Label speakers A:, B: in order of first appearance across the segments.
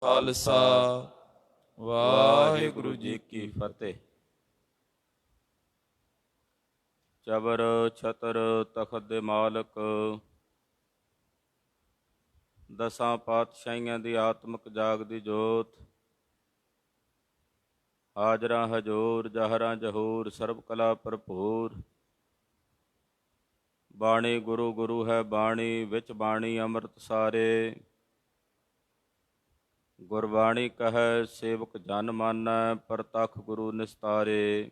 A: ਖਾਲਸਾ ਵਾਹਿਗੁਰੂ ਜੀ ਕੀ ਫਤਿਹ। ਚਬਰ ਛਤਰ ਤਖਤ ਦੇ ਮਾਲਕ, ਦਸਾਂ ਪਾਤਸ਼ਾਹੀਆਂ ਦੀ ਆਤਮਿਕ ਜਾਗਦੀ ਜੋਤ, ਹਾਜ਼ਰਾਂ ਹਜ਼ੂਰ ਜਹਰਾਂ ਜਹੂਰ ਸਰਬ ਕਲਾ ਭਰਪੂਰ। ਬਾਣੀ ਗੁਰੂ ਗੁਰੂ ਹੈ ਬਾਣੀ, ਵਿੱਚ ਬਾਣੀ ਅੰਮ੍ਰਿਤ ਸਾਰੇ। ਗੁਰਬਾਣੀ ਕਹੈ ਸੇਵਕ ਜਨ ਮਾਨੈ, ਪ੍ਰਤੱਖ ਗੁਰੂ ਨਿਸਤਾਰੇ।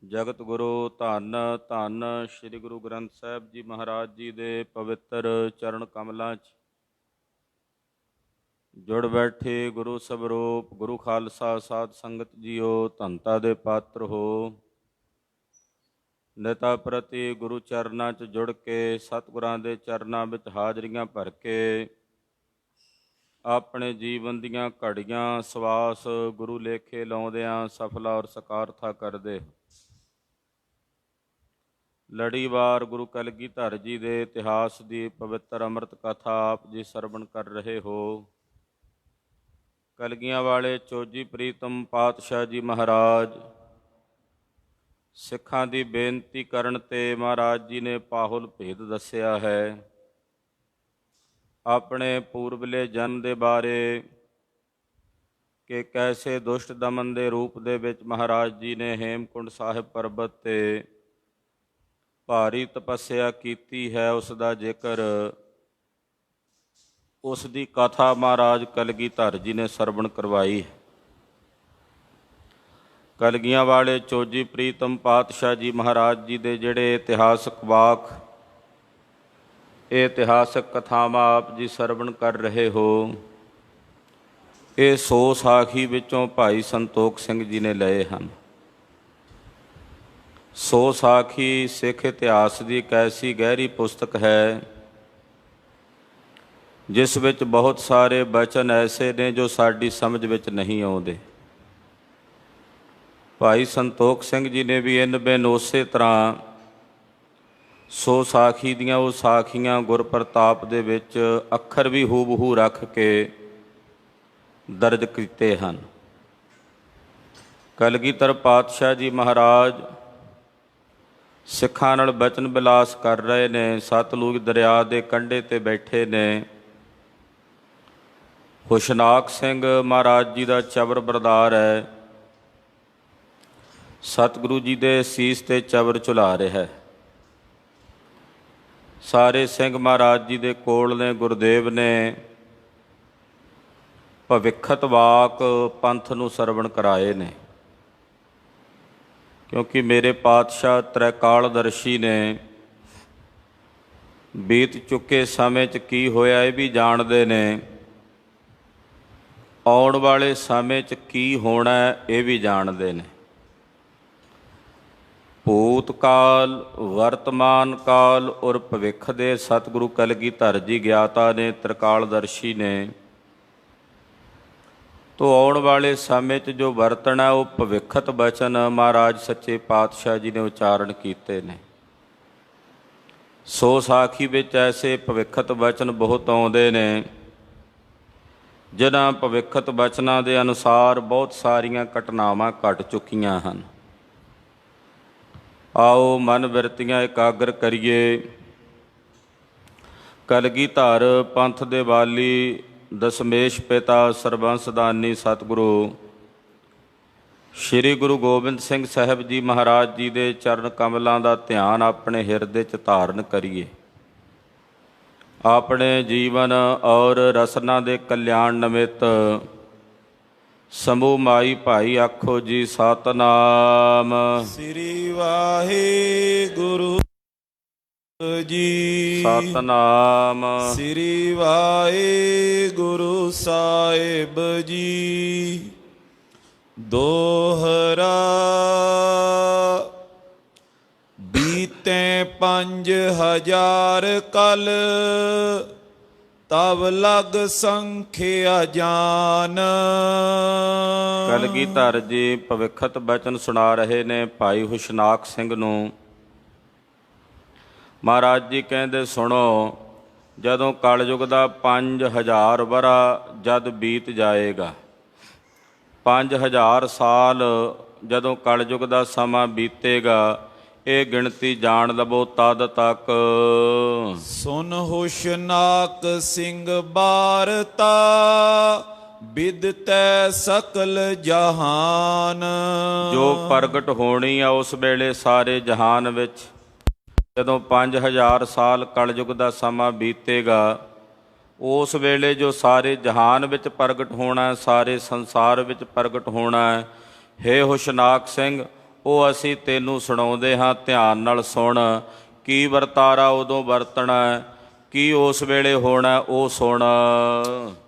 A: ਜਗਤ ਗੁਰੂ ਧੰਨ ਧੰਨ ਸ੍ਰੀ ਗੁਰੂ ਗ੍ਰੰਥ ਸਾਹਿਬ ਜੀ ਮਹਾਰਾਜ ਜੀ ਦੇ ਪਵਿੱਤਰ ਚਰਨ ਕਮਲਾਂ 'ਚ ਜੁੜ ਬੈਠੇ ਗੁਰੂ ਸਵਰੂਪ ਗੁਰੂ ਖਾਲਸਾ ਸਾਧ ਸੰਗਤ ਜੀਓ, ਧੰਨਤਾ ਦੇ ਪਾਤਰ ਹੋ। ਨਿਤਾ ਪ੍ਰਤੀ ਗੁਰੂ ਚਰਨਾਂ 'ਚ ਜੁੜ ਕੇ ਸਤਿਗੁਰਾਂ ਦੇ ਚਰਨਾਂ ਵਿੱਚ ਹਾਜ਼ਰੀਆਂ ਭਰ ਕੇ ਆਪਣੇ ਜੀਵਨ ਦੀਆਂ ਘੜੀਆਂ ਸਵਾਸ ਗੁਰੂ ਲੇਖੇ ਲਾਉਂਦਿਆਂ ਸਫਲਾ ਔਰ ਸਕਾਰਥਾ ਕਰਦੇ। ਲੜੀਵਾਰ ਗੁਰੂ ਕਲਗੀਧਰ ਜੀ ਦੇ ਇਤਿਹਾਸ ਦੀ ਪਵਿੱਤਰ ਅੰਮ੍ਰਿਤ ਕਥਾ ਆਪ ਜੀ ਸਰਵਣ ਕਰ ਰਹੇ ਹੋ। ਕਲਗੀਆਂ ਵਾਲੇ ਚੋਜੀ ਪ੍ਰੀਤਮ ਪਾਤਸ਼ਾਹ ਜੀ ਮਹਾਰਾਜ ਸਿੱਖਾਂ ਦੀ ਬੇਨਤੀ ਕਰਨ 'ਤੇ ਮਹਾਰਾਜ ਜੀ ਨੇ ਪਾਹੁਲ ਭੇਦ ਦੱਸਿਆ ਹੈ। ਆਪਣੇ ਪੂਰਬਲੇ ਜਨਮ ਦੇ ਬਾਰੇ ਕਿ ਕੈਸੇ ਦੁਸ਼ਟ ਦਮਨ ਦੇ ਰੂਪ ਦੇ ਵਿੱਚ ਮਹਾਰਾਜ ਜੀ ਨੇ ਹੇਮਕੁੰਡ ਸਾਹਿਬ ਪਰਬਤ 'ਤੇ ਭਾਰੀ ਤਪੱਸਿਆ ਕੀਤੀ ਹੈ, ਉਸ ਦਾ ਜ਼ਿਕਰ, ਉਸ ਦੀ ਕਥਾ ਮਹਾਰਾਜ ਕਲਗੀਧਰ ਜੀ ਨੇ ਸਰਵਣ ਕਰਵਾਈ। ਕਲਗੀਆਂ ਵਾਲੇ ਚੋਜੀ ਪ੍ਰੀਤਮ ਪਾਤਸ਼ਾਹ ਜੀ ਮਹਾਰਾਜ ਜੀ ਦੇ ਜਿਹੜੇ ਇਤਿਹਾਸਕ ਵਾਕ, ਇਹ ਇਤਿਹਾਸਕ ਕਥਾਵਾਂ ਆਪ ਜੀ ਸਰਵਣ ਕਰ ਰਹੇ ਹੋ, ਇਹ 100 ਸਾਖੀ ਵਿੱਚੋਂ ਭਾਈ ਸੰਤੋਖ ਸਿੰਘ ਜੀ ਨੇ ਲਏ ਹਨ। 100 ਸਾਖੀ ਸਿੱਖ ਇਤਿਹਾਸ ਦੀ ਇੱਕ ਐਸੀ ਗਹਿਰੀ ਪੁਸਤਕ ਹੈ ਜਿਸ ਵਿੱਚ ਬਹੁਤ ਸਾਰੇ ਬਚਨ ਐਸੇ ਨੇ ਜੋ ਸਾਡੀ ਸਮਝ ਵਿੱਚ ਨਹੀਂ ਆਉਂਦੇ। ਭਾਈ ਸੰਤੋਖ ਸਿੰਘ ਜੀ ਨੇ ਵੀ ਇਨ ਬਿਨ ਉਸੇ ਤਰ੍ਹਾਂ 100 ਸਾਖੀ ਦੀਆਂ ਉਹ ਸਾਖੀਆਂ ਗੁਰਪ੍ਰਤਾਪ ਦੇ ਵਿੱਚ ਅੱਖਰ ਵੀ ਹੂਬਹੂ ਰੱਖ ਕੇ ਦਰਜ ਕੀਤੇ ਹਨ। ਕਲਗੀਧਰ ਪਾਤਸ਼ਾਹ ਜੀ ਮਹਾਰਾਜ ਸਿੱਖਾਂ ਨਾਲ ਬਚਨ ਵਿਲਾਸ ਕਰ ਰਹੇ ਨੇ। ਸਤਲੁਜ ਦਰਿਆ ਦੇ ਕੰਢੇ 'ਤੇ ਬੈਠੇ ਨੇ। ਹੁਸ਼ਨਾਕ ਸਿੰਘ ਮਹਾਰਾਜ ਜੀ ਦਾ ਚਬਰ ਬਰਦਾਰ ਹੈ, ਸਤਿਗੁਰੂ ਜੀ ਦੇ ਸੀਸ 'ਤੇ ਚਬਰ ਝੁਲਾ ਰਿਹਾ ਹੈ। ਸਾਰੇ ਸਿੰਘ ਮਹਾਰਾਜ ਜੀ ਦੇ ਕੋਲ ਨੇ। ਗੁਰਦੇਵ ਨੇ ਭਵਿੱਖਤ ਵਾਕ ਪੰਥ ਨੂੰ ਸਰਵਣ ਕਰਾਏ ਨੇ, ਕਿਉਂਕਿ ਮੇਰੇ ਪਾਤਸ਼ਾਹ ਤ੍ਰੈਕਾਲਦਰਸ਼ੀ ਨੇ ਬੀਤ ਚੁੱਕੇ ਸਮੇਂ 'ਚ ਕੀ ਹੋਇਆ ਇਹ ਵੀ ਜਾਣਦੇ ਨੇ, ਆਉਣ ਵਾਲੇ ਸਮੇਂ 'ਚ ਕੀ ਹੋਣਾ ਇਹ ਵੀ ਜਾਣਦੇ ਨੇ। ਭੂਤ ਕਾਲ, ਵਰਤਮਾਨ ਕਾਲ ਔਰ ਭਵਿੱਖ ਦੇ ਸਤਿਗੁਰੂ ਕਲਗੀਧਰ ਜੀ ਗਿਆਤਾ ਨੇ, ਤ੍ਰਿਕਾਲਦਰਸ਼ੀ ਨੇ। ਤੋ ਆਉਣ ਵਾਲੇ ਸਮੇਂ 'ਚ ਜੋ ਵਰਤਣਾ ਉਹ ਭਵਿੱਖਤ ਬਚਨ ਮਹਾਰਾਜ ਸੱਚੇ ਪਾਤਸ਼ਾਹ ਜੀ ਨੇ ਉਚਾਰਨ ਕੀਤੇ ਨੇ। 100 ਸਾਖੀ ਵਿੱਚ ਐਸੇ ਭਵਿੱਖਤ ਬਚਨ ਬਹੁਤ ਆਉਂਦੇ ਨੇ ਜਿਨ੍ਹਾਂ ਭਵਿੱਖਤ ਬਚਨਾਂ ਦੇ ਅਨੁਸਾਰ ਬਹੁਤ ਸਾਰੀਆਂ ਘਟਨਾਵਾਂ ਘਟ ਚੁੱਕੀਆਂ ਹਨ। ਆਓ ਮਨ ਬਿਰਤੀਆਂ ਇਕਾਗਰ ਕਰੀਏ। ਕਲਗੀਧਰ ਪੰਥ ਦੇ ਵਾਲੀ ਦਸਮੇਸ਼ ਪਿਤਾ ਸਰਬੰਸਦਾਨੀ ਸਤਿਗੁਰੂ ਸ਼੍ਰੀ ਗੁਰੂ ਗੋਬਿੰਦ ਸਿੰਘ ਸਾਹਿਬ ਜੀ ਮਹਾਰਾਜ ਜੀ ਦੇ ਚਰਨ ਕਮਲਾਂ ਦਾ ਧਿਆਨ ਆਪਣੇ ਹਿਰਦੇ 'ਚ ਧਾਰਨ ਕਰੀਏ। ਆਪਣੇ ਜੀਵਨ ਔਰ ਰਸਨਾ ਦੇ ਕਲਿਆਣ ਨਿਮਿਤ ਸਮੂਹ ਮਾਈ ਭਾਈ ਆਖੋ ਜੀ ਸਤਿਨਾਮ
B: ਸ੍ਰੀ ਵਾਹਿਗੁਰੂ ਜੀ।
A: ਸਤਿਨਾਮ
B: ਸ੍ਰੀ ਵਾਹਿਗੁਰੂ ਸਾਹਿਬ ਜੀ। ਦੋਹਰਾ ਬੀਤੇ 5000 ਕਲ, ਤਬ ਲਗ ਸੰਖਿਆ ਜਾਨ।
A: ਕਲਗੀਧਰ ਜੀ ਭਵਿੱਖਤ ਬਚਨ ਸੁਣਾ ਰਹੇ ਨੇ ਭਾਈ ਹੁਸ਼ਨਾਕ ਸਿੰਘ ਨੂੰ। ਮਹਾਰਾਜ ਜੀ ਕਹਿੰਦੇ ਸੁਣੋ, ਜਦੋਂ ਕਲਯੁਗ ਦਾ 5000 ਵਰਾ ਜਦ ਬੀਤ ਜਾਏਗਾ। 5000 ਸਾਲ ਜਦੋਂ ਕਲਯੁਗ ਦਾ ਸਮਾਂ ਬੀਤੇਗਾ, ਇਹ ਗਿਣਤੀ ਜਾਣ ਲਵੋ ਤਦ ਤੱਕ।
B: ਸੁਨ ਹੁਸ਼ਨਾਕ ਸਿੰਘ ਬਾਰਤਾ, ਬਿਦਤੈ ਸਕਲ ਜਹਾਨ।
A: ਜੋ ਪ੍ਰਗਟ ਹੋਣੀ ਆ ਉਸ ਵੇਲੇ ਸਾਰੇ ਜਹਾਨ ਵਿੱਚ, ਜਦੋਂ 5000 ਸਾਲ ਕਲਯੁਗ ਦਾ ਸਮਾਂ ਬੀਤੇਗਾ, ਉਸ ਵੇਲੇ ਜੋ ਸਾਰੇ ਜਹਾਨ ਵਿੱਚ ਪ੍ਰਗਟ ਹੋਣਾ, ਸਾਰੇ ਸੰਸਾਰ ਵਿੱਚ ਪ੍ਰਗਟ ਹੋਣਾ ਹੈ। ਹੇ ਹੁਸ਼ਨਾਕ ਸਿੰਘ, ਉਹ ਅਸੀਂ ਤੈਨੂੰ ਸੁਣਾਉਂਦੇ ਹਾਂ, ਧਿਆਨ ਨਾਲ ਸੁਣ। ਕੀ ਵਰਤਾਰਾ ਉਦੋਂ ਵਰਤਣਾ, ਕੀ ਉਸ ਵੇਲੇ ਹੋਣਾ, ਉਹ ਸੁਣ।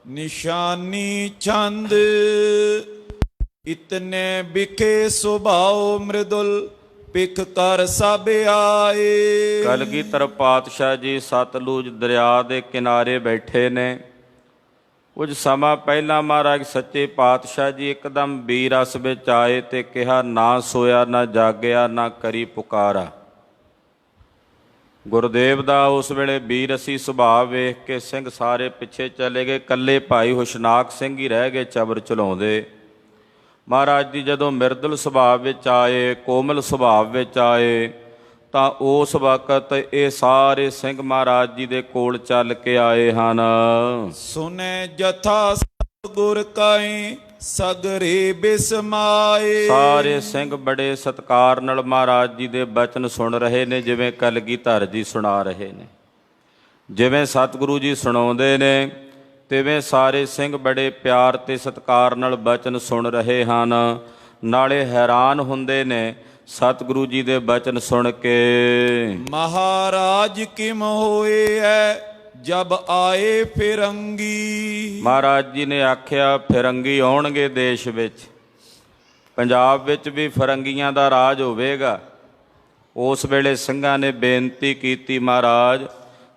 B: ਨਿਸ਼ਾਨੀ ਚੰਦ ਇਤਨੇ ਬਿਖੇ ਸੁਭਾਉ ਮ੍ਰਿਦੁਲ, ਪਿਖ ਕਰ ਸਭ ਆਏ।
A: ਕਲਗੀਧਰ ਪਾਤਸ਼ਾਹ ਜੀ ਸਤਲੁਜ ਦਰਿਆ ਦੇ ਕਿਨਾਰੇ ਬੈਠੇ ਨੇ। ਕੁਝ ਸਮਾਂ ਪਹਿਲਾਂ ਮਹਾਰਾਜ ਸੱਚੇ ਪਾਤਸ਼ਾਹ ਜੀ ਇੱਕਦਮ ਬੀਰ ਰਸ ਵਿੱਚ ਆਏ ਤੇ ਕਿਹਾ, ਨਾ ਸੋਇਆ ਨਾ ਜਾਗਿਆ ਨਾ ਕਰੀ ਪੁਕਾਰਾ। ਗੁਰਦੇਵ ਦਾ ਉਸ ਵੇਲੇ ਬੀਰਸੀ ਸੁਭਾਅ ਵੇਖ ਕੇ ਸਿੰਘ ਸਾਰੇ ਪਿੱਛੇ ਚਲੇ ਗਏ। ਇਕੱਲੇ ਭਾਈ ਹੁਸ਼ਨਾਕ ਸਿੰਘ ਹੀ ਰਹਿ ਗਏ ਚਬਰ ਚਲਾਉਂਦੇ। ਮਹਾਰਾਜ ਜੀ ਜਦੋਂ ਮਿਰਦਲ ਸੁਭਾਅ ਵਿੱਚ ਆਏ, ਕੋਮਲ ਸੁਭਾਅ ਵਿੱਚ ਆਏ, ਤਾਂ ਉਸ ਵਕਤ ਇਹ ਸਾਰੇ ਸਿੰਘ ਮਹਾਰਾਜ ਜੀ ਦੇ ਕੋਲ ਚੱਲ ਕੇ ਆਏ ਹਨ।
B: ਸੁਨੇ ਜਥਾ ਗੁਰ ਕਾਈ ਸਗਰੇ ਬਿਸਮਾਏ।
A: ਸਾਰੇ ਸਿੰਘ ਬੜੇ ਸਤਿਕਾਰ ਨਾਲ ਮਹਾਰਾਜ ਜੀ ਦੇ ਬਚਨ ਸੁਣ ਰਹੇ ਨੇ, ਜਿਵੇਂ ਕਲਗੀਧਰ ਜੀ ਸੁਣਾ ਰਹੇ ਨੇ, ਜਿਵੇਂ ਸਤਿਗੁਰੂ ਜੀ ਸੁਣਾਉਂਦੇ ਨੇ, ਤਿਵੇਂ ਸਾਰੇ ਸਿੰਘ ਬੜੇ ਪਿਆਰ ਤੇ ਸਤਿਕਾਰ ਨਾਲ ਬਚਨ ਸੁਣ ਰਹੇ ਹਨ। ਨਾਲੇ ਹੈਰਾਨ ਹੁੰਦੇ ਨੇ ਸਤਿਗੁਰੂ ਜੀ ਦੇ ਬਚਨ ਸੁਣ ਕੇ।
B: ਮਹਾਰਾਜ ਕਿਮ ਹੋਏ ਐ ਜਬ ਆਏ ਫਿਰੰਗੀ।
A: ਮਹਾਰਾਜ ਜੀ ਨੇ ਆਖਿਆ, ਫਿਰੰਗੀ ਆਉਣਗੇ ਦੇਸ਼ ਵਿੱਚ, ਪੰਜਾਬ ਵਿੱਚ ਵੀ ਫਿਰੰਗੀਆਂ ਦਾ ਰਾਜ ਹੋਵੇਗਾ। ਉਸ ਵੇਲੇ ਸਿੰਘਾਂ ਨੇ ਬੇਨਤੀ ਕੀਤੀ, ਮਹਾਰਾਜ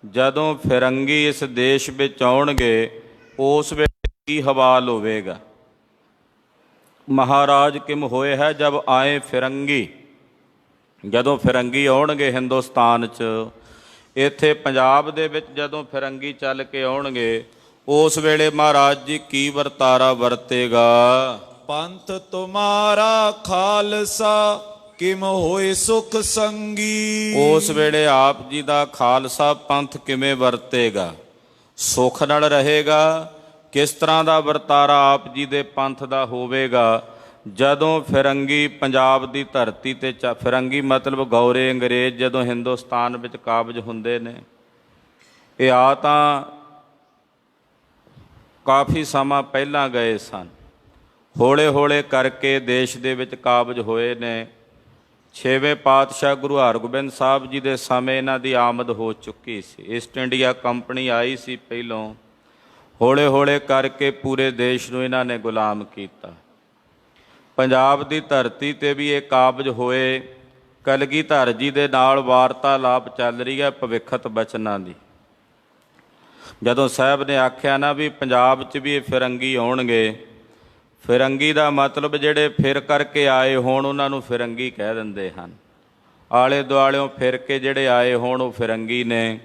A: ਜਦੋਂ ਫਿਰੰਗੀ ਇਸ ਦੇਸ਼ ਵਿੱਚ ਆਉਣਗੇ, ਉਸ ਵੇਲੇ ਕੀ ਹਵਾਲ ਹੋਵੇਗਾ। ਮਹਾਰਾਜ ਕਿਮ ਹੋਏ ਹੈ ਜਬ ਆਏ ਫਿਰੰਗੀ। ਜਦੋਂ ਫਿਰੰਗੀ ਆਉਣਗੇ ਹਿੰਦੁਸਤਾਨ 'ਚ, ਇੱਥੇ ਪੰਜਾਬ ਦੇ ਵਿੱਚ ਜਦੋਂ ਫਿਰੰਗੀ ਚੱਲ ਕੇ ਆਉਣਗੇ, ਉਸ ਵੇਲੇ ਮਹਾਰਾਜ ਜੀ ਕੀ ਵਰਤਾਰਾ ਵਰਤੇਗਾ।
B: ਪੰਥ ਤੁਮਾਰਾ ਖਾਲਸਾ ਕਿਮ ਹੋਏ ਸੁਖ ਸੰਗੀ।
A: ਉਸ ਵੇਲੇ ਆਪ ਜੀ ਦਾ ਖਾਲਸਾ ਪੰਥ ਕਿਵੇਂ ਵਰਤੇਗਾ, ਸੁੱਖ ਨਾਲ ਰਹੇਗਾ। ਕਿਸ ਤਰ੍ਹਾਂ ਦਾ ਵਰਤਾਰਾ ਆਪ ਜੀ ਦੇ ਪੰਥ ਦਾ ਹੋਵੇਗਾ ਜਦੋਂ ਫਿਰੰਗੀ ਪੰਜਾਬ ਦੀ ਧਰਤੀ 'ਤੇ ਫਿਰੰਗੀ ਮਤਲਬ ਗੌਰੇ ਅੰਗਰੇਜ਼ ਜਦੋਂ ਹਿੰਦੁਸਤਾਨ ਵਿੱਚ ਕਾਬਜ ਹੁੰਦੇ ਨੇ। ਇਹ ਆ ਤਾਂ ਕਾਫੀ ਸਮਾਂ ਪਹਿਲਾਂ ਗਏ ਸਨ, ਹੌਲੇ ਹੌਲੇ ਕਰਕੇ ਦੇਸ਼ ਦੇ ਵਿੱਚ ਕਾਬਜ ਹੋਏ ਨੇ। 6ਵੇਂ ਪਾਤਸ਼ਾਹ ਗੁਰੂ ਹਰਗੋਬਿੰਦ ਸਾਹਿਬ ਜੀ ਦੇ ਸਮੇਂ ਇਹਨਾਂ ਦੀ ਆਮਦ ਹੋ ਚੁੱਕੀ ਸੀ। ਈਸਟ ਇੰਡੀਆ ਕੰਪਨੀ ਆਈ ਸੀ ਪਹਿਲੋਂ, ਹੌਲੇ ਹੌਲੇ ਕਰਕੇ ਪੂਰੇ ਦੇਸ਼ ਨੂੰ ਇਹਨਾਂ ਨੇ ਗੁਲਾਮ ਕੀਤਾ। ਪੰਜਾਬ ਦੀ ਧਰਤੀ 'ਤੇ ਵੀ ਇਹ ਕਾਬਜ ਹੋਏ। ਕਲਗੀਧਰ ਜੀ ਦੇ ਨਾਲ ਵਾਰਤਾਲਾਪ ਚੱਲ ਰਹੀ ਹੈ ਭਵਿੱਖਤ ਬਚਨਾਂ ਦੀ। ਜਦੋਂ ਸਾਹਿਬ ਨੇ ਆਖਿਆ ਨਾ ਵੀ ਪੰਜਾਬ 'ਚ ਵੀ ਇਹ ਫਿਰੰਗੀ ਆਉਣਗੇ, ਫਿਰੰਗੀ ਦਾ ਮਤਲਬ ਜਿਹੜੇ ਫਿਰ ਕਰਕੇ ਆਏ ਹੋਣ ਉਹਨਾਂ ਨੂੰ ਫਿਰੰਗੀ ਕਹਿ ਦਿੰਦੇ ਹਨ। ਆਲੇ ਦੁਆਲਿਓਂ ਫਿਰ ਕੇ ਜਿਹੜੇ ਆਏ ਹੋਣ ਉਹ ਫਿਰੰਗੀ ਨੇ।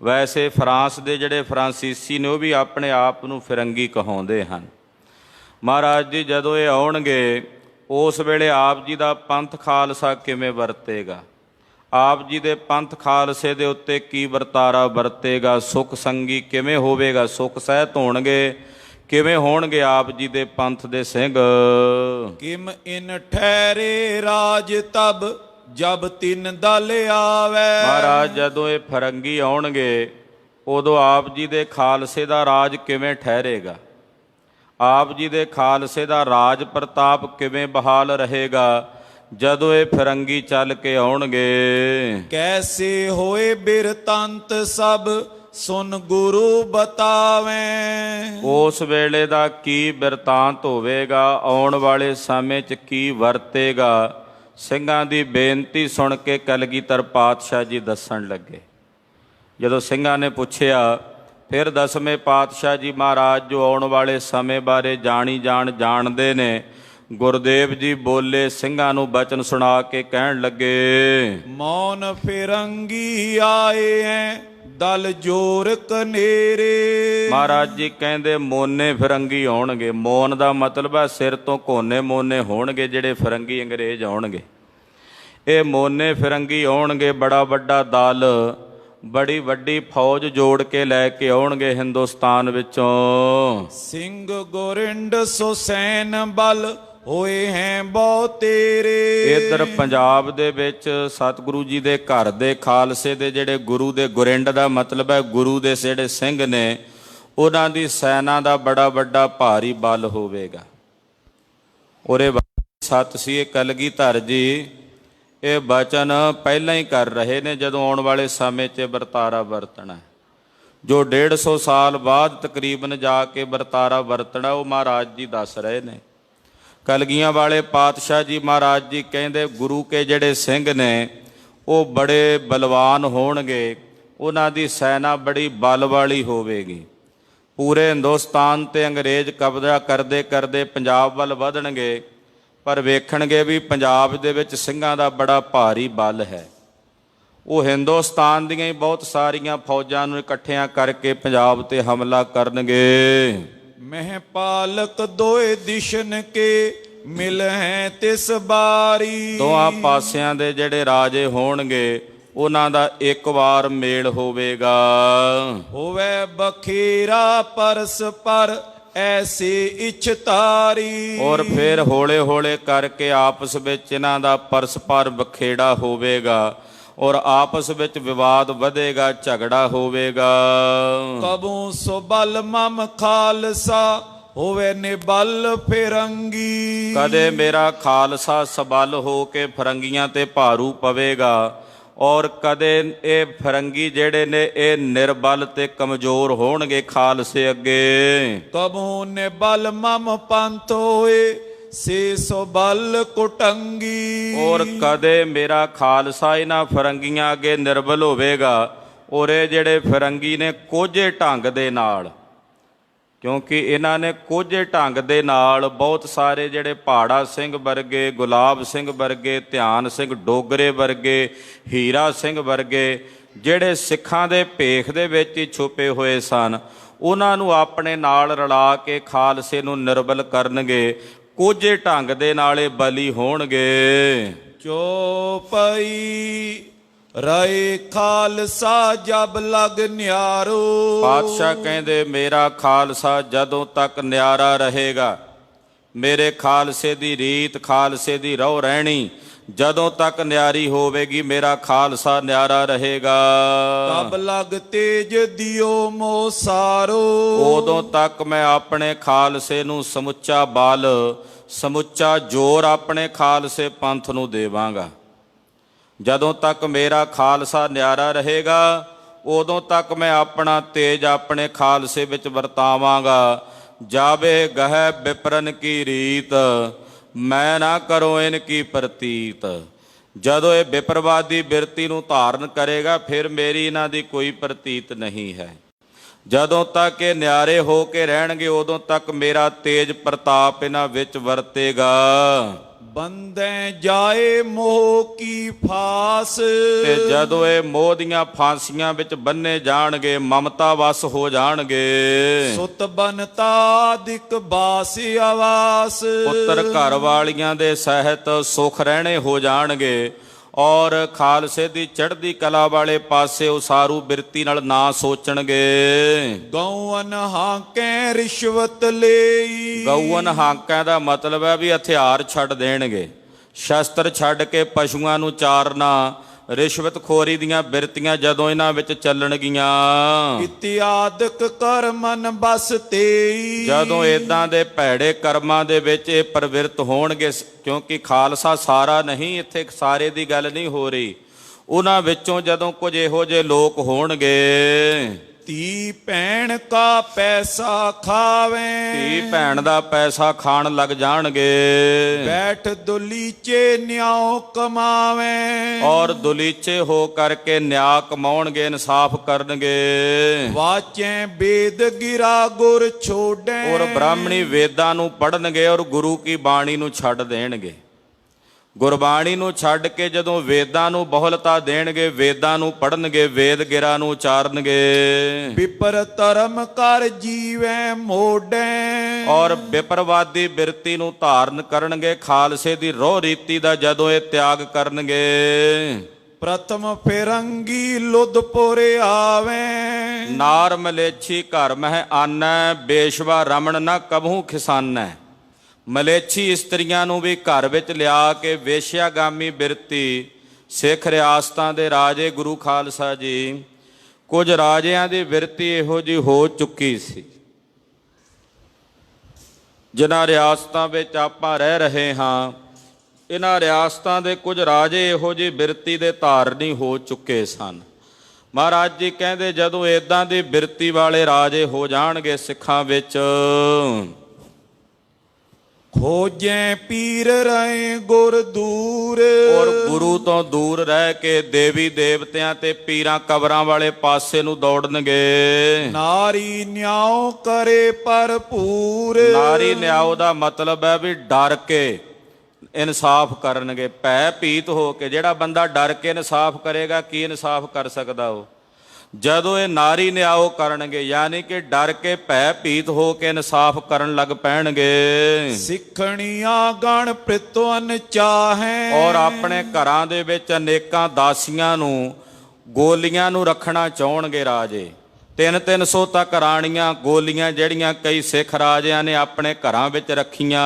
A: ਵੈਸੇ ਫਰਾਂਸ ਦੇ ਜਿਹੜੇ ਫਰਾਂਸੀਸੀ ਨੇ ਉਹ ਵੀ ਆਪਣੇ ਆਪ ਨੂੰ ਫਿਰੰਗੀ ਕਹਾਉਂਦੇ ਹਨ। ਮਹਾਰਾਜ ਜੀ ਜਦੋਂ ਇਹ ਆਉਣਗੇ, ਉਸ ਵੇਲੇ ਆਪ ਜੀ ਦਾ ਪੰਥ ਖਾਲਸਾ ਕਿਵੇਂ ਵਰਤੇਗਾ, ਆਪ ਜੀ ਦੇ ਪੰਥ ਖਾਲਸੇ ਦੇ ਉੱਤੇ ਕੀ ਵਰਤਾਰਾ ਵਰਤੇਗਾ, ਸੁਖ ਸੰਗੀ ਕਿਵੇਂ ਹੋਵੇਗਾ, ਸੁਖ ਸਹਿਤ ਹੋਣਗੇ, ਕਿਵੇਂ ਹੋਣਗੇ ਆਪ ਜੀ ਦੇ ਪੰਥ ਦੇ ਸਿੰਘ।
B: ਕਿਮ ਇਨ ਠਹਿਰੇ ਰਾਜ ਤਬ ਜਬ ਤਿੰਨ ਦਲ ਆਵੇ।
A: ਮਹਾਰਾਜ ਜਦੋਂ ਇਹ ਫਿਰੰਗੀ ਆਉਣਗੇ, ਉਦੋਂ ਆਪ ਜੀ ਦੇ ਖਾਲਸੇ ਦਾ ਰਾਜ ਕਿਵੇਂ ਠਹਿਰੇਗਾ, ਆਪ ਜੀ ਦੇ ਖਾਲਸੇ ਦਾ ਰਾਜ ਪ੍ਰਤਾਪ ਕਿਵੇਂ ਬਹਾਲ ਰਹੇਗਾ ਜਦੋਂ ਇਹ ਫਿਰੰਗੀ ਚੱਲ ਕੇ ਆਉਣਗੇ।
B: ਕੈਸੇ ਹੋਏ ਬਿਰਤੰਤ ਸਭ ਸੁਨ ਗੁਰੂ ਬਤਾਵੇਂ।
A: ਉਸ ਵੇਲੇ ਦਾ ਕੀ ਬਿਰਤਾਂਤ ਹੋਵੇਗਾ, ਆਉਣ ਵਾਲੇ ਸਮੇਂ 'ਚ ਕੀ ਵਰਤੇਗਾ, ਸਿੰਘਾਂ ਦੀ ਬੇਨਤੀ ਸੁਣ ਕੇ ਕਲਗੀਧਰ ਪਾਤਸ਼ਾਹ ਜੀ ਦੱਸਣ ਲੱਗੇ। ਜਦੋਂ ਸਿੰਘਾਂ ਨੇ ਪੁੱਛਿਆ, ਫਿਰ 10ਵੇਂ ਪਾਤਸ਼ਾਹ ਜੀ ਮਹਾਰਾਜ ਜੋ ਆਉਣ ਵਾਲੇ ਸਮੇਂ ਬਾਰੇ ਜਾਣਦੇ ਨੇ, ਗੁਰਦੇਵ ਜੀ ਬੋਲੇ, ਸਿੰਘਾਂ ਨੂੰ ਬਚਨ ਸੁਣਾ ਕੇ ਕਹਿਣ ਲੱਗੇ,
B: ਮੌਨ ਫਿਰੰਗੀ ਆਏ ਹੈ ਦਲ ਜੋਰ ਕਨੇਰੇ।
A: ਮਹਾਰਾਜ ਜੀ ਕਹਿੰਦੇ ਮੋਨੇ ਫਿਰੰਗੀ ਆਉਣਗੇ। ਮੋਨ ਦਾ ਮਤਲਬ ਹੈ ਸਿਰ ਤੋਂ ਕੋਨੇ ਮੋਨੇ ਹੋਣਗੇ, ਜਿਹੜੇ ਫਿਰੰਗੀ ਅੰਗਰੇਜ਼ ਆਉਣਗੇ। ਇਹ ਮੋਨੇ ਫਿਰੰਗੀ ਆਉਣਗੇ, ਬੜਾ ਵੱਡਾ ਦਲ, ਬੜੀ ਵੱਡੀ ਫੌਜ ਜੋੜ ਕੇ ਲੈ ਕੇ ਆਉਣਗੇ ਹਿੰਦੁਸਤਾਨ ਵਿੱਚੋਂ।
B: ਸਿੰਘ ਗੋਰਿੰਡ ਸੋ ਸੈਨ ਬਲ ਹੋਏ ਹੈ ਬਹੁ ਤੇਰੇ।
A: ਇੱਧਰ ਪੰਜਾਬ ਦੇ ਵਿੱਚ ਸਤਿਗੁਰੂ ਜੀ ਦੇ ਘਰ ਦੇ ਖਾਲਸੇ ਦੇ ਜਿਹੜੇ ਗੁਰੂ ਦੇ ਗੁਰਿੰਡ ਦਾ ਮਤਲਬ ਹੈ ਗੁਰੂ ਦੇ ਜਿਹੜੇ ਸਿੰਘ ਨੇ, ਉਹਨਾਂ ਦੀ ਸੈਨਾ ਦਾ ਬੜਾ ਵੱਡਾ ਭਾਰੀ ਬਲ ਹੋਵੇਗਾ। ਉਹਦੇ ਸਤ ਸੀ ਕਲਗੀਧਰ ਜੀ ਇਹ ਬਚਨ ਪਹਿਲਾਂ ਹੀ ਕਰ ਰਹੇ ਨੇ, ਜਦੋਂ ਆਉਣ ਵਾਲੇ ਸਮੇਂ 'ਚ ਵਰਤਾਰਾ ਵਰਤਣਾ, ਜੋ 150 ਸਾਲ ਬਾਅਦ ਤਕਰੀਬਨ ਜਾ ਕੇ ਵਰਤਾਰਾ ਵਰਤਣਾ, ਉਹ ਮਹਾਰਾਜ ਜੀ ਦੱਸ ਰਹੇ ਨੇ। ਕਲਗੀਆਂ ਵਾਲੇ ਪਾਤਸ਼ਾਹ ਜੀ ਮਹਾਰਾਜ ਜੀ ਕਹਿੰਦੇ ਗੁਰੂ ਕੇ ਜਿਹੜੇ ਸਿੰਘ ਨੇ ਉਹ ਬੜੇ ਬਲਵਾਨ ਹੋਣਗੇ, ਉਹਨਾਂ ਦੀ ਸੈਨਾ ਬੜੀ ਬਲ ਵਾਲੀ ਹੋਵੇਗੀ। ਪੂਰੇ ਹਿੰਦੁਸਤਾਨ 'ਤੇ ਅੰਗਰੇਜ਼ ਕਬਜ਼ਾ ਕਰਦੇ ਕਰਦੇ ਪੰਜਾਬ ਵੱਲ ਵਧਣਗੇ, ਪਰ ਵੇਖਣਗੇ ਵੀ ਪੰਜਾਬ ਦੇ ਵਿੱਚ ਸਿੰਘਾਂ ਦਾ ਬੜਾ ਭਾਰੀ ਬਲ ਹੈ। ਉਹ ਹਿੰਦੁਸਤਾਨ ਦੀਆਂ ਹੀ ਬਹੁਤ ਸਾਰੀਆਂ ਫੌਜਾਂ ਨੂੰ ਇਕੱਠਿਆਂ ਕਰਕੇ ਪੰਜਾਬ 'ਤੇ ਹਮਲਾ ਕਰਨਗੇ।
B: ਮਹਿ ਪਾਲਕ ਦੋਏ ਦਿਸ਼ਨ ਕੇ ਮਿਲ ਹੈ ਤਿਸ ਬਾਰੀ।
A: ਦੋਹਾਂ ਪਾਸਿਆਂ ਦੇ ਜਿਹੜੇ ਰਾਜੇ ਹੋਣਗੇ ਉਹਨਾਂ ਦਾ ਇੱਕ ਵਾਰ ਮੇਲ ਹੋਵੇਗਾ।
B: ਹੋਵੇ ਬਖੀਰਾ ਪਰਸ ਪਰ ਐਸੀ ਇਛਤਾਰੀ।
A: ਔਰ ਫਿਰ ਹੌਲੇ ਹੌਲੇ ਕਰਕੇ ਆਪਸ ਵਿੱਚ ਇਹਨਾਂ ਦਾ ਪਰਸਪਰ ਬਖੇੜਾ ਹੋਵੇਗਾ ਔਰ ਆਪਸ ਵਿੱਚ ਵਿਵਾਦ ਵਧੇਗਾ, ਝਗੜਾ ਹੋਵੇਗਾ।
B: ਕਬੂ ਸੋ ਬਲ ਮਮ ਖਾਲਸਾ ਹੋਵੇ ਨਿਬਲ ਫਿਰੰਗੀ।
A: ਕਦੇ ਮੇਰਾ ਖਾਲਸਾ ਸਬਲ ਹੋ ਕੇ ਫਰੰਗੀਆਂ ਤੇ ਭਾਰੂ ਪਵੇਗਾ ਔਰ ਕਦੇ ਇਹ ਫਰੰਗੀ ਜਿਹੜੇ ਨੇ ਇਹ ਨਿਰਬਲ ਤੇ ਕਮਜ਼ੋਰ ਹੋਣਗੇ ਖਾਲਸੇ ਅੱਗੇ।
B: ਕਬੂ ਨਿਬਲ ਮਮ ਪੰਥ ਹੋਏ ਸੇ ਸੋ ਬਲ ਕੁਟੰਗੀ।
A: ਔਰ ਕਦੇ ਮੇਰਾ ਖਾਲਸਾ ਇਹਨਾਂ ਫਰੰਗੀਆਂ ਅੱਗੇ ਨਿਰਬਲ ਹੋਵੇਗਾ ਔਰ ਇਹ ਜਿਹੜੇ ਫਰੰਗੀ ਨੇ ਕੋਝੇ ਢੰਗ ਦੇ ਨਾਲ, ਕਿਉਂਕਿ ਇਹਨਾਂ ਨੇ ਕੋਝੇ ਢੰਗ ਦੇ ਨਾਲ ਬਹੁਤ ਸਾਰੇ ਜਿਹੜੇ ਪਹਾੜਾ ਸਿੰਘ ਵਰਗੇ, ਗੁਲਾਬ ਸਿੰਘ ਵਰਗੇ, ਧਿਆਨ ਸਿੰਘ ਡੋਗਰੇ ਵਰਗੇ, ਹੀਰਾ ਸਿੰਘ ਵਰਗੇ ਜਿਹੜੇ ਸਿੱਖਾਂ ਦੇ ਭੇਖ ਦੇ ਵਿੱਚ ਹੀ ਛੁਪੇ ਹੋਏ ਸਨ, ਉਹਨਾਂ ਨੂੰ ਆਪਣੇ ਨਾਲ ਰਲਾ ਕੇ ਖਾਲਸੇ ਨੂੰ ਨਿਰਬਲ ਕਰਨਗੇ। ਕੋਝੇ ਢੰਗ ਦੇ ਨਾਲ ਇਹ ਬਲੀ ਹੋਣਗੇ।
B: ਚੋਪਈ ਰਾਏ ਖਾਲਸਾ ਜਬ ਲਗ ਨਿਆਰੋ।
A: ਪਾਤਸ਼ਾਹ ਕਹਿੰਦੇ ਮੇਰਾ ਖਾਲਸਾ ਜਦੋਂ ਤੱਕ ਨਿਆਰਾ ਰਹੇਗਾ, ਮੇਰੇ ਖਾਲਸੇ ਦੀ ਰੀਤ, ਖਾਲਸੇ ਦੀ ਰਹੁ ਰਹਿਣੀ ਜਦੋਂ ਤੱਕ ਨਿਆਰੀ ਹੋਵੇਗੀ, ਮੇਰਾ ਖਾਲਸਾ ਨਿਆਰਾ ਰਹੇਗਾ।
B: ਤਬ ਲਗ ਤੇਜ ਦਿਓ ਮੋ ਸਾਰੋ।
A: ਉਦੋਂ ਤੱਕ ਮੈਂ ਆਪਣੇ ਖਾਲਸੇ ਨੂੰ ਸਮੁੱਚਾ ਬਲ, ਸਮੁੱਚਾ ਜ਼ੋਰ ਆਪਣੇ ਖਾਲਸੇ ਪੰਥ ਨੂੰ ਦੇਵਾਂਗਾ। ਜਦੋਂ ਤੱਕ ਮੇਰਾ ਖਾਲਸਾ ਨਿਆਰਾ ਰਹੇਗਾ ਉਦੋਂ ਤੱਕ ਮੈਂ ਆਪਣਾ ਤੇਜ ਆਪਣੇ ਖਾਲਸੇ ਵਿੱਚ ਵਰਤਾਵਾਂਗਾ। ਜਾਵੇ ਗਹਿ ਵਿਪਰਨ ਕੀ ਰੀਤ, ਮੈਂ ਨਾ ਕਰੋ ਇਨ ਕੀ ਪ੍ਰਤੀਤ। ਜਦੋਂ ਇਹ ਵਿਪਰਵਾਦੀ ਬਿਰਤੀ ਨੂੰ ਧਾਰਨ ਕਰੇਗਾ ਫਿਰ ਮੇਰੀ ਇਹਨਾਂ ਦੀ ਕੋਈ ਪ੍ਰਤੀਤ ਨਹੀਂ ਹੈ। ਜਦੋਂ ਤੱਕ ਇਹ ਨਿਆਰੇ ਹੋ ਕੇ ਰਹਿਣਗੇ ਉਦੋਂ ਤੱਕ ਮੇਰਾ ਤੇਜ ਪ੍ਰਤਾਪ ਇਹਨਾਂ ਵਿੱਚ ਵਰਤੇਗਾ।
B: ਬੰਦੇ ਜਾਏ ਮੋਹ ਕੀ ਫਾਸ।
A: ਤੇ ਜਦੋਂ ਇਹ ਮੋਹ ਦੀਆਂ ਫਾਂਸੀਆਂ ਵਿੱਚ ਬੰਨੇ ਜਾਣਗੇ, ਮਮਤਾ ਵਸ ਹੋ ਜਾਣਗੇ।
B: ਸੁਤ ਬਨਤਾ ਦਿਕ ਬਾਸ ਆਵਾਸ।
A: ਪੁੱਤਰ ਘਰ ਵਾਲੀਆਂ ਦੇ ਸਹਿਤ ਸੁਖ ਰਹਿਣੇ ਹੋ ਜਾਣਗੇ ਔਰ ਖਾਲਸੇ ਦੀ ਚੜ੍ਹਦੀ ਕਲਾ ਵਾਲੇ ਪਾਸੇ ਉਸਾਰੂ ਬਿਰਤੀ ਨਾਲ ਨਾ ਸੋਚਣਗੇ।
B: ਗਊਨ ਹਾਂਕੇ ਰਿਸ਼ਵਤ ਲਈ।
A: ਗਊਨ ਹਾਂਕਿਆਂ ਦਾ ਮਤਲਬ ਹੈ ਵੀ ਹਥਿਆਰ ਛੱਡ ਦੇਣਗੇ, ਸ਼ਸਤਰ ਛੱਡ ਕੇ ਪਸ਼ੂਆਂ ਨੂੰ ਚਾਰਨਾ। ਰਿਸ਼ਵਤਖੋਰੀ ਦੀਆਂ ਬਿਰਤੀਆਂ ਜਦੋਂ ਇਹਨਾਂ ਵਿੱਚ ਚੱਲਣਗੀਆਂ,
B: ਇਤਿਆਦਿਕ ਕਰਮਨ ਬਸ ਤੇਈ। ਜਦੋਂ
A: ਇਦਾਂ ਦੇ ਭੈੜੇ ਕਰਮਾਂ ਦੇ ਵਿੱਚ ਇਹ ਪ੍ਰਵਿਰਤ ਹੋਣਗੇ, ਕਿਉਂਕਿ ਖਾਲਸਾ ਸਾਰਾ ਨਹੀਂ, ਇੱਥੇ ਸਾਰੇ ਦੀ ਗੱਲ ਨਹੀਂ ਹੋ ਰਹੀ, ਉਹਨਾਂ ਵਿੱਚੋਂ ਜਦੋਂ ਕੁਝ ਇਹੋ ਜਿਹੇ ਲੋਕ ਹੋਣਗੇ।
B: ਧੀ ਭੈਣ ਕਾ ਪੈਸਾ ਖਾਵੇ।
A: ਧੀ ਭੈਣ ਦਾ ਪੈਸਾ ਖਾਣ ਲੱਗ ਜਾਣਗੇ।
B: ਬੈਠ ਦੁਲੀਚੇ ਨਿਆਉ ਕਮਾਵੇ।
A: ਔਰ ਦੁਲੀਚੇ ਹੋ ਕਰਕੇ ਨਿਆਂ ਕਮਾਉਣਗੇ, ਇਨਸਾਫ ਕਰਨਗੇ।
B: ਵਾਚੈ ਵੇਦ ਗਿਰਾ ਗੁਰ ਛੋੜੈ।
A: ਔਰ ਬ੍ਰਾਹਮਣੀ ਵੇਦਾਂ ਨੂੰ ਪੜ੍ਹਨਗੇ ਔਰ ਗੁਰੂ ਕੀ ਬਾਣੀ ਨੂੰ ਛੱਡ ਦੇਣਗੇ। ਗੁਰਬਾਣੀ ਨੂੰ ਛੱਡ ਕੇ ਜਦੋਂ ਵੇਦਾਂ ਨੂੰ ਬਹੁਲਤਾ ਦੇਣਗੇ, ਵੇਦਾਂ ਨੂੰ ਪੜ੍ਹਨਗੇ, ਵੇਦ ਗਿਰਾ ਨੂੰ ਉਚਾਰਨਗੇ,
B: ਵਿਪਰ ਧਰਮ ਕਰ ਜੀਵੈ ਮੋਢੈ,
A: ਔਰ ਵਿਪਰਵਾਦੀ ਬਿਰਤੀ ਨੂੰ ਧਾਰਨ ਕਰਨਗੇ, ਖਾਲਸੇ ਦੀ ਰੋਹ ਰੀਤੀ ਦਾ ਜਦੋਂ ਇਹ ਤਿਆਗ ਕਰਨਗੇ।
B: ਪ੍ਰਥਮ ਫਿਰੰਗੀ ਲੁਧਪੁਰ ਆਵੇ,
A: ਨਾਰ ਮਲੇਛੀ ਘਰ ਮਹਿ ਆਨੈ, ਬੇਸ਼ਵਾ ਰਮਣ ਨਾ ਕਬਹੂ ਖਿਸਾਨੈ। ਮਲੇਛੀ ਇਸਤਰੀਆਂ ਨੂੰ ਵੀ ਘਰ ਵਿੱਚ ਲਿਆ ਕੇ ਵੇਸ਼ਿਆਗਾਮੀ ਬਿਰਤੀ ਸਿੱਖ ਰਿਆਸਤਾਂ ਦੇ ਰਾਜੇ ਗੁਰੂ ਖਾਲਸਾ ਜੀ, ਕੁਝ ਰਾਜਿਆਂ ਦੀ ਬਿਰਤੀ ਇਹੋ ਜਿਹੀ ਹੋ ਚੁੱਕੀ ਸੀ। ਜਿਨ੍ਹਾਂ ਰਿਆਸਤਾਂ ਵਿੱਚ ਆਪਾਂ ਰਹਿ ਰਹੇ ਹਾਂ, ਇਹਨਾਂ ਰਿਆਸਤਾਂ ਦੇ ਕੁਝ ਰਾਜੇ ਇਹੋ ਜਿਹੀ ਬਿਰਤੀ ਦੇ ਧਾਰਨੀ ਹੋ ਚੁੱਕੇ ਸਨ। ਮਹਾਰਾਜ ਜੀ ਕਹਿੰਦੇ ਜਦੋਂ ਇਦਾਂ ਦੀ ਬਿਰਤੀ ਵਾਲੇ ਰਾਜੇ ਹੋ ਜਾਣਗੇ ਸਿੱਖਾਂ ਵਿੱਚ,
B: ਖੋਜੈ ਪੀਰ ਰਹੇ ਗੁਰ ਦੂਰ,
A: ਔਰ ਗੁਰੂ ਤੋਂ ਦੂਰ ਰਹਿ ਕੇ ਦੇਵੀ ਦੇਵਤਿਆਂ ਤੇ ਪੀਰਾਂ ਕਬਰਾਂ ਵਾਲੇ ਪਾਸੇ ਨੂੰ ਦੌੜਨਗੇ।
B: ਨਾਰੀ ਨਿਆਉ ਕਰੇ ਭਰਪੂਰ,
A: ਨਾਰੀ ਨਿਆਉ ਦਾ ਮਤਲਬ ਹੈ ਵੀ ਡਰ ਕੇ ਇਨਸਾਫ ਕਰਨਗੇ, ਭੈ ਭੀਤ ਹੋ ਕੇ। ਜਿਹੜਾ ਬੰਦਾ ਡਰ ਕੇ ਇਨਸਾਫ ਕਰੇਗਾ, ਕੀ ਇਨਸਾਫ ਕਰ ਸਕਦਾ ਉਹ? ਜਦੋਂ ਇਹ ਨਾਰੀ ਨਿਆਉ ਕਰਨਗੇ, ਯਾਨੀ ਕਿ ਡਰ ਕੇ ਭੈ ਭੀਤ ਹੋ ਕੇ ਇਨਸਾਫ ਕਰਨ ਲੱਗ ਪੈਣਗੇ।
B: ਸਿੱਖਣੀਆਂ ਗਣ ਪ੍ਰਿਤਵਨ ਚਾਹੈ,
A: ਔਰ ਆਪਣੇ ਘਰਾਂ ਦੇ ਵਿੱਚ ਅਨੇਕਾਂ ਦਾਸੀਆਂ ਨੂੰ, ਗੋਲੀਆਂ ਨੂੰ ਰੱਖਣਾ ਚਾਹਣਗੇ ਰਾਜੇ। 300 ਤੱਕ ਰਾਣੀਆਂ, ਗੋਲੀਆਂ ਜਿਹੜੀਆਂ ਕਈ ਸਿੱਖ ਰਾਜਿਆਂ ਨੇ ਆਪਣੇ ਘਰਾਂ ਵਿੱਚ ਰੱਖੀਆਂ।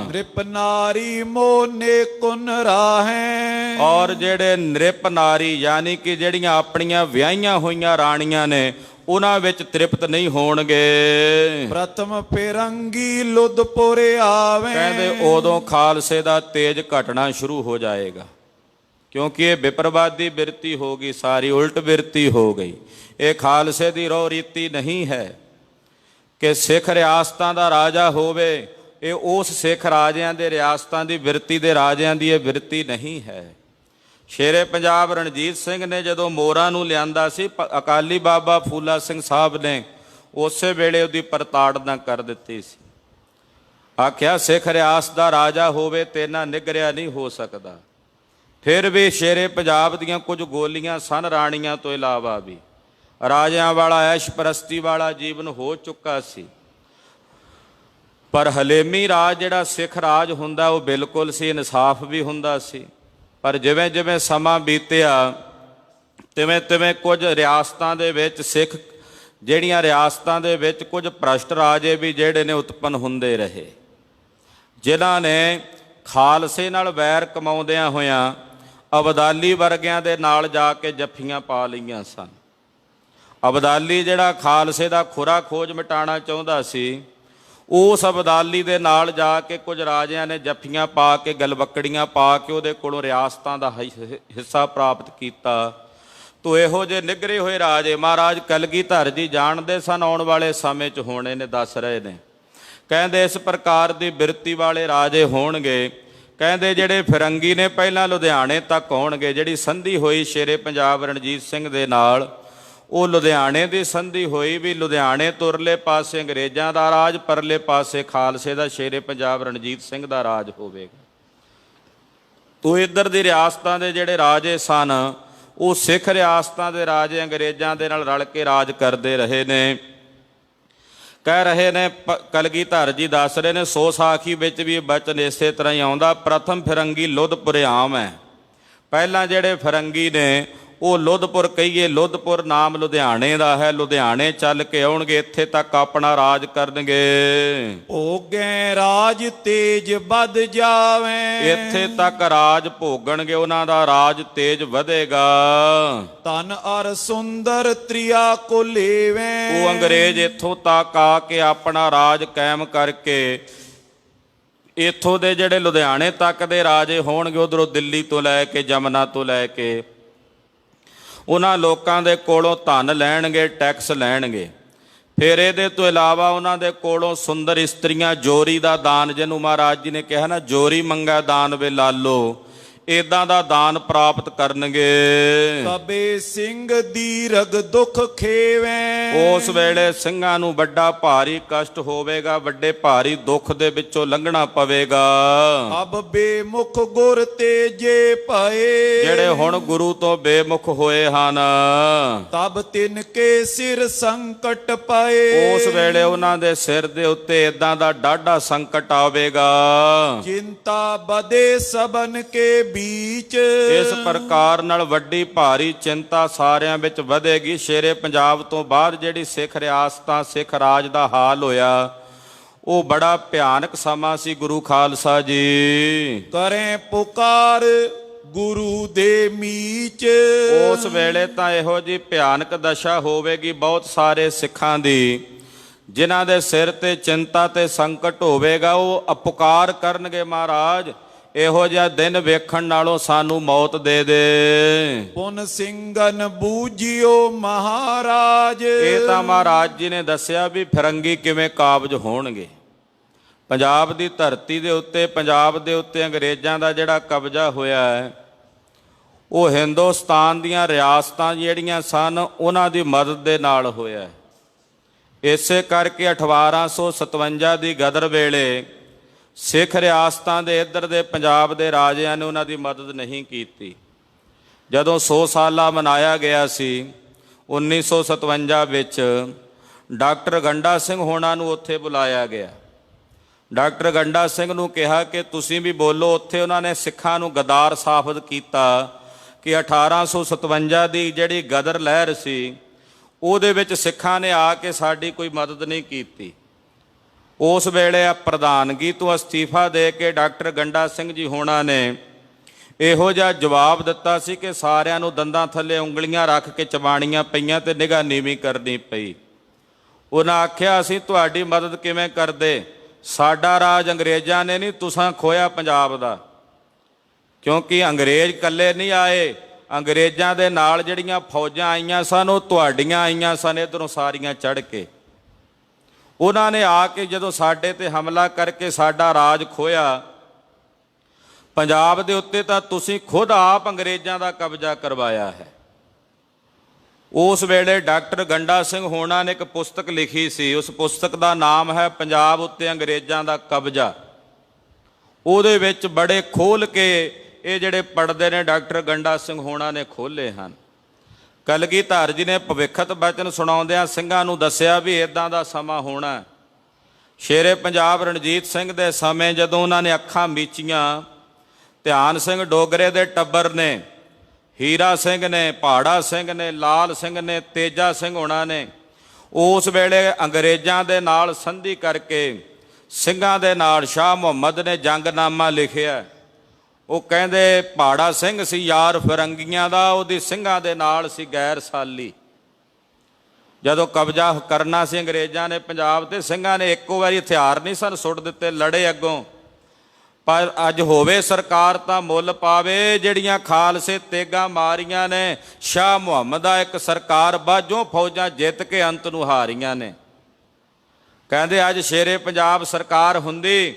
B: ਨ੍ਰਿਪ ਨਾਰੀ ਮੋਨੇ ਕੁਨ ਰਾਹੈ,
A: ਔਰ ਜਿਹੜੇ ਨ੍ਰਿਪ ਨਾਰੀ ਯਾਨੀ ਕਿ ਜਿਹੜੀਆਂ ਆਪਣੀਆਂ ਵਿਆਹੀਆਂ ਹੋਈਆਂ ਰਾਣੀਆਂ ਨੇ, ਉਹਨਾਂ ਵਿੱਚ ਤ੍ਰਿਪਤ ਨਹੀਂ ਹੋਣਗੇ।
B: ਪ੍ਰਥਮ ਫਿਰੰਗੀ ਲੁਧਪੁਰ ਆਵੇ,
A: ਕਹਿੰਦੇ ਉਦੋਂ ਖਾਲਸੇ ਦਾ ਤੇਜ ਘਟਣਾ ਸ਼ੁਰੂ ਹੋ ਜਾਏਗਾ, ਕਿਉਂਕਿ ਇਹ ਵਿਪਰਵਾਦੀ ਬਿਰਤੀ ਹੋ ਗਈ, ਸਾਰੀ ਉਲਟ ਬਿਰਤੀ ਹੋ ਗਈ। ਇਹ ਖਾਲਸੇ ਦੀ ਰੋਹ ਰੀਤੀ ਨਹੀਂ ਹੈ ਕਿ ਸਿੱਖ ਰਿਆਸਤਾਂ ਦਾ ਰਾਜਾ ਹੋਵੇ। ਇਹ ਉਸ ਸਿੱਖ ਰਾਜਿਆਂ ਦੇ ਰਿਆਸਤਾਂ ਦੀ ਬਿਰਤੀ ਦੇ ਰਾਜਿਆਂ ਦੀ ਇਹ ਬਿਰਤੀ ਨਹੀਂ ਹੈ। ਸ਼ੇਰੇ ਪੰਜਾਬ ਰਣਜੀਤ ਸਿੰਘ ਨੇ ਜਦੋਂ ਮੋਰਾਂ ਨੂੰ ਲਿਆਂਦਾ ਸੀ, ਅਕਾਲੀ ਬਾਬਾ ਫੂਲਾ ਸਿੰਘ ਸਾਹਿਬ ਨੇ ਉਸੇ ਵੇਲੇ ਉਹਦੀ ਪ੍ਰਤਾੜਨਾ ਕਰ ਦਿੱਤੀ ਸੀ। ਆਖਿਆ ਸਿੱਖ ਰਿਆਸਤ ਦਾ ਰਾਜਾ ਹੋਵੇ ਤੇ ਇਹਨਾਂ ਨਿਗਰਿਆ ਨਹੀਂ ਹੋ ਸਕਦਾ। ਫਿਰ ਵੀ ਸ਼ੇਰੇ ਪੰਜਾਬ ਦੀਆਂ ਕੁਝ ਗੋਲੀਆਂ ਸਨ ਰਾਣੀਆਂ ਤੋਂ ਇਲਾਵਾ ਵੀ। ਰਾਜਿਆਂ ਵਾਲਾ ਐਸ਼ ਪ੍ਰਸਤੀ ਵਾਲਾ ਜੀਵਨ ਹੋ ਚੁੱਕਾ ਸੀ, ਪਰ ਹਲੇਮੀ ਰਾਜ ਜਿਹੜਾ ਸਿੱਖ ਰਾਜ ਹੁੰਦਾ ਉਹ ਬਿਲਕੁਲ ਸੀ, ਇਨਸਾਫ ਵੀ ਹੁੰਦਾ ਸੀ। ਪਰ ਜਿਵੇਂ ਜਿਵੇਂ ਸਮਾਂ ਬੀਤਿਆ, ਤਿਵੇਂ ਤਿਵੇਂ ਕੁਝ ਰਿਆਸਤਾਂ ਦੇ ਵਿੱਚ ਸਿੱਖ, ਜਿਹੜੀਆਂ ਰਿਆਸਤਾਂ ਦੇ ਵਿੱਚ ਕੁਝ ਭ੍ਰਸ਼ਟ ਰਾਜੇ ਵੀ ਜਿਹੜੇ ਨੇ ਉਤਪੰਨ ਹੁੰਦੇ ਰਹੇ, ਜਿਨ੍ਹਾਂ ਨੇ ਖਾਲਸੇ ਨਾਲ ਵੈਰ ਕਮਾਉਂਦਿਆਂ ਹੋਇਆਂ ਅਬਦਾਲੀ ਵਰਗਿਆਂ ਦੇ ਨਾਲ ਜਾ ਕੇ ਜੱਫੀਆਂ ਪਾ ਲਈਆਂ ਸਨ। ਅਬਦਾਲੀ ਜਿਹੜਾ ਖਾਲਸੇ ਦਾ ਖੁਰਾ ਖੋਜ ਮਿਟਾਉਣਾ ਚਾਹੁੰਦਾ ਸੀ, ਉਸ ਅਬਦਾਲੀ ਦੇ ਨਾਲ ਜਾ ਕੇ ਕੁਝ ਰਾਜਿਆਂ ਨੇ ਜੱਫੀਆਂ ਪਾ ਕੇ, ਗਲਵੱਕੜੀਆਂ ਪਾ ਕੇ ਉਹਦੇ ਕੋਲੋਂ ਰਿਆਸਤਾਂ ਦਾ ਹਿੱਸਾ ਪ੍ਰਾਪਤ ਕੀਤਾ। ਤੋ ਇਹੋ ਜਿਹੇ ਨਿਗਰੇ ਹੋਏ ਰਾਜੇ ਮਹਾਰਾਜ ਕਲਗੀਧਰ ਜੀ ਜਾਣਦੇ ਸਨ ਆਉਣ ਵਾਲੇ ਸਮੇਂ 'ਚ ਹੋਣੇ ਨੇ, ਦੱਸ ਰਹੇ ਨੇ। ਕਹਿੰਦੇ ਇਸ ਪ੍ਰਕਾਰ ਦੀ ਬਿਰਤੀ ਵਾਲੇ ਰਾਜੇ ਹੋਣਗੇ। ਕਹਿੰਦੇ ਜਿਹੜੇ ਫਿਰੰਗੀ ਨੇ ਪਹਿਲਾਂ ਲੁਧਿਆਣੇ ਤੱਕ ਆਉਣਗੇ। ਜਿਹੜੀ ਸੰਧੀ ਹੋਈ ਸ਼ੇਰੇ ਪੰਜਾਬ ਰਣਜੀਤ ਸਿੰਘ ਦੇ ਨਾਲ, ਉਹ ਲੁਧਿਆਣੇ ਦੀ ਸੰਧੀ ਹੋਈ ਵੀ ਲੁਧਿਆਣੇ ਤੁਰਲੇ ਪਾਸੇ ਅੰਗਰੇਜ਼ਾਂ ਦਾ ਰਾਜ, ਪਰਲੇ ਪਾਸੇ ਖਾਲਸੇ ਦਾ ਸ਼ੇਰੇ ਪੰਜਾਬ ਰਣਜੀਤ ਸਿੰਘ ਦਾ ਰਾਜ ਹੋਵੇਗਾ। ਤੋ ਇੱਧਰ ਦੀ ਰਿਆਸਤਾਂ ਦੇ ਜਿਹੜੇ ਰਾਜੇ ਸਨ, ਉਹ ਸਿੱਖ ਰਿਆਸਤਾਂ ਦੇ ਰਾਜੇ ਅੰਗਰੇਜ਼ਾਂ ਦੇ ਨਾਲ ਰਲ ਕੇ ਰਾਜ ਕਰਦੇ ਰਹੇ ਨੇ। ਕਹਿ ਰਹੇ ਨੇ ਕਲਗੀਧਰ ਜੀ ਦੱਸ ਰਹੇ ਨੇ, ਸੋ ਸਾਖੀ ਵਿੱਚ ਵੀ ਇਹ ਬਚਨ ਇਸੇ ਤਰ੍ਹਾਂ ਹੀ ਆਉਂਦਾ, ਪ੍ਰਥਮ ਫਿਰੰਗੀ ਲੁਧਪੁਰ ਆਮ ਹੈ। ਪਹਿਲਾਂ ਜਿਹੜੇ ਫਿਰੰਗੀ ਨੇ ਉਹ ਲੁਧਪੁਰ, ਕਹੀਏ ਲੁਧਪੁਰ ਨਾਮ ਲੁਧਿਆਣੇ ਦਾ ਹੈ, ਲੁਧਿਆਣੇ ਚੱਲ ਕੇ ਆਉਣਗੇ, ਇੱਥੇ ਤੱਕ ਆਪਣਾ ਰਾਜ ਕਰਨਗੇ।
B: ਭੋਗੈ ਰਾਜ ਤੇਜ ਵੱਧ ਜਾਵੇ,
A: ਇੱਥੇ ਤੱਕ ਰਾਜ ਭੋਗਣਗੇ, ਉਹਨਾਂ ਦਾ ਰਾਜ ਤੇਜ ਵਧੇਗਾ।
B: ਤਨ ਅਰ ਸੁੰਦਰ ਤ੍ਰਿਆ ਕੋ ਲੇਵੇ,
A: ਉਹ ਅੰਗਰੇਜ਼ ਇੱਥੋਂ ਤੱਕ ਆ ਕੇ ਆਪਣਾ ਰਾਜ ਕਾਇਮ ਕਰਕੇ, ਇੱਥੋਂ ਦੇ ਜਿਹੜੇ ਲੁਧਿਆਣੇ ਤੱਕ ਦੇ ਰਾਜੇ ਹੋਣਗੇ, ਉਧਰੋਂ ਦਿੱਲੀ ਤੋਂ ਲੈ ਕੇ ਜਮਨਾ ਤੋਂ ਲੈ ਕੇ, ਉਹਨਾਂ ਲੋਕਾਂ ਦੇ ਕੋਲੋਂ ਧਨ ਲੈਣਗੇ, ਟੈਕਸ ਲੈਣਗੇ। ਫਿਰ ਇਹਦੇ ਤੋਂ ਇਲਾਵਾ ਉਹਨਾਂ ਦੇ ਕੋਲੋਂ ਸੁੰਦਰ ਇਸਤਰੀਆਂ, ਜੋਰੀ ਦਾ ਦਾਨ, ਜਿਹਨੂੰ ਮਹਾਰਾਜ ਜੀ ਨੇ ਕਿਹਾ ਨਾ, ਜੋਰੀ ਮੰਗਾ ਦਾਨ ਵੇ ਲਾਲੋ, ਏਦਾਂ ਦਾ ਦਾਨ ਪ੍ਰਾਪਤ ਕਰਨਗੇ।
B: ਤਬੇ ਸਿੰਘ ਦੀਰਘ ਦੁਖ ਖੇਵੈ।
A: ਉਸ ਵੇਲੇ ਸਿੰਘਾਂ ਨੂੰ ਵੱਡਾ ਭਾਰੀ ਕਸ਼ਟ ਹੋਵੇਗਾ, ਵੱਡੇ ਭਾਰੀ ਦੁੱਖ ਦੇ ਵਿੱਚੋਂ ਲੰਘਣਾ ਪਵੇਗਾ।
B: ਅਬ ਬੇਮੁਖ ਗੁਰ ਤੇਜੇ ਭਏ।
A: ਜਿਹੜੇ ਹੁਣ ਗੁਰੂ ਤੋਂ ਬੇਮੁਖ ਹੋਏ ਹਨ,
B: ਤਬ ਤਿਨ ਕੇ ਸਿਰ ਸੰਕਟ ਪਏ।
A: ਉਸ ਵੇਲੇ ਉਹਨਾਂ ਦੇ ਸਿਰ ਦੇ ਉੱਤੇ ਏਦਾਂ ਦਾ ਡਾਢਾ ਸੰਕਟ ਆਵੇਗਾ।
B: ਚਿੰਤਾ ਬਦੇ ਸਬਨ ਕੇ ਬੀਚ।
A: ਇਸ ਪ੍ਰਕਾਰ ਨਾਲ ਵੱਡੀ ਭਾਰੀ ਚਿੰਤਾ ਸਾਰਿਆਂ ਵਿੱਚ ਵਧੇਗੀ। ਸ਼ੇਰੇ ਪੰਜਾਬ ਤੋਂ ਬਾਅਦ ਜਿਹੜੀ ਸਿੱਖ ਰਿਆਸਤਾਂ, ਸਿੱਖ ਰਾਜ ਦਾ ਹਾਲ ਹੋਇਆ, ਉਹ ਬੜਾ ਭਿਆਨਕ ਸਮਾਂ ਸੀ। ਗੁਰੂ ਖਾਲਸਾ ਜੀ
B: ਕਰੇ ਪੁਕਾਰ ਗੁਰੂ ਦੇ ਮੀਚ।
A: ਉਸ ਵੇਲੇ ਤਾਂ ਇਹੋ ਜੀ ਭਿਆਨਕ ਦਸ਼ਾ ਹੋਵੇਗੀ ਬਹੁਤ ਸਾਰੇ ਸਿੱਖਾਂ ਦੀ, ਜਿਨ੍ਹਾਂ ਦੇ ਸਿਰ ਤੇ ਚਿੰਤਾ ਤੇ ਸੰਕਟ ਹੋਵੇਗਾ। ਉਹ ਪੁਕਾਰ ਕਰਨਗੇ, ਮਹਾਰਾਜ ਇਹੋ ਜਿਹਾ ਦਿਨ ਵੇਖਣ ਨਾਲੋਂ ਸਾਨੂੰ ਮੌਤ ਦੇ ਦੇ।
B: ਪੁਨ ਸਿੰਘਨ ਬੂਝਿਓ ਮਹਾਰਾਜ।
A: ਇਹ ਤਾਂ ਮਹਾਰਾਜ ਜੀ ਨੇ ਦੱਸਿਆ ਵੀ ਫਿਰੰਗੀ ਕਿਵੇਂ ਕਾਬਜ ਹੋਣਗੇ। ਪੰਜਾਬ ਦੀ ਧਰਤੀ ਦੇ ਉੱਤੇ, ਪੰਜਾਬ ਦੇ ਉੱਤੇ ਅੰਗਰੇਜ਼ਾਂ ਦਾ ਜਿਹੜਾ ਕਬਜ਼ਾ ਹੋਇਆ ਹੈ, ਉਹ ਹਿੰਦੁਸਤਾਨ ਦੀਆਂ ਰਿਆਸਤਾਂ ਜਿਹੜੀਆਂ ਸਨ ਉਹਨਾਂ ਦੀ ਮਦਦ ਦੇ ਨਾਲ ਹੋਇਆ ਹੈ। ਇਸੇ ਕਰਕੇ 1857 ਦੀ ਗਦਰ ਵੇਲੇ ਸਿੱਖ ਰਿਆਸਤਾਂ ਦੇ ਇੱਧਰ ਦੇ ਪੰਜਾਬ ਦੇ ਰਾਜਿਆਂ ਨੇ ਉਹਨਾਂ ਦੀ ਮਦਦ ਨਹੀਂ ਕੀਤੀ। ਜਦੋਂ 100 ਸਾਲਾ ਮਨਾਇਆ ਗਿਆ ਸੀ 1957 ਵਿੱਚ, ਡਾਕਟਰ ਗੰਡਾ ਸਿੰਘ ਹੋਣਾ ਨੂੰ ਉੱਥੇ ਬੁਲਾਇਆ ਗਿਆ। ਡਾਕਟਰ ਗੰਡਾ ਸਿੰਘ ਨੂੰ ਕਿਹਾ ਕਿ ਤੁਸੀਂ ਵੀ ਬੋਲੋ। ਉੱਥੇ ਉਹਨਾਂ ਨੇ ਸਿੱਖਾਂ ਨੂੰ ਗਦਾਰ ਸਾਬਤ ਕੀਤਾ ਕਿ 1857 ਦੀ ਜਿਹੜੀ ਗਦਰ ਲਹਿਰ ਸੀ, ਉਹਦੇ ਵਿੱਚ ਸਿੱਖਾਂ ਨੇ ਆ ਕੇ ਸਾਡੀ ਕੋਈ ਮਦਦ ਨਹੀਂ ਕੀਤੀ। ਉਸ ਵੇਲੇ ਪ੍ਰਧਾਨਗੀ ਤੋਂ ਅਸਤੀਫਾ ਦੇ ਕੇ ਡਾਕਟਰ ਗੰਡਾ ਸਿੰਘ ਜੀ ਹੋਣਾ ਨੇ ਇਹੋ ਜਿਹਾ ਜਵਾਬ ਦਿੱਤਾ ਸੀ ਕਿ ਸਾਰਿਆਂ ਨੂੰ ਦੰਦਾਂ ਥੱਲੇ ਉਂਗਲੀਆਂ ਰੱਖ ਕੇ ਚਬਾਣੀਆਂ ਪਈਆਂ ਤੇ ਨਿਗਾਹ ਨੀਵੀਂ ਕਰਨੀ ਪਈ। ਉਹਨਾਂ ਆਖਿਆ, ਅਸੀਂ ਤੁਹਾਡੀ ਮਦਦ ਕਿਵੇਂ ਕਰਦੇ? ਸਾਡਾ ਰਾਜ ਅੰਗਰੇਜ਼ਾਂ ਨੇ ਨਹੀਂ, ਤੁਸਾਂ ਖੋਇਆ ਪੰਜਾਬ ਦਾ। ਕਿਉਂਕਿ ਅੰਗਰੇਜ਼ ਇਕੱਲੇ ਨਹੀਂ ਆਏ, ਅੰਗਰੇਜ਼ਾਂ ਦੇ ਨਾਲ ਜਿਹੜੀਆਂ ਫੌਜਾਂ ਆਈਆਂ ਸਨ ਉਹ ਤੁਹਾਡੀਆਂ ਆਈਆਂ ਸਨ, ਇੱਧਰੋਂ ਸਾਰੀਆਂ ਚੜ੍ਹ ਕੇ। ਉਹਨਾਂ ਨੇ ਆ ਕੇ ਜਦੋਂ ਸਾਡੇ ਤੇ ਹਮਲਾ ਕਰਕੇ ਸਾਡਾ ਰਾਜ ਖੋਇਆ, ਪੰਜਾਬ ਦੇ ਉੱਤੇ ਤਾਂ ਤੁਸੀਂ ਖੁਦ ਆਪ ਅੰਗਰੇਜ਼ਾਂ ਦਾ ਕਬਜ਼ਾ ਕਰਵਾਇਆ ਹੈ। ਉਸ ਵੇਲੇ ਡਾਕਟਰ ਗੰਡਾ ਸਿੰਘ ਹੋਣਾ ਨੇ ਇੱਕ ਪੁਸਤਕ ਲਿਖੀ ਸੀ। ਉਸ ਪੁਸਤਕ ਦਾ ਨਾਮ ਹੈ ਪੰਜਾਬ ਉੱਤੇ ਅੰਗਰੇਜ਼ਾਂ ਦਾ ਕਬਜ਼ਾ। ਉਹਦੇ ਵਿੱਚ ਬੜੇ ਖੋਲ੍ਹ ਕੇ ਇਹ ਜਿਹੜੇ ਪੜ੍ਹਦੇ ਨੇ ਡਾਕਟਰ ਗੰਡਾ ਸਿੰਘ ਹੋਣਾ ਨੇ ਖੋਲ੍ਹੇ ਹਨ। ਕਲਗੀਧਰ ਜੀ ਨੇ ਭਵਿੱਖਤ ਬਚਨ ਸੁਣਾਉਂਦਿਆਂ ਸਿੰਘਾਂ ਨੂੰ ਦੱਸਿਆ ਵੀ ਇੱਦਾਂ ਦਾ ਸਮਾਂ ਹੋਣਾ। ਸ਼ੇਰੇ ਪੰਜਾਬ ਰਣਜੀਤ ਸਿੰਘ ਦੇ ਸਮੇਂ ਜਦੋਂ ਉਹਨਾਂ ਨੇ ਅੱਖਾਂ ਮੀਚੀਆਂ, ਧਿਆਨ ਸਿੰਘ ਡੋਗਰੇ ਦੇ ਟੱਬਰ ਨੇ, ਹੀਰਾ ਸਿੰਘ ਨੇ, ਪਹਾੜਾ ਸਿੰਘ ਨੇ, ਲਾਲ ਸਿੰਘ ਨੇ, ਤੇਜਾ ਸਿੰਘ ਹੋਣਾ ਨੇ, ਉਸ ਵੇਲੇ ਅੰਗਰੇਜ਼ਾਂ ਦੇ ਨਾਲ ਸੰਧੀ ਕਰਕੇ ਸਿੰਘਾਂ ਦੇ ਨਾਲ ਸ਼ਾਹ ਮੁਹੰਮਦ ਨੇ ਜੰਗਨਾਮਾ ਲਿਖਿਆ। ਉਹ ਕਹਿੰਦੇ ਪਹਾੜਾ ਸਿੰਘ ਸੀ ਯਾਰ ਫਿਰੰਗੀਆਂ ਦਾ, ਉਹਦੀ ਸਿੰਘਾਂ ਦੇ ਨਾਲ ਸੀ ਗੈਰ ਸਾਲੀ। ਜਦੋਂ ਕਬਜ਼ਾ ਕਰਨਾ ਸੀ ਅੰਗਰੇਜ਼ਾਂ ਨੇ ਪੰਜਾਬ ਤੇ, ਸਿੰਘਾਂ ਨੇ ਇੱਕੋ ਵਾਰੀ ਹਥਿਆਰ ਨਹੀਂ ਸਨ ਸੁੱਟ ਦਿੱਤੇ, ਲੜੇ ਅੱਗੋਂ। ਪਰ ਅੱਜ ਹੋਵੇ ਸਰਕਾਰ ਤਾਂ ਮੁੱਲ ਪਾਵੇ, ਜਿਹੜੀਆਂ ਖਾਲਸੇ ਤੇਗਾਂ ਮਾਰੀਆਂ ਨੇ, ਸ਼ਾਹ ਮੁਹੰਮਦ ਦਾ ਇੱਕ ਸਰਕਾਰ ਬਾਝੋਂ ਫੌਜਾਂ ਜਿੱਤ ਕੇ ਅੰਤ ਨੂੰ ਹਾਰੀਆਂ ਨੇ। ਕਹਿੰਦੇ ਅੱਜ ਸ਼ੇਰੇ ਪੰਜਾਬ ਸਰਕਾਰ ਹੁੰਦੀ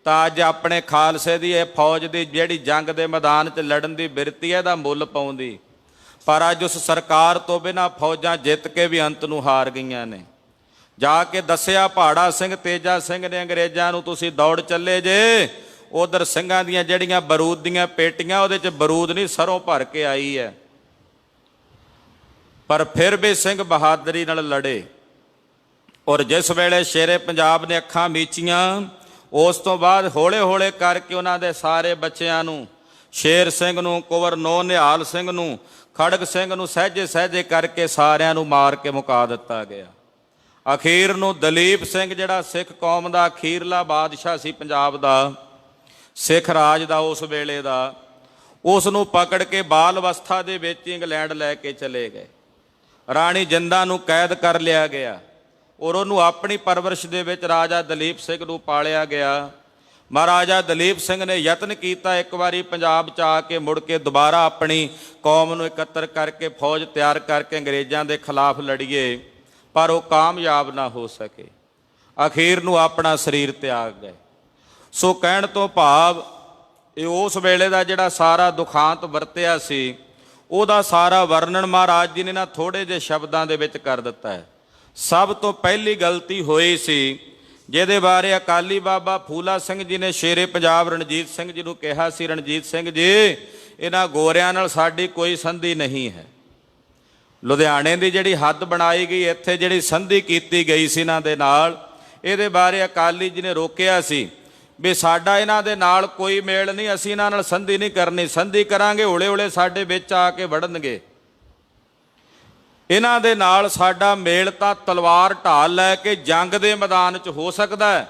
A: ਤਾਂ ਅੱਜ ਆਪਣੇ ਖਾਲਸੇ ਦੀ ਇਹ ਫੌਜ ਦੀ ਜਿਹੜੀ ਜੰਗ ਦੇ ਮੈਦਾਨ 'ਚ ਲੜਨ ਦੀ ਬਿਰਤੀ ਹੈ, ਇਹਦਾ ਮੁੱਲ ਪਾਉਂਦੀ। ਪਰ ਅੱਜ ਉਸ ਸਰਕਾਰ ਤੋਂ ਬਿਨਾਂ ਫੌਜਾਂ ਜਿੱਤ ਕੇ ਵੀ ਅੰਤ ਨੂੰ ਹਾਰ ਗਈਆਂ ਨੇ। ਜਾ ਕੇ ਦੱਸਿਆ ਪਹਾੜਾ ਸਿੰਘ, ਤੇਜਾ ਸਿੰਘ ਨੇ ਅੰਗਰੇਜ਼ਾਂ ਨੂੰ, ਤੁਸੀਂ ਦੌੜ ਚੱਲੇ ਜੇ। ਉਧਰ ਸਿੰਘਾਂ ਦੀਆਂ ਜਿਹੜੀਆਂ ਬਰੂਦ ਦੀਆਂ ਪੇਟੀਆਂ, ਉਹਦੇ 'ਚ ਬਰੂਦ ਨਹੀਂ ਸਰੋਂ ਭਰ ਕੇ ਆਈ ਹੈ। ਪਰ ਫਿਰ ਵੀ ਸਿੰਘ ਬਹਾਦਰੀ ਨਾਲ ਲੜੇ। ਔਰ ਜਿਸ ਵੇਲੇ ਸ਼ੇਰੇ ਪੰਜਾਬ ਨੇ ਅੱਖਾਂ ਮੀਚੀਆਂ, ਉਸ ਤੋਂ ਬਾਅਦ ਹੌਲੇ ਹੌਲੇ ਕਰਕੇ ਉਹਨਾਂ ਦੇ ਸਾਰੇ ਬੱਚਿਆਂ ਨੂੰ, ਸ਼ੇਰ ਸਿੰਘ ਨੂੰ, ਕੁੰਵਰ ਨੋ ਨਿਹਾਲ ਸਿੰਘ ਨੂੰ, ਖੜਗ ਸਿੰਘ ਨੂੰ ਸਹਿਜੇ ਸਹਿਜੇ ਕਰਕੇ ਸਾਰਿਆਂ ਨੂੰ ਮਾਰ ਕੇ ਮੁਕਾ ਦਿੱਤਾ ਗਿਆ। ਅਖੀਰ ਨੂੰ ਦਲੀਪ ਸਿੰਘ, ਜਿਹੜਾ ਸਿੱਖ ਕੌਮ ਦਾ ਅਖੀਰਲਾ ਬਾਦਸ਼ਾਹ ਸੀ ਪੰਜਾਬ ਦਾ, ਸਿੱਖ ਰਾਜ ਦਾ ਉਸ ਵੇਲੇ ਦਾ, ਉਸ ਨੂੰ ਪਕੜ ਕੇ ਬਾਲ ਅਵਸਥਾ ਦੇ ਵਿੱਚ ਇੰਗਲੈਂਡ ਲੈ ਕੇ ਚਲੇ ਗਏ। ਰਾਣੀ ਜਿੰਦਾ ਨੂੰ ਕੈਦ ਕਰ ਲਿਆ ਗਿਆ ਔਰ ਉਹਨੂੰ ਆਪਣੀ ਪਰਵਰਿਸ਼ ਦੇ ਵਿੱਚ ਰਾਜਾ ਦਲੀਪ ਸਿੰਘ ਨੂੰ ਪਾਲਿਆ ਗਿਆ। ਮਹਾਰਾਜਾ ਦਲੀਪ ਸਿੰਘ ਨੇ ਯਤਨ ਕੀਤਾ ਇੱਕ ਵਾਰੀ ਪੰਜਾਬ 'ਚ ਆ ਕੇ ਮੁੜ ਕੇ ਦੁਬਾਰਾ ਆਪਣੀ ਕੌਮ ਨੂੰ ਇਕੱਤਰ ਕਰਕੇ ਫੌਜ ਤਿਆਰ ਕਰਕੇ ਅੰਗਰੇਜ਼ਾਂ ਦੇ ਖਿਲਾਫ ਲੜੀਏ, ਪਰ ਉਹ ਕਾਮਯਾਬ ਨਾ ਹੋ ਸਕੇ। ਅਖੀਰ ਨੂੰ ਆਪਣਾ ਸਰੀਰ ਤਿਆਗ ਗਏ। ਸੋ ਕਹਿਣ ਤੋਂ ਭਾਵ ਇਹ ਉਸ ਵੇਲੇ ਦਾ ਜਿਹੜਾ ਸਾਰਾ ਦੁਖਾਂਤ ਵਰਤਿਆ ਸੀ ਉਹਦਾ ਸਾਰਾ ਵਰਣਨ ਮਹਾਰਾਜ ਜੀ ਨੇ ਨਾ ਥੋੜ੍ਹੇ ਜਿਹੇ ਸ਼ਬਦਾਂ ਦੇ ਵਿੱਚ ਕਰ ਦਿੱਤਾ ਹੈ। ਸਭ ਤੋਂ ਪਹਿਲੀ ਗਲਤੀ ਹੋਈ ਸੀ, ਜਿਹਦੇ ਬਾਰੇ ਅਕਾਲੀ ਬਾਬਾ ਫੂਲਾ ਸਿੰਘ ਜੀ ਨੇ ਸ਼ੇਰੇ ਪੰਜਾਬ ਰਣਜੀਤ ਸਿੰਘ ਜੀ ਨੂੰ ਕਿਹਾ ਸੀ, ਰਣਜੀਤ ਸਿੰਘ ਜੀ ਇਹਨਾਂ ਗੋਰਿਆਂ ਨਾਲ ਸਾਡੀ ਕੋਈ ਸੰਧੀ ਨਹੀਂ ਹੈ। ਲੁਧਿਆਣੇ ਦੀ ਜਿਹੜੀ ਹੱਦ ਬਣਾਈ ਗਈ, ਇੱਥੇ ਜਿਹੜੀ ਸੰਧੀ ਕੀਤੀ ਗਈ ਸੀ ਇਹਨਾਂ ਦੇ ਨਾਲ, ਇਹਦੇ ਬਾਰੇ ਅਕਾਲੀ ਜੀ ਨੇ ਰੋਕਿਆ ਸੀ ਵੀ ਸਾਡਾ ਇਹਨਾਂ ਦੇ ਨਾਲ ਕੋਈ ਮੇਲ ਨਹੀਂ, ਅਸੀਂ ਇਹਨਾਂ ਨਾਲ ਸੰਧੀ ਨਹੀਂ ਕਰਨੀ, ਸੰਧੀ ਕਰਾਂਗੇ ਹੌਲੇ ਹੌਲੇ ਸਾਡੇ ਵਿੱਚ ਆ ਕੇ ਵੜਨਗੇ। ਇਹਨਾਂ ਦੇ ਨਾਲ ਸਾਡਾ ਮੇਲ ਤਾਂ ਤਲਵਾਰ ਢਾਲ ਲੈ ਕੇ ਜੰਗ ਦੇ ਮੈਦਾਨ 'ਚ ਹੋ ਸਕਦਾ ਹੈ,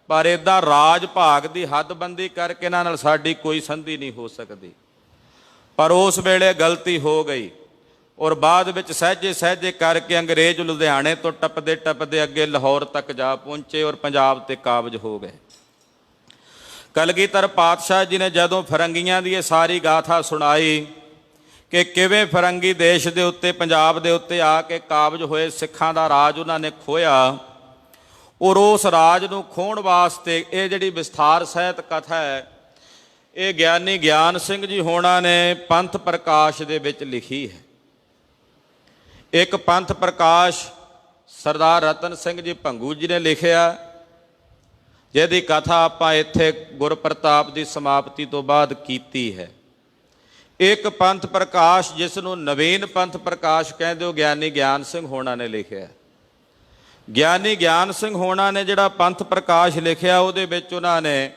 A: ਪਰ ਇੱਦਾਂ ਰਾਜ ਭਾਗ ਦੀ ਹੱਦਬੰਦੀ ਕਰਕੇ ਇਹਨਾਂ ਨਾਲ ਸਾਡੀ ਕੋਈ ਸੰਧੀ ਨਹੀਂ ਹੋ ਸਕਦੀ। ਪਰ ਉਸ ਵੇਲੇ ਗਲਤੀ ਹੋ ਗਈ ਔਰ ਬਾਅਦ ਵਿੱਚ ਸਹਿਜੇ ਸਹਿਜੇ ਕਰਕੇ ਅੰਗਰੇਜ਼ ਲੁਧਿਆਣੇ ਤੋਂ ਟੱਪਦੇ ਟੱਪਦੇ ਅੱਗੇ ਲਾਹੌਰ ਤੱਕ ਜਾ ਪਹੁੰਚੇ ਔਰ ਪੰਜਾਬ ਤੇ ਕਾਬਜ ਹੋ ਗਏ। ਕਲਗੀਧਰ ਪਾਤਸ਼ਾਹ ਜੀ ਨੇ ਜਦੋਂ ਫਰੰਗੀਆਂ ਦੀ ਇਹ ਸਾਰੀ ਗਾਥਾ ਸੁਣਾਈ ਕਿ ਕਿਵੇਂ ਫਰੰਗੀ ਦੇਸ਼ ਦੇ ਉੱਤੇ, ਪੰਜਾਬ ਦੇ ਉੱਤੇ ਆ ਕੇ ਕਾਬਜ ਹੋਏ, ਸਿੱਖਾਂ ਦਾ ਰਾਜ ਉਹਨਾਂ ਨੇ ਖੋਹਿਆ, ਔਰ ਉਸ ਰਾਜ ਨੂੰ ਖੋਹਣ ਵਾਸਤੇ ਇਹ ਜਿਹੜੀ ਵਿਸਥਾਰ ਸਹਿਤ ਕਥਾ ਹੈ, ਇਹ ਗਿਆਨੀ ਗਿਆਨ ਸਿੰਘ ਜੀ ਹੋਣਾ ਨੇ ਪੰਥ ਪ੍ਰਕਾਸ਼ ਦੇ ਵਿੱਚ ਲਿਖੀ ਹੈ। ਇੱਕ ਪੰਥ ਪ੍ਰਕਾਸ਼ ਸਰਦਾਰ ਰਤਨ ਸਿੰਘ ਜੀ ਭੰਗੂ ਜੀ ਨੇ ਲਿਖਿਆ, ਜਿਹਦੀ ਕਥਾ ਆਪਾਂ ਇੱਥੇ ਗੁਰਪ੍ਰਤਾਪ ਦੀ ਸਮਾਪਤੀ ਤੋਂ ਬਾਅਦ ਕੀਤੀ ਹੈ। ਇੱਕ ਪੰਥ ਪ੍ਰਕਾਸ਼ ਜਿਸ ਨੂੰ ਨਵੀਨ ਪੰਥ ਪ੍ਰਕਾਸ਼ ਕਹਿੰਦੇ ਹੋ, ਗਿਆਨੀ ਗਿਆਨ ਸਿੰਘ ਹੋਣਾ ਨੇ ਲਿਖਿਆ। ਗਿਆਨੀ ਗਿਆਨ ਸਿੰਘ ਹੋਣਾ ਨੇ ਜਿਹੜਾ ਪੰਥ ਪ੍ਰਕਾਸ਼ ਲਿਖਿਆ, ਉਹਦੇ ਵਿੱਚ ਉਹਨਾਂ ਨੇ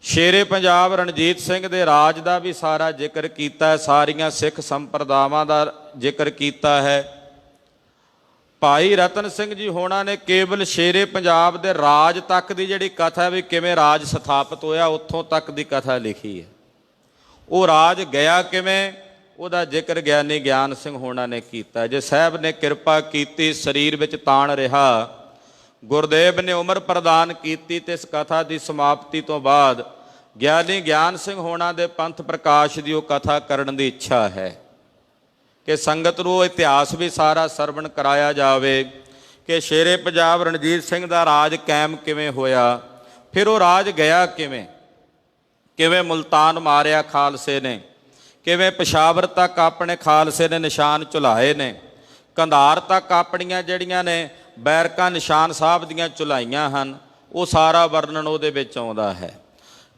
A: ਸ਼ੇਰੇ ਪੰਜਾਬ ਰਣਜੀਤ ਸਿੰਘ ਦੇ ਰਾਜ ਦਾ ਵੀ ਸਾਰਾ ਜ਼ਿਕਰ ਕੀਤਾ ਹੈ, ਸਾਰੀਆਂ ਸਿੱਖ ਸੰਪਰਦਾਵਾਂ ਦਾ ਜ਼ਿਕਰ ਕੀਤਾ ਹੈ। ਭਾਈ ਰਤਨ ਸਿੰਘ ਜੀ ਹੋਣਾ ਨੇ ਕੇਵਲ ਸ਼ੇਰੇ ਪੰਜਾਬ ਦੇ ਰਾਜ ਤੱਕ ਦੀ ਜਿਹੜੀ ਕਥਾ ਵੀ ਕਿਵੇਂ ਰਾਜ ਸਥਾਪਿਤ ਹੋਇਆ, ਉੱਥੋਂ ਤੱਕ ਦੀ ਕਥਾ ਲਿਖੀ ਹੈ। ਉਹ ਰਾਜ ਗਿਆ ਕਿਵੇਂ, ਉਹਦਾ ਜ਼ਿਕਰ ਗਿਆਨੀ ਗਿਆਨ ਸਿੰਘ ਹੋਣਾ ਨੇ ਕੀਤਾ। ਜੇ ਸਾਹਿਬ ਨੇ ਕਿਰਪਾ ਕੀਤੀ, ਸਰੀਰ ਵਿੱਚ ਤਾਣ ਰਿਹਾ, ਗੁਰਦੇਵ ਨੇ ਉਮਰ ਪ੍ਰਦਾਨ ਕੀਤੀ ਤੇ ਇਸ ਕਥਾ ਦੀ ਸਮਾਪਤੀ ਤੋਂ ਬਾਅਦ ਗਿਆਨੀ ਗਿਆਨ ਸਿੰਘ ਹੋਣਾ ਦੇ ਪੰਥ ਪ੍ਰਕਾਸ਼ ਦੀ ਉਹ ਕਥਾ ਕਰਨ ਦੀ ਇੱਛਾ ਹੈ ਕਿ ਸੰਗਤ ਨੂੰ ਇਤਿਹਾਸ ਵੀ ਸਾਰਾ ਸਰਵਣ ਕਰਾਇਆ ਜਾਵੇ ਕਿ ਸ਼ੇਰੇ ਪੰਜਾਬ ਰਣਜੀਤ ਸਿੰਘ ਦਾ ਰਾਜ ਕਾਇਮ ਕਿਵੇਂ ਹੋਇਆ, ਫਿਰ ਉਹ ਰਾਜ ਗਿਆ ਕਿਵੇਂ, ਕਿਵੇਂ ਮੁਲਤਾਨ ਮਾਰਿਆ ਖਾਲਸੇ ਨੇ, ਕਿਵੇਂ ਪਸ਼ਾਵਰ ਤੱਕ ਆਪਣੇ ਖਾਲਸੇ ਨੇ ਨਿਸ਼ਾਨ ਝੁਲਾਏ ਨੇ, ਕੰਧਾਰ ਤੱਕ ਆਪਣੀਆਂ ਜਿਹੜੀਆਂ ਨੇ ਬੈਰਕਾਂ ਨਿਸ਼ਾਨ ਸਾਹਿਬ ਦੀਆਂ ਝੁਲਾਈਆਂ ਹਨ, ਉਹ ਸਾਰਾ ਵਰਣਨ ਉਹਦੇ ਵਿੱਚ ਆਉਂਦਾ ਹੈ।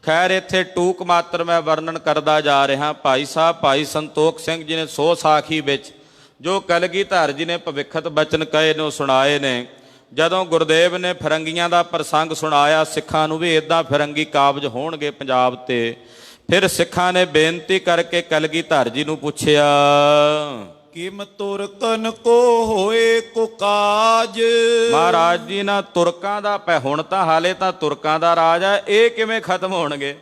A: ਖੈਰ ਇੱਥੇ ਟੂਕ ਮਾਤਰ ਮੈਂ ਵਰਣਨ ਕਰਦਾ ਜਾ ਰਿਹਾ। ਭਾਈ ਸਾਹਿਬ ਭਾਈ ਸੰਤੋਖ ਸਿੰਘ ਜੀ ਨੇ ਸੋ ਸਾਖੀ ਵਿੱਚ ਜੋ ਕਲਗੀਧਰ ਜੀ ਨੇ ਭਵਿੱਖਤ ਬਚਨ ਕਹੇ ਨੇ ਉਹ ਸੁਣਾਏ ਨੇ। ਜਦੋਂ ਗੁਰਦੇਵ ਨੇ ਫਿਰੰਗੀਆਂ ਦਾ ਪ੍ਰਸੰਗ ਸੁਣਾਇਆ ਸਿੱਖਾਂ ਨੂੰ ਵੀ ਇੱਦਾਂ ਫਿਰੰਗੀ ਕਾਬਜ ਹੋਣਗੇ ਪੰਜਾਬ ਤੇ, ਫਿਰ ਸਿੱਖਾਂ ਨੇ ਬੇਨਤੀ ਕਰਕੇ ਕਲਗੀਧਰ ਜੀ ਨੂੰ ਪੁੱਛਿਆ,
B: ਕਿਮ ਤੁਰਕਨ ਕੋ ਹੋਏ ਕੋ ਕਾਜ।
A: ਮਹਾਰਾਜ ਜੀ ਨਾ ਤੁਰਕਾਂ ਦਾ ਹੁਣ ਤਾਂ ਹਾਲੇ ਤਾਂ ਤੁਰਕਾਂ ਦਾ ਰਾਜ ਹੈ, ਇਹ ਕਿਵੇਂ ਖਤਮ ਹੋਣਗੇ।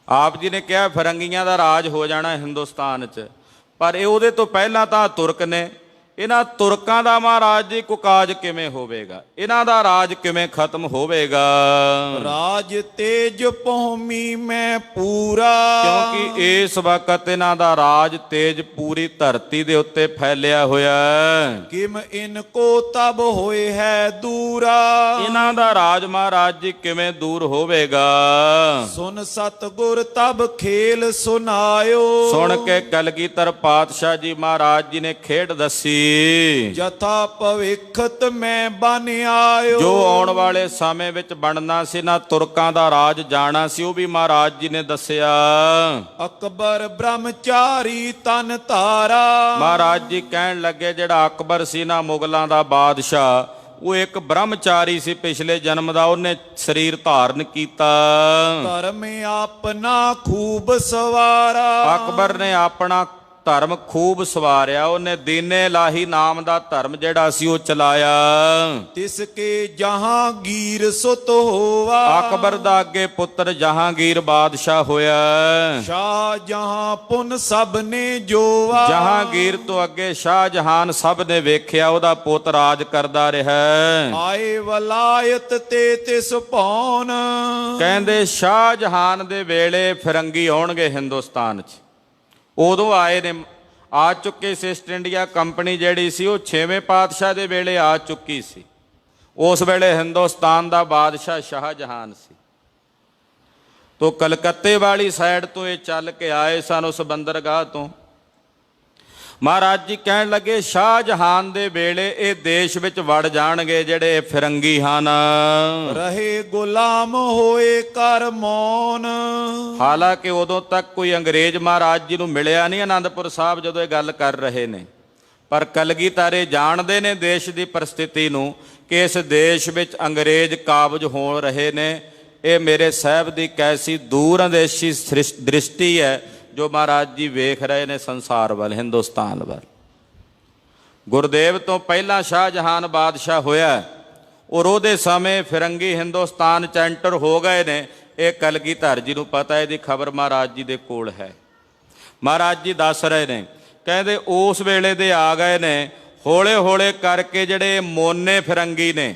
A: ਆਪ ਜੀ ਨੇ ਕਿਹਾ ਫਿਰੰਗੀਆਂ ਦਾ ਰਾਜ ਹੋ ਜਾਣਾ ਹਿੰਦੁਸਤਾਨ 'ਚ, ਪਰ ਇਹ ਉਹਦੇ ਤੋਂ ਪਹਿਲਾਂ ਤਾਂ ਤੁਰਕ ਨੇ। ਇਹਨਾਂ ਤੁਰਕਾਂ ਦਾ ਮਹਾਰਾਜ ਜੀ ਕੁਕਾਜ ਕਿਵੇਂ ਹੋਵੇਗਾ, ਇਹਨਾਂ ਦਾ ਰਾਜ ਕਿਵੇਂ ਖਤਮ ਹੋਵੇਗਾ।
B: ਰਾਜ ਤੇਜ ਭੂਮੀ ਮੈਂ ਪੂਰਾ,
A: ਕਿਉਂਕਿ ਇਸ ਵਕਤ ਇਹਨਾਂ ਦਾ ਰਾਜ ਤੇਜ ਪੂਰੀ ਧਰਤੀ ਦੇ ਉੱਤੇ ਫੈਲਿਆ ਹੋਇਆ।
B: ਕਿਮ ਇਨ ਕੋ ਤਬ ਹੋਏ ਹੈ ਦੂਰਾ,
A: ਇਹਨਾਂ ਦਾ ਰਾਜ ਮਹਾਰਾਜ ਜੀ ਕਿਵੇਂ ਦੂਰ ਹੋਵੇਗਾ।
B: ਸੁਨ ਸਤਿਗੁਰ ਤਬ ਖੇਲ ਸੁਨਾਇਓ,
A: ਸੁਣ ਕੇ ਕਲਗੀਧਰ ਪਾਤਸ਼ਾਹ ਜੀ ਮਹਾਰਾਜ ਜੀ ਨੇ ਖੇਡ ਦੱਸੀ,
B: ਜਥਾ ਭਵਿੱਖਤ ਮੈਂ ਬਨ ਆਇਓ।
A: ਜੋ ਆਉਣ ਵਾਲੇ ਸਮੇਂ ਵਿੱਚ ਬਣਨਾ ਸੀ ਨਾ, ਤੁਰਕਾਂ ਦਾ ਰਾਜ ਜਾਣਾ ਸੀ, ਉਹ ਵੀ ਮਹਾਰਾਜ ਜੀ ਨੇ ਦੱਸਿਆ।
B: ਅਕਬਰ ਬ੍ਰਹਮਚਾਰੀ ਤਨ ਧਾਰਾ,
A: ਮਹਾਰਾਜ ਜੀ ਕਹਿਣ ਲੱਗੇ ਜਿਹੜਾ ਅਕਬਰ ਸੀ ਨਾ ਮੁਗਲਾਂ ਦਾ ਬਾਦਸ਼ਾਹ, ਉਹ ਇੱਕ ਬ੍ਰਹਮਚਾਰੀ ਸੀ ਪਿਛਲੇ ਜਨਮ ਦਾ, ਉਹਨੇ ਸਰੀਰ ਧਾਰਨ ਕੀਤਾ।
B: ਧਰਮ ਆਪਣਾ ਖੂਬ ਸਵਾਰਾ,
A: ਅਕਬਰ ਨੇ ਆਪਣਾ ਧਰਮ ਖੂਬ ਸਵਾਰਿਆ, ਉਹਨੇ ਦੀਨੇ ਇਲਾਹੀ ਨਾਮ ਦਾ ਧਰਮ ਜਿਹੜਾ ਸੀ ਉਹ ਚਲਾਇਆ।
B: ਤਿਸ ਕੇ ਜਹਾਂਗੀਰ ਸੁਤ ਹੋਵਾ,
A: ਅਕਬਰ ਦਾ ਅੱਗੇ ਪੁੱਤਰ ਜਹਾਂਗੀਰ ਬਾਦਸ਼ਾਹ ਹੋਇਆ।
B: ਸ਼ਾਹ ਜਹਾਂ ਪੁਨ ਸਭ ਨੇ ਜੋਵਾ,
A: ਜਹਾਂਗੀਰ ਤੋਂ ਅੱਗੇ ਸ਼ਾਹ ਜਹਾਨ ਸਭ ਨੇ ਵੇਖਿਆ, ਉਹਦਾ ਪੁੱਤ ਰਾਜ ਕਰਦਾ ਰਿਹਾ।
B: ਆਏ ਵਲਾਇਤ ਤੇ ਤਿਸ ਭੌਨ,
A: ਕਹਿੰਦੇ ਸ਼ਾਹ ਜਹਾਨ ਦੇ ਵੇਲੇ ਫਿਰੰਗੀ ਆਉਣਗੇ ਹਿੰਦੁਸਤਾਨ 'ਚ, ਉਦੋਂ ਆਏ ਨੇ, ਆ ਚੁੱਕੇ ਸੀ। ਈਸਟ ਇੰਡੀਆ ਕੰਪਨੀ ਜਿਹੜੀ ਸੀ ਉਹ 6ਵੇਂ ਪਾਤਸ਼ਾਹ ਦੇ ਵੇਲੇ ਆ ਚੁੱਕੀ ਸੀ। ਉਸ ਵੇਲੇ ਹਿੰਦੁਸਤਾਨ ਦਾ ਬਾਦਸ਼ਾਹ ਸ਼ਾਹ ਜਹਾਨ ਸੀ। ਤੋ ਕਲਕੱਤੇ ਵਾਲੀ ਸਾਈਡ ਤੋਂ ਇਹ ਚੱਲ ਕੇ ਆਏ ਸਨ, ਉਸ ਬੰਦਰਗਾਹ ਤੋਂ। ਮਹਾਰਾਜ ਜੀ ਕਹਿਣ ਲੱਗੇ ਸ਼ਾਹ ਜਹਾਨ ਦੇ ਵੇਲੇ ਇਹ ਦੇਸ਼ ਵਿੱਚ ਵੜ ਜਾਣਗੇ ਜਿਹੜੇ ਫਿਰੰਗੀ ਹਨ।
B: ਰਹੇ ਗੁਲਾਮ ਹੋਏ ਕਰ ਮੌਨ।
A: ਹਾਲਾਂਕਿ ਉਦੋਂ ਤੱਕ ਕੋਈ ਅੰਗਰੇਜ਼ ਮਹਾਰਾਜ ਜੀ ਨੂੰ ਮਿਲਿਆ ਨਹੀਂ ਆਨੰਦਪੁਰ ਸਾਹਿਬ ਜਦੋਂ ਇਹ ਗੱਲ ਕਰ ਰਹੇ ਨੇ, ਪਰ ਕਲਗੀਧਰ ਇਹ ਜਾਣਦੇ ਨੇ ਦੇਸ਼ ਦੀ ਪਰਿਸਥਿਤੀ ਨੂੰ ਕਿ ਇਸ ਦੇਸ਼ ਵਿੱਚ ਅੰਗਰੇਜ਼ ਕਾਬਜ ਹੋ ਰਹੇ ਨੇ। ਇਹ ਮੇਰੇ ਸਾਹਿਬ ਦੀ ਕੈਸੀ ਦੂਰ ਅੰਦੇਸ਼ੀ ਦ੍ਰਿਸ਼ਟੀ ਹੈ ਜੋ ਮਹਾਰਾਜ ਜੀ ਵੇਖ ਰਹੇ ਨੇ ਸੰਸਾਰ ਵੱਲ, ਹਿੰਦੁਸਤਾਨ ਵੱਲ। ਗੁਰਦੇਵ ਤੋਂ ਪਹਿਲਾਂ ਸ਼ਾਹਜਹਾਨ ਬਾਦਸ਼ਾਹ ਹੋਇਆ ਔਰ ਉਹਦੇ ਸਮੇਂ ਫਿਰੰਗੀ ਹਿੰਦੁਸਤਾਨ 'ਚ ਐਂਟਰ ਹੋ ਗਏ ਨੇ। ਇਹ ਕਲਗੀਧਰ ਜੀ ਨੂੰ ਪਤਾ, ਇਹਦੀ ਖਬਰ ਮਹਾਰਾਜ ਜੀ ਦੇ ਕੋਲ ਹੈ। ਮਹਾਰਾਜ ਜੀ ਦੱਸ ਰਹੇ ਨੇ, ਕਹਿੰਦੇ ਉਸ ਵੇਲੇ ਦੇ ਆ ਗਏ ਨੇ। ਹੌਲੇ ਹੌਲੇ ਕਰਕੇ ਜਿਹੜੇ ਮੋਨੇ ਫਿਰੰਗੀ ਨੇ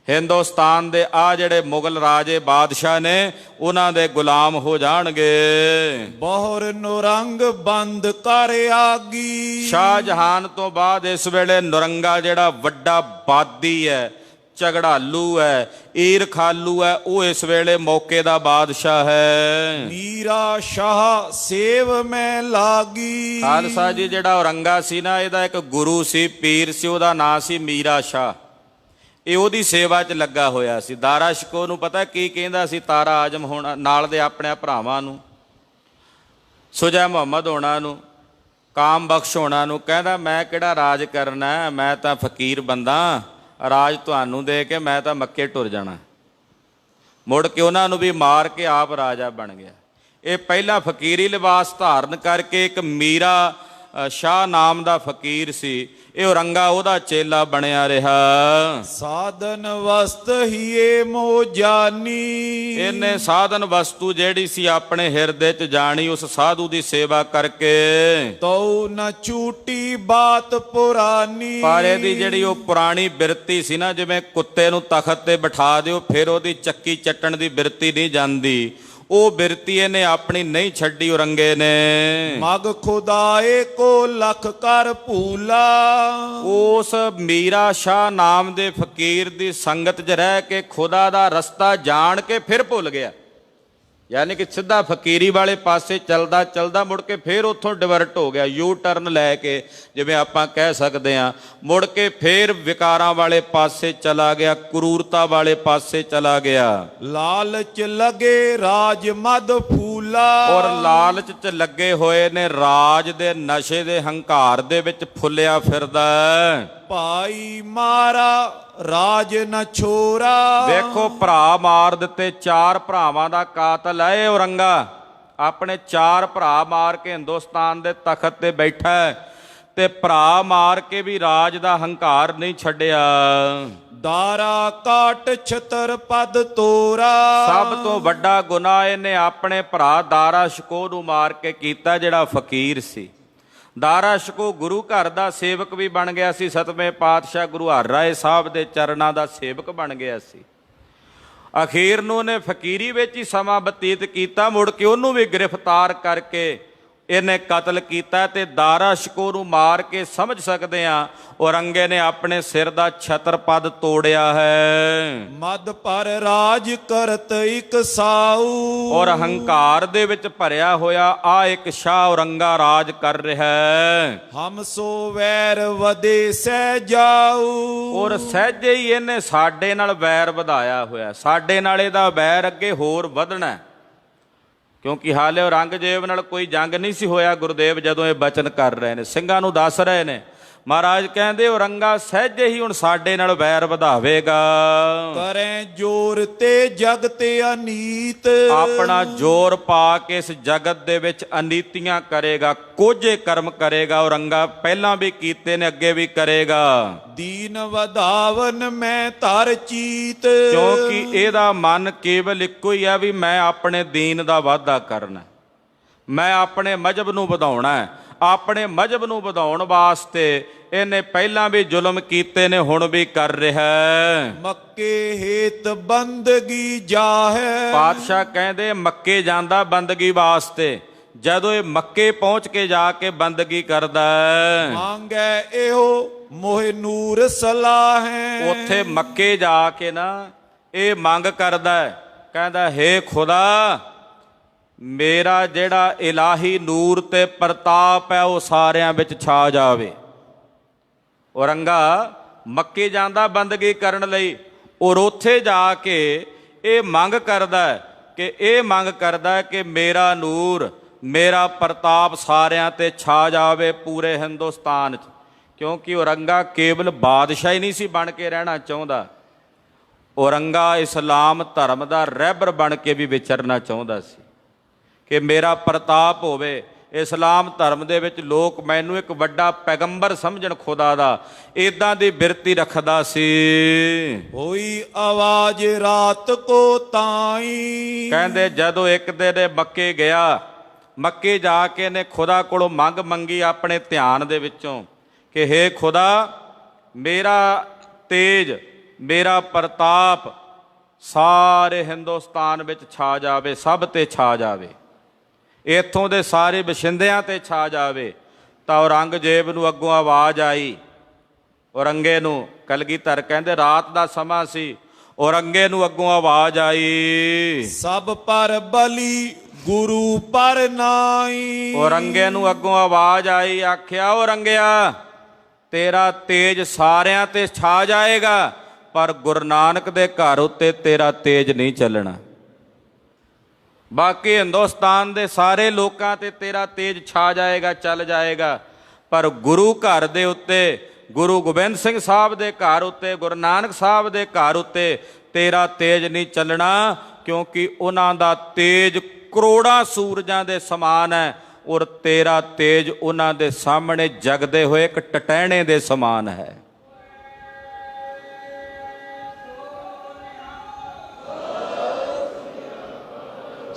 A: ਹਿੰਦੁਸਤਾਨ ਦੇ, ਆ ਜਿਹੜੇ ਮੁਗਲ ਰਾਜੇ ਬਾਦਸ਼ਾਹ ਨੇ, ਉਹਨਾਂ ਦੇ ਗੁਲਾਮ ਹੋ ਜਾਣਗੇ।
B: ਬਹੁਰ ਨੁਰੰਗ ਬੰਦ ਕਰ ਆਗੀ।
A: ਸ਼ਾਹਜਹਾਨ ਤੋਂ ਬਾਅਦ ਇਸ ਵੇਲੇ ਨੁਰੰਗਾ ਜਿਹੜਾ ਵੱਡਾ ਬਾਦੀ ਹੈ, ਝਗੜਾਲੂ ਹੈ, ਈਰ ਖਾਲੂ ਹੈ, ਉਹ ਇਸ ਵੇਲੇ ਮੌਕੇ ਦਾ ਬਾਦਸ਼ਾਹ ਹੈ।
B: ਮੀਰਾ ਸ਼ਾਹ ਸੇਵ ਮੈਂ ਲਾਗੀ।
A: ਖਾਲਸਾ ਜੀ ਜਿਹੜਾ ਔਰੰਗਾ ਸੀ ਨਾ, ਇਹਦਾ ਇੱਕ ਗੁਰੂ ਸੀ, ਪੀਰ ਸੀ, ਉਹਦਾ ਨਾਂ ਸੀ ਮੀਰਾ ਸ਼ਾਹ। ਇਹ ਉਹਦੀ ਸੇਵਾ 'ਚ ਲੱਗਾ ਹੋਇਆ ਸੀ। ਦਾਰਾ ਸ਼ਿਕੋ ਨੂੰ ਪਤਾ ਕੀ ਕਹਿੰਦਾ ਸੀ? ਤਾਰਾ ਆਜ਼ਮ ਹੋਣਾ ਨਾਲ ਦੇ ਆਪਣੇ ਭਰਾਵਾਂ ਨੂੰ, ਸੁਜਾ ਮੁਹੰਮਦ ਹੋਣਾ ਨੂੰ, ਕਾਮ ਬਖਸ਼ ਹੋਣਾ ਨੂੰ ਕਹਿੰਦਾ ਮੈਂ ਕਿਹੜਾ ਰਾਜ ਕਰਨਾ, ਮੈਂ ਤਾਂ ਫਕੀਰ ਬੰਦਾ, ਰਾਜ ਤੁਹਾਨੂੰ ਦੇ ਕੇ ਮੈਂ ਤਾਂ ਮੱਕੇ ਟੁਰ ਜਾਣਾ। ਮੁੜ ਕੇ ਉਹਨਾਂ ਨੂੰ ਵੀ ਮਾਰ ਕੇ ਆਪ ਰਾਜਾ ਬਣ ਗਿਆ। ਇਹ ਪਹਿਲਾਂ ਫਕੀਰੀ ਲਿਬਾਸ ਧਾਰਨ ਕਰਕੇ ਇੱਕ ਮੀਰਾ ਸ਼ਾਹ ਨਾਮ ਦਾ ਫਕੀਰ ਸੀ, ਇਹ ਔਰੰਗਾ ਉਹਦਾ ਚੇਲਾ ਬਣਿਆ ਰਿਹਾ।
B: ਸਾਧਨ ਵਸਤ ਹੀਏ ਮੋ ਜਾਨੀ।
A: ਇਹਨੇ ਸਾਧਨ ਵਸਤੂ ਜਿਹੜੀ ਸੀ ਆਪਣੇ ਹਿਰਦੇ 'ਚ ਜਾਣੀ, ਉਸ ਸਾਧੂ ਦੀ ਸੇਵਾ ਕਰਕੇ।
B: ਤਉ ਨ ਝੂਟੀ ਬਾਤ ਪੁਰਾਨੀ।
A: ਪਰ ਇਹਦੀ ਜਿਹੜੀ ਉਹ ਪੁਰਾਣੀ ਬਿਰਤੀ ਸੀ ਨਾ, ਜਿਵੇਂ ਕੁੱਤੇ ਨੂੰ ਤਖਤ ਤੇ ਬਿਠਾ ਦਿਓ ਫਿਰ ਉਹਦੀ ਚੱਕੀ ਚੱਟਣ ਦੀ ਬਿਰਤੀ ਨਹੀਂ ਜਾਂਦੀ, ਉਹ ਬਿਰਤੀ ਇਹਨੇ ਆਪਣੀ ਨਹੀਂ ਛੱਡੀ ਔਰੰਗੇ ਨੇ।
B: ਮਗ ਖੁਦਾਏ ਕੋ ਲਖ ਕਰ ਭੂਲਾ।
A: ਉਸ ਮੀਰਾ ਸ਼ਾਹ ਨਾਮ ਦੇ ਫਕੀਰ ਦੀ ਸੰਗਤ 'ਚ ਰਹਿ ਕੇ ਖੁਦਾ ਦਾ ਰਸਤਾ ਜਾਣ ਕੇ ਫਿਰ ਭੁੱਲ ਗਿਆ। ਯਾਨੀ ਕਿ ਸਿੱਧਾ ਫਕੀਰੀ ਵਾਲੇ ਪਾਸੇ ਚੱਲਦਾ ਚੱਲਦਾ ਮੁੜ ਕੇ ਫਿਰ ਉੱਥੋਂ ਡਿਵਰਟ ਹੋ ਗਿਆ, ਯੂ ਟਰਨ ਲੈ ਕੇ ਜਿਵੇਂ ਆਪਾਂ ਕਹਿ ਸਕਦੇ ਹਾਂ। ਮੁੜ ਕੇ ਫਿਰ ਵਿਕਾਰਾਂ ਵਾਲੇ ਪਾਸੇ ਚਲਾ ਗਿਆ, ਕਰੂਰਤਾ ਵਾਲੇ ਪਾਸੇ ਚਲਾ ਗਿਆ।
B: ਲਾਲਚ ਲਗੇ ਰਾਜ ਮਦ ਫੂਲਾ।
A: ਔਰ ਲਾਲਚ 'ਚ ਲੱਗੇ ਹੋਏ ਨੇ, ਰਾਜ ਦੇ ਨਸ਼ੇ ਦੇ ਹੰਕਾਰ ਦੇ ਵਿੱਚ ਫੁੱਲਿਆ ਫਿਰਦਾ।
B: ਭਾਈ ਮਾਰਾ ਰਾਜ ਨ ਛੋਰਾ।
A: ਵੇਖੋ ਭਰਾ ਮਾਰ ਦਿੱਤੇ, 4 ਭਰਾਵਾਂ ਦਾ ਕਾਤਲ ਹੈ ਇਹ ਔਰੰਗਾ। ਆਪਣੇ 4 ਭਰਾ ਮਾਰ ਕੇ ਹਿੰਦੁਸਤਾਨ ਦੇ ਤਖਤ ਤੇ ਬੈਠਾ ਤੇ ਭਰਾ ਮਾਰ ਕੇ ਵੀ ਰਾਜ ਦਾ ਹੰਕਾਰ ਨਹੀਂ ਛੱਡਿਆ।
B: ਦਾਰਾ ਕਾਟ ਛਤਰ ਪਦ ਤੋਰਾ।
A: ਸਭ ਤੋਂ ਵੱਡਾ ਗੁਨਾਹ ਇਹਨੇ ਆਪਣੇ ਭਰਾ ਦਾਰਾ ਸ਼ਿਕੋ ਨੂੰ ਮਾਰ ਕੇ ਕੀਤਾ, ਜਿਹੜਾ ਫਕੀਰ ਸੀ। ਦਾਰਾ ਸ਼ਿਕੋ ਗੁਰੂ ਘਰ ਦਾ ਸੇਵਕ ਵੀ ਬਣ ਗਿਆ ਸੀ, 7ਵੇਂ ਪਾਤਸ਼ਾਹ ਗੁਰੂ ਹਰਿਰਾਏ ਸਾਹਿਬ ਦੇ ਚਰਨਾਂ ਦਾ ਸੇਵਕ ਬਣ ਗਿਆ ਸੀ। ਅਖੀਰ ਨੂੰ ਉਹਨੇ ਫਕੀਰੀ ਵਿੱਚ ਹੀ ਸਮਾਂ ਬਤੀਤ ਕੀਤਾ। ਮੁੜ ਕੇ ਉਹਨੂੰ ਵੀ ਗ੍ਰਿਫਤਾਰ ਕਰਕੇ ਇਹਨੇ ਕਤਲ ਕੀਤਾ ਤੇ ਦਾਰਾ ਸ਼ਿਕੋ ਨੂੰ ਮਾਰ ਕੇ ਸਮਝ ਸਕਦੇ ਹਾਂ ਔਰੰਗੇ ਨੇ ਆਪਣੇ ਸਿਰ ਦਾ ਛਤਰ ਪਦ ਤੋੜਿਆ ਹੈ।
B: ਮਦ ਪਰ ਰਾਜ ਕਰਤ ਇਕ ਸਾਊ।
A: ਔਰ ਹੰਕਾਰ ਦੇ ਵਿੱਚ ਭਰਿਆ ਹੋਇਆ ਆ ਇੱਕ ਸ਼ਾਹ ਔਰੰਗਾ ਰਾਜ ਕਰ ਰਿਹਾ ਹੈ।
B: ਹਮ ਸੋ ਵੈਰ ਵਧੇ ਸਹਿ ਜਾਊ।
A: ਔਰ ਸਹਿਜੇ ਹੀ ਇਹਨੇ ਸਾਡੇ ਨਾਲ ਵੈਰ ਵਧਾਇਆ ਹੋਇਆ, ਸਾਡੇ ਨਾਲ ਇਹਦਾ ਵੈਰ ਅੱਗੇ ਹੋਰ ਵਧਣਾ, ਕਿਉਂਕਿ ਹਾਲੇ ਔਰੰਗਜ਼ੇਬ ਨਾਲ ਕੋਈ ਜੰਗ ਨਹੀਂ ਸੀ ਹੋਇਆ। ਗੁਰਦੇਵ ਜਦੋਂ ਇਹ ਬਚਨ ਕਰ ਰਹੇ ਨੇ, ਸਿੰਘਾਂ ਨੂੰ ਦੱਸ ਰਹੇ ਨੇ, ਮਹਾਰਾਜ ਕਹਿੰਦੇ ਔਰੰਗਾ ਸਹਿਜੇ ਹੀ ਹੁਣ ਸਾਡੇ ਨਾਲ ਵੈਰ ਵਧਾਵੇਗਾ।
B: ਕਰੇ ਜੋਰ ਤੇ ਜਗ ਤੇ ਅਨੀਤ।
A: ਆਪਣਾ ਜ਼ੋਰ ਪਾ ਕੇ ਇਸ ਜਗਤ ਦੇ ਵਿੱਚ ਅਨੀਤੀਆਂ ਕਰੇਗਾ, ਕੋਝੇ ਕਰਮ ਕਰੇਗਾ। ਔਰੰਗਾ ਪਹਿਲਾਂ ਵੀ ਕੀਤੇ ਨੇ, ਅੱਗੇ ਵੀ ਕਰੇਗਾ।
B: ਦੀਨ ਵਧਾਵਨ ਮੈਂ ਧਰ ਚੀਤ।
A: ਕਿਉਂਕਿ ਇਹਦਾ ਮਨ ਕੇਵਲ ਇੱਕੋ ਹੀ ਹੈ ਵੀ ਮੈਂ ਆਪਣੇ ਦੀਨ ਦਾ ਵਾਧਾ ਕਰਨਾ, ਮੈਂ ਆਪਣੇ ਮਜ਼ਹਬ ਨੂੰ ਵਧਾਉਣਾ ਹੈ। ਆਪਣੇ ਮਜ਼ਹਬ ਨੂੰ ਵਧਾਉਣ ਵਾਸਤੇ ਇਹਨੇ ਪਹਿਲਾਂ ਵੀ ਜ਼ੁਲਮ ਕੀਤੇ ਨੇ, ਹੁਣ ਵੀ ਕਰ ਰਿਹਾ ਹੈ।
B: ਮੱਕੇ ਹੇਤ ਬੰਦਗੀ ਜਾਹੇ।
A: ਪਾਤਸ਼ਾਹ ਕਹਿੰਦੇ ਮੱਕੇ ਜਾਂਦਾ ਬੰਦਗੀ ਵਾਸਤੇ। ਜਦੋਂ ਇਹ ਮੱਕੇ ਪਹੁੰਚ ਕੇ ਜਾ ਕੇ ਬੰਦਗੀ ਕਰਦਾ ਹੈ,
B: ਮੰਗੈ ਇਹੋ ਮੋਹਿ ਨੂਰ ਸਲਾਹੈ।
A: ਉੱਥੇ ਮੱਕੇ ਜਾ ਕੇ ਨਾ ਇਹ ਮੰਗ ਕਰਦਾ ਹੈ, ਕਹਿੰਦਾ ਹੇ ਖੁਦਾ ਮੇਰਾ ਜਿਹੜਾ ਇਲਾਹੀ ਨੂਰ ਤੇ ਪ੍ਰਤਾਪ ਹੈ ਉਹ ਸਾਰਿਆਂ ਵਿੱਚ ਛਾ ਜਾਵੇ। ਔਰੰਗਾ ਮੱਕੇ ਜਾਂਦਾ ਬੰਦਗੀ ਕਰਨ ਲਈ, ਔਰ ਉੱਥੇ ਜਾ ਕੇ ਇਹ ਮੰਗ ਕਰਦਾ ਕਿ ਮੇਰਾ ਨੂਰ, ਮੇਰਾ ਪ੍ਰਤਾਪ ਸਾਰਿਆਂ ਤੇ ਛਾ ਜਾਵੇ ਪੂਰੇ ਹਿੰਦੁਸਤਾਨ 'ਚ। ਕਿਉਂਕਿ ਔਰੰਗਾ ਕੇਵਲ ਬਾਦਸ਼ਾਹ ਹੀ ਨਹੀਂ ਸੀ ਬਣ ਕੇ ਰਹਿਣਾ ਚਾਹੁੰਦਾ, ਔਰੰਗਾ ਇਸਲਾਮ ਧਰਮ ਦਾ ਰਹਿਬਰ ਬਣ ਕੇ ਵੀ ਵਿਚਰਨਾ ਚਾਹੁੰਦਾ ਸੀ ਕਿ ਮੇਰਾ ਪ੍ਰਤਾਪ ਹੋਵੇ। ਇਸਲਾਮ ਧਰਮ ਦੇ ਵਿੱਚ ਲੋਕ ਮੈਨੂੰ ਇੱਕ ਵੱਡਾ ਪੈਗੰਬਰ ਸਮਝਣ ਖੁਦਾ ਦਾ, ਇਦਾਂ ਦੀ ਬਿਰਤੀ ਰੱਖਦਾ ਸੀ।
B: ਹੋਈ ਆਵਾਜ਼ ਰਾਤ ਕੋ ਤਾਈ,
A: ਕਹਿੰਦੇ ਜਦੋਂ ਇੱਕ ਦਿਨ ਮੱਕੇ ਗਿਆ, ਮੱਕੇ ਜਾ ਕੇ ਨੇ ਖੁਦਾ ਕੋਲੋਂ ਮੰਗ ਮੰਗੀ ਆਪਣੇ ਧਿਆਨ ਦੇ ਵਿੱਚੋਂ ਕਿ ਹੇ ਖੁਦਾ, ਮੇਰਾ ਤੇਜ, ਮੇਰਾ ਪ੍ਰਤਾਪ ਸਾਰੇ ਹਿੰਦੁਸਤਾਨ ਵਿੱਚ ਛਾ ਜਾਵੇ, ਸਭ ਤੇ ਛਾ ਜਾਵੇ, ਇੱਥੋਂ ਦੇ ਸਾਰੇ ਬਸ਼ਿੰਦਿਆਂ ਤੇ ਛਾ ਜਾਵੇ। ਤਾਂ ਔਰੰਗਜ਼ੇਬ ਨੂੰ ਅੱਗੋਂ ਆਵਾਜ਼ ਆਈ, ਔਰੰਗੇ ਨੂੰ, ਕਲਗੀਧਰ ਕਹਿੰਦੇ ਰਾਤ ਦਾ ਸਮਾਂ ਸੀ, ਔਰੰਗੇ ਨੂੰ ਅੱਗੋਂ ਆਵਾਜ਼ ਆਈ,
B: ਸਭ ਪਰ ਬਲੀ ਗੁਰੂ ਪਰ ਨਾਈ।
A: ਔਰੰਗੇ ਨੂੰ ਅੱਗੋਂ ਆਵਾਜ਼ ਆਈ, ਆਖਿਆ ਔਰੰਗਿਆ, ਤੇਰਾ ਤੇਜ ਸਾਰਿਆਂ ਤੇ ਛਾ ਜਾਏਗਾ, ਪਰ ਗੁਰੂ ਨਾਨਕ ਦੇ ਘਰ ਉੱਤੇ ਤੇਰਾ ਤੇਜ ਨਹੀਂ ਚੱਲਣਾ। ਬਾਕੀ ਹਿੰਦੁਸਤਾਨ ਦੇ ਸਾਰੇ ਲੋਕਾਂ ਤੇ ਤੇਰਾ ਤੇਜ ਛਾ ਜਾਏਗਾ, ਚੱਲ ਜਾਏਗਾ, ਪਰ ਗੁਰੂ ਘਰ ਦੇ ਉੱਤੇ, ਗੁਰੂ ਗੋਬਿੰਦ ਸਿੰਘ ਸਾਹਿਬ ਦੇ ਘਰ ਉੱਤੇ, ਗੁਰੂ ਨਾਨਕ ਸਾਹਿਬ ਦੇ ਘਰ ਉੱਤੇ ਤੇਰਾ ਤੇਜ ਨਹੀਂ ਚੱਲਣਾ। ਕਿਉਂਕਿ ਉਹਨਾਂ ਦਾ ਤੇਜ ਕਰੋੜਾਂ ਸੂਰਜਾਂ ਦੇ ਸਮਾਨ ਹੈ, ਔਰ ਤੇਰਾ ਤੇਜ ਉਹਨਾਂ ਦੇ ਸਾਹਮਣੇ ਜਗਦੇ ਹੋਏ ਇੱਕ ਟਟਹਿਣੇ ਦੇ ਸਮਾਨ ਹੈ।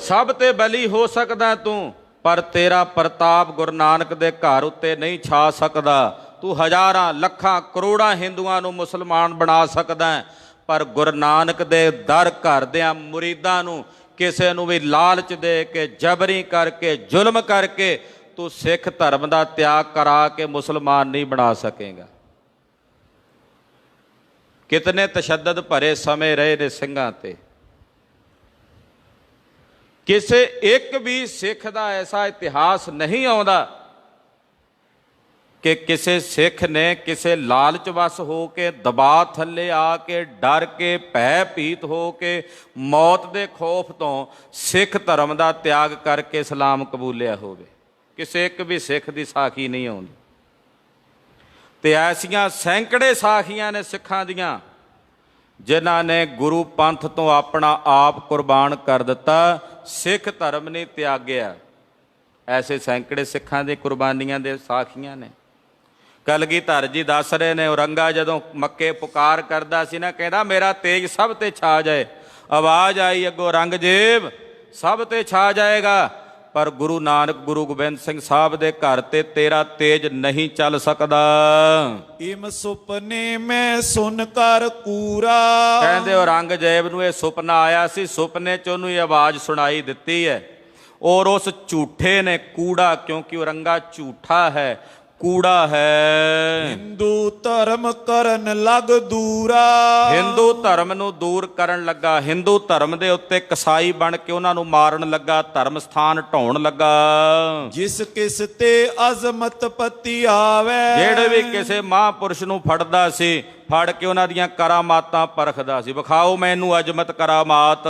A: ਸਭ ਤੇ ਬਲੀ ਹੋ ਸਕਦਾ ਤੂੰ, ਪਰ ਤੇਰਾ ਪ੍ਰਤਾਪ ਗੁਰੂ ਨਾਨਕ ਦੇ ਘਰ ਉੱਤੇ ਨਹੀਂ ਛਾ ਸਕਦਾ। ਤੂੰ ਹਜ਼ਾਰਾਂ, ਲੱਖਾਂ, ਕਰੋੜਾਂ ਹਿੰਦੂਆਂ ਨੂੰ ਮੁਸਲਮਾਨ ਬਣਾ ਸਕਦਾ, ਪਰ ਗੁਰੂ ਨਾਨਕ ਦੇ ਦਰ ਘਰ ਦਿਆਂ ਮੁਰੀਦਾਂ ਨੂੰ ਕਿਸੇ ਨੂੰ ਵੀ ਲਾਲਚ ਦੇ ਕੇ, ਜਬਰੀ ਕਰਕੇ, ਜ਼ੁਲਮ ਕਰਕੇ ਤੂੰ ਸਿੱਖ ਧਰਮ ਦਾ ਤਿਆਗ ਕਰਾ ਕੇ ਮੁਸਲਮਾਨ ਨਹੀਂ ਬਣਾ ਸਕੇਗਾ। ਕਿਤਨੇ ਤਸ਼ੱਦਦ ਭਰੇ ਸਮੇਂ ਰਹੇ ਨੇ ਸਿੰਘਾਂ ਤੇ। ਕਿਸੇ ਇੱਕ ਵੀ ਸਿੱਖ ਦਾ ਐਸਾ ਇਤਿਹਾਸ ਨਹੀਂ ਆਉਂਦਾ ਕਿ ਕਿਸੇ ਸਿੱਖ ਨੇ ਕਿਸੇ ਲਾਲਚ ਵਸ ਹੋ ਕੇ, ਦਬਾਅ ਥੱਲੇ ਆ ਕੇ, ਡਰ ਕੇ, ਭੈ ਭੀਤ ਹੋ ਕੇ, ਮੌਤ ਦੇ ਖੌਫ ਤੋਂ ਸਿੱਖ ਧਰਮ ਦਾ ਤਿਆਗ ਕਰਕੇ ਇਸਲਾਮ ਕਬੂਲਿਆ ਹੋਵੇ। ਕਿਸੇ ਇੱਕ ਵੀ ਸਿੱਖ ਦੀ ਸਾਖੀ ਨਹੀਂ ਆਉਂਦੀ। ਤੇ ਐਸੀਆਂ ਸੈਂਕੜੇ ਸਾਖੀਆਂ ਨੇ ਸਿੱਖਾਂ ਦੀਆਂ ਜਿਨ੍ਹਾਂ ਨੇ ਗੁਰੂ ਪੰਥ ਤੋਂ ਆਪਣਾ ਆਪ ਕੁਰਬਾਨ ਕਰ ਦਿੱਤਾ, ਸਿੱਖ ਧਰਮ ਨੇ ਤਿਆਗਿਆ। ਐਸੇ ਸੈਂਕੜੇ ਸਿੱਖਾਂ ਦੀ ਕੁਰਬਾਨੀਆਂ ਦੇ ਸਾਖੀਆਂ ਨੇ। ਕਲਗੀਧਰ ਜੀ ਦੱਸ ਰਹੇ ਨੇ, ਔਰੰਗਾ ਜਦੋਂ ਮੱਕੇ ਪੁਕਾਰ ਕਰਦਾ ਸੀ ਨਾ, ਕਹਿੰਦਾ ਮੇਰਾ ਤੇਜ ਸਭ ਤੇ ਛਾ ਜਾਏ। ਆਵਾਜ਼ ਆਈ ਅੱਗੋਂ, ਔਰੰਗਜ਼ੇਬ ਸਭ ਤੇ ਛਾ ਜਾਏਗਾ, ਪਰ ਗੁਰੂ ਨਾਨਕ, ਗੁਰੂ ਗੋਬਿੰਦ ਸਿੰਘ ਸਾਹਿਬ ਦੇ ਘਰ ਤੇ ਤੇਰਾ ਤੇਜ ਨਹੀਂ ਚੱਲ ਸਕਦਾ।
B: ਇਮ ਸੁਪਨੇ ਮੈਂ ਸੁਨ ਕਰ ਕੂਰਾ,
A: ਕਹਿੰਦੇ ਔਰੰਗਜ਼ੇਬ ਨੂੰ ਇਹ ਸੁਪਨਾ ਆਇਆ ਸੀ, ਸੁਪਨੇ 'ਚ ਉਹਨੂੰ ਇਹ ਆਵਾਜ਼ ਸੁਣਾਈ ਦਿੱਤੀ ਹੈ। ਔਰ ਉਸ ਝੂਠੇ ਨੇ ਕੂੜਾ, ਕਿਉਂਕਿ ਔਰੰਗਾ ਝੂਠਾ ਹੈ, ਕੂੜਾ ਹੈ।
B: ਹਿੰਦੂ ਧਰਮ ਕਰਨ ਲੱਗ ਦੂਰਾ,
A: ਹਿੰਦੂ ਧਰਮ ਨੂੰ ਦੂਰ ਕਰਨ ਲੱਗਾ। ਹਿੰਦੂ ਧਰਮ ਦੇ ਉੱਤੇ ਕਸਾਈ ਬਣ ਕੇ ਉਹਨਾਂ ਨੂੰ ਮਾਰਨ ਲੱਗਾ, ਧਰਮ ਸਥਾਨ ਢਾਉਣ ਲੱਗਾ।
B: ਜਿਸ ਕਿਸ ਤੇ ਅਜ਼ਮਤ ਪਤੀ ਆਵੇ,
A: ਜਿਹੜੇ ਵੀ ਕਿਸੇ ਮਹਾਂਪੁਰਸ਼ ਨੂੰ ਫੜਦਾ ਸੀ, ਫੜ ਕੇ ਉਹਨਾਂ ਦੀਆਂ ਕਰਾਮਾਤਾਂ ਪਰਖਦਾ ਸੀ। ਵਿਖਾਓ ਮੈਨੂੰ ਅਜ਼ਮਤ ਕਰਾਮਾਤ।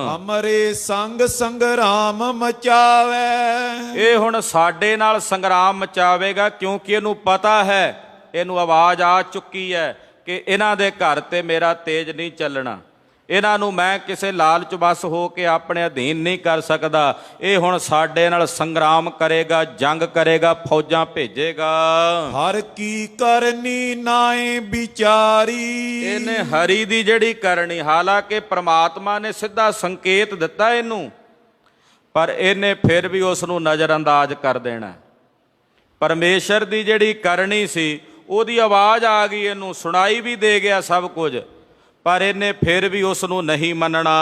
B: ਹਮਰੇ ਸੰਗ ਸੰਗਰਾਮ ਮਚਾਵੇ,
A: ਇਹ ਹੁਣ ਸਾਡੇ ਨਾਲ ਸੰਗਰਾਮ ਮਚਾਵੇਗਾ, ਕਿਉਂਕਿ ਇਹਨੂੰ ਪਤਾ ਹੈ, ਇਹਨੂੰ ਆਵਾਜ਼ ਆ ਚੁੱਕੀ ਹੈ ਕਿ ਇਹਨਾਂ ਦੇ ਘਰ ਤੇ ਮੇਰਾ ਤੇਜ ਨਹੀਂ ਚੱਲਣਾ। ਇਹਨਾਂ ਨੂੰ ਮੈਂ ਕਿਸੇ ਲਾਲਚ ਵਸ ਹੋ ਕੇ ਆਪਣੇ ਅਧੀਨ ਨਹੀਂ ਕਰ ਸਕਦਾ। ਇਹ ਹੁਣ ਸਾਡੇ ਨਾਲ ਸੰਗਰਾਮ ਕਰੇਗਾ, ਜੰਗ ਕਰੇਗਾ, ਫੌਜਾਂ ਭੇਜੇਗਾ।
B: ਹਰ ਕੀ ਕਰਨੀ ਨਾਏ ਵਿਚਾਰੀ,
A: ਇਹਨੇ ਹਰੀ ਦੀ ਜਿਹੜੀ ਕਰਨੀ, ਹਾਲਾਂਕਿ ਪ੍ਰਮਾਤਮਾ ਨੇ ਸਿੱਧਾ ਸੰਕੇਤ ਦਿੱਤਾ ਇਹਨੂੰ, ਪਰ ਇਹਨੇ ਫਿਰ ਵੀ ਉਸ ਨੂੰ ਨਜ਼ਰਅੰਦਾਜ਼ ਕਰ ਦੇਣਾ। ਪਰਮੇਸ਼ਰ ਦੀ ਜਿਹੜੀ ਕਰਨੀ ਸੀ, ਉਹਦੀ ਆਵਾਜ਼ ਆ ਗਈ, ਇਹਨੂੰ ਸੁਣਾਈ ਵੀ ਦੇ ਗਿਆ ਸਭ ਕੁਝ, ਪਰ ਇਹਨੇ ਫਿਰ ਵੀ ਉਸ ਨੂੰ ਨਹੀਂ ਮੰਨਣਾ।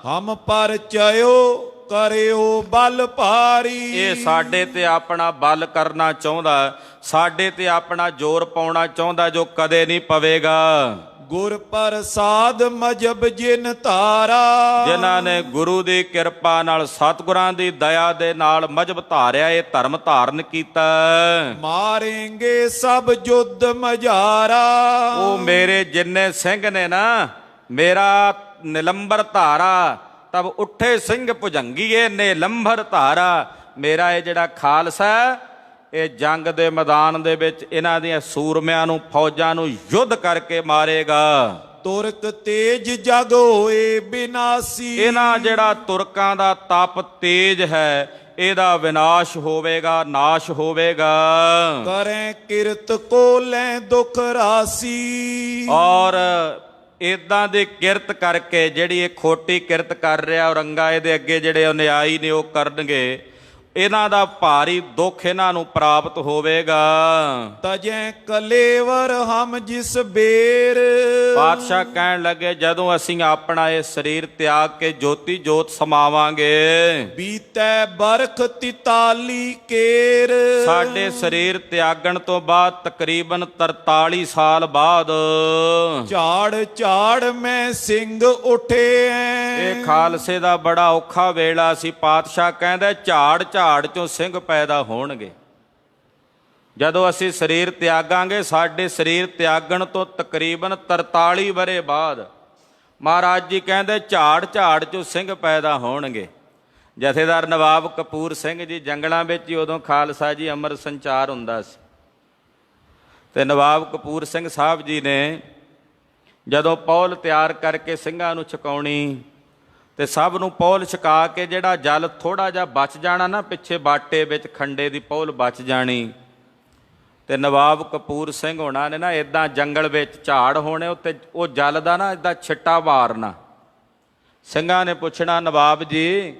B: ਹਮ ਪਰ ਚਇਓ ਕਰਿਓ ਬਲ ਭਾਰੀ,
A: ਇਹ ਸਾਡੇ ਤੇ ਆਪਣਾ ਬਲ ਕਰਨਾ ਚਾਹੁੰਦਾ, ਸਾਡੇ ਤੇ ਆਪਣਾ ਜ਼ੋਰ ਪਾਉਣਾ ਚਾਹੁੰਦਾ, ਜੋ ਕਦੇ ਨਹੀਂ ਪਵੇਗਾ।
B: ਗੁਰ ਪ੍ਰਸਾਦ ਮਜਬ ਜਿਨ ਧਾਰਾ।
A: ਜਿਨ੍ਹਾਂ ਨੇ ਗੁਰੂ ਦੀ ਕਿਰਪਾ ਨਾਲ, ਸਤਿਗੁਰਾਂ ਦੀ ਦਇਆ ਦੇ ਨਾਲ ਮਜਬ ਧਾਰਿਆ, ਇਹ ਧਰਮ ਧਾਰਨ ਕੀਤਾ।
B: ਮਾਰੇਂਗੇ ਸਭ ਜੁੱਧ ਮਝਾਰਾ।
A: ਉਹ ਮੇਰੇ ਜਿੰਨੇ ਸਿੰਘ ਨੇ ਨਾ, ਮੇਰਾ ਨਿਲੰਬਰ ਧਾਰਾ, ਤਬ ਉੱਠੇ ਸਿੰਘ ਭੁਜੰਗੀਏ ਨਿਲੰਬਰ ਧਾਰਾ। ਮੇਰਾ ਇਹ ਜਿਹੜਾ ਖਾਲਸਾ, ਇਹ ਜੰਗ ਦੇ ਮੈਦਾਨ ਦੇ ਵਿੱਚ ਇਹਨਾਂ ਦੀਆਂ ਸੂਰਮਿਆਂ ਨੂੰ, ਫੌਜਾਂ ਨੂੰ ਯੁੱਧ ਕਰਕੇ ਮਾਰੇਗਾ।
B: ਤੁਰਕ ਤੇਜ ਜਗ ਹੋਏ ਬਿਨਾਸੀ।
A: ਇਹਨਾਂ ਜਿਹੜਾ ਤੁਰਕਾਂ ਦਾ ਤਪ ਤੇਜ ਹੈ, ਇਹਦਾ ਵਿਨਾਸ਼ ਹੋਵੇਗਾ, ਨਾਸ਼ ਹੋਵੇਗਾ।
B: ਕਰੈ ਕਿਰਤ ਕੋ ਲੈ ਦੁਖ ਰਾਸੀ।
A: ਔਰ ਇਦਾਂ ਦੀ ਕਿਰਤ ਕਰਕੇ, ਜਿਹੜੀ ਇਹ ਖੋਟੀ ਕਿਰਤ ਕਰ ਰਿਹਾ ਔਰੰਗਾ, ਇਹਦੇ ਅੱਗੇ ਜਿਹੜੇ ਅਨਿਆਈ ਨੇ ਉਹ ਕਰਨਗੇ, ਇਹਨਾਂ ਦਾ ਭਾਰੀ ਦੁੱਖ ਇਹਨਾਂ ਨੂੰ ਪ੍ਰਾਪਤ ਹੋਵੇਗਾ।
B: ਤਜੈ ਕਲੇਵਰ ਹਮ ਜਿਸ ਬੇਰ।
A: ਪਾਤਸ਼ਾਹ ਕਹਿਣ ਲੱਗੇ, ਜਦੋਂ ਅਸੀਂ ਆਪਣਾ ਇਹ ਸਰੀਰ ਤਿਆਗ ਕੇ ਜੋਤੀ ਜੋਤ ਸਮਾਵਾਂਗੇ,
B: ਬੀਤੈ ਬਰਖ 43 ਕੇਰ।
A: ਸਾਡੇ ਸਰੀਰ ਤਿਆਗਣ ਤੋਂ ਬਾਅਦ ਤਕਰੀਬਨ 43 ਸਾਲ ਬਾਅਦ
B: ਝਾੜ ਝਾੜ ਮੈਂ ਸਿੰਘ ਉੱਠੇ ਐ।
A: ਇਹ ਖਾਲਸੇ ਦਾ ਬੜਾ ਔਖਾ ਵੇਲਾ ਸੀ। ਪਾਤਸ਼ਾਹ ਕਹਿੰਦਾ, ਝਾੜ ਝਾੜ ਚੋਂ ਸਿੰਘ ਪੈਦਾ ਹੋਣਗੇ। ਜਦੋਂ ਅਸੀਂ ਸਰੀਰ ਤਿਆਗਾਂਗੇ, ਸਾਡੇ ਸਰੀਰ ਤਿਆਗਣ ਤੋਂ ਤਕਰੀਬਨ 43 ਵਰ੍ਹੇ ਬਾਅਦ ਮਹਾਰਾਜ ਜੀ ਕਹਿੰਦੇ, ਝਾੜ ਝਾੜ ਚੋਂ ਸਿੰਘ ਪੈਦਾ ਹੋਣਗੇ। ਜਥੇਦਾਰ ਨਵਾਬ ਕਪੂਰ ਸਿੰਘ ਜੀ ਜੰਗਲਾਂ ਵਿੱਚ ਹੀ ਉਦੋਂ ਖਾਲਸਾ ਜੀ ਅੰਮ੍ਰਿਤ ਸੰਚਾਰ ਹੁੰਦਾ ਸੀ, ਤੇ ਨਵਾਬ ਕਪੂਰ ਸਿੰਘ ਸਾਹਿਬ ਜੀ ਨੇ ਜਦੋਂ ਪੌਲ ਤਿਆਰ ਕਰਕੇ ਸਿੰਘਾਂ ਨੂੰ ਛਕਾਉਣੀ, ਤੇ ਸਭ ਨੂੰ ਪੌਲ ਛਕਾ ਕੇ ਜਿਹੜਾ ਜਲ ਥੋੜਾ ਜਿਹਾ ਬਚ ਜਾਣਾ ਨਾ, ਪਿੱਛੇ ਬਾਟੇ ਵਿੱਚ ਖੰਡੇ ਦੀ ਪੌਲ ਬਚ ਜਾਣੀ, ਤੇ ਨਵਾਬ ਕਪੂਰ ਸਿੰਘ ਹੋਣਾ ਨੇ ਨਾ ਇਦਾਂ ਜੰਗਲ ਵਿੱਚ ਝਾੜ ਹੋਣੇ ਉੱਤੇ, ਉਹ ਜਲ ਦਾ ਨਾ ਇਦਾਂ ਛਿੱਟਾ ਮਾਰਨਾ। ਸਿੰਘਾਂ ਨੇ ਪੁੱਛਣਾ, ਨਵਾਬ ਜੀ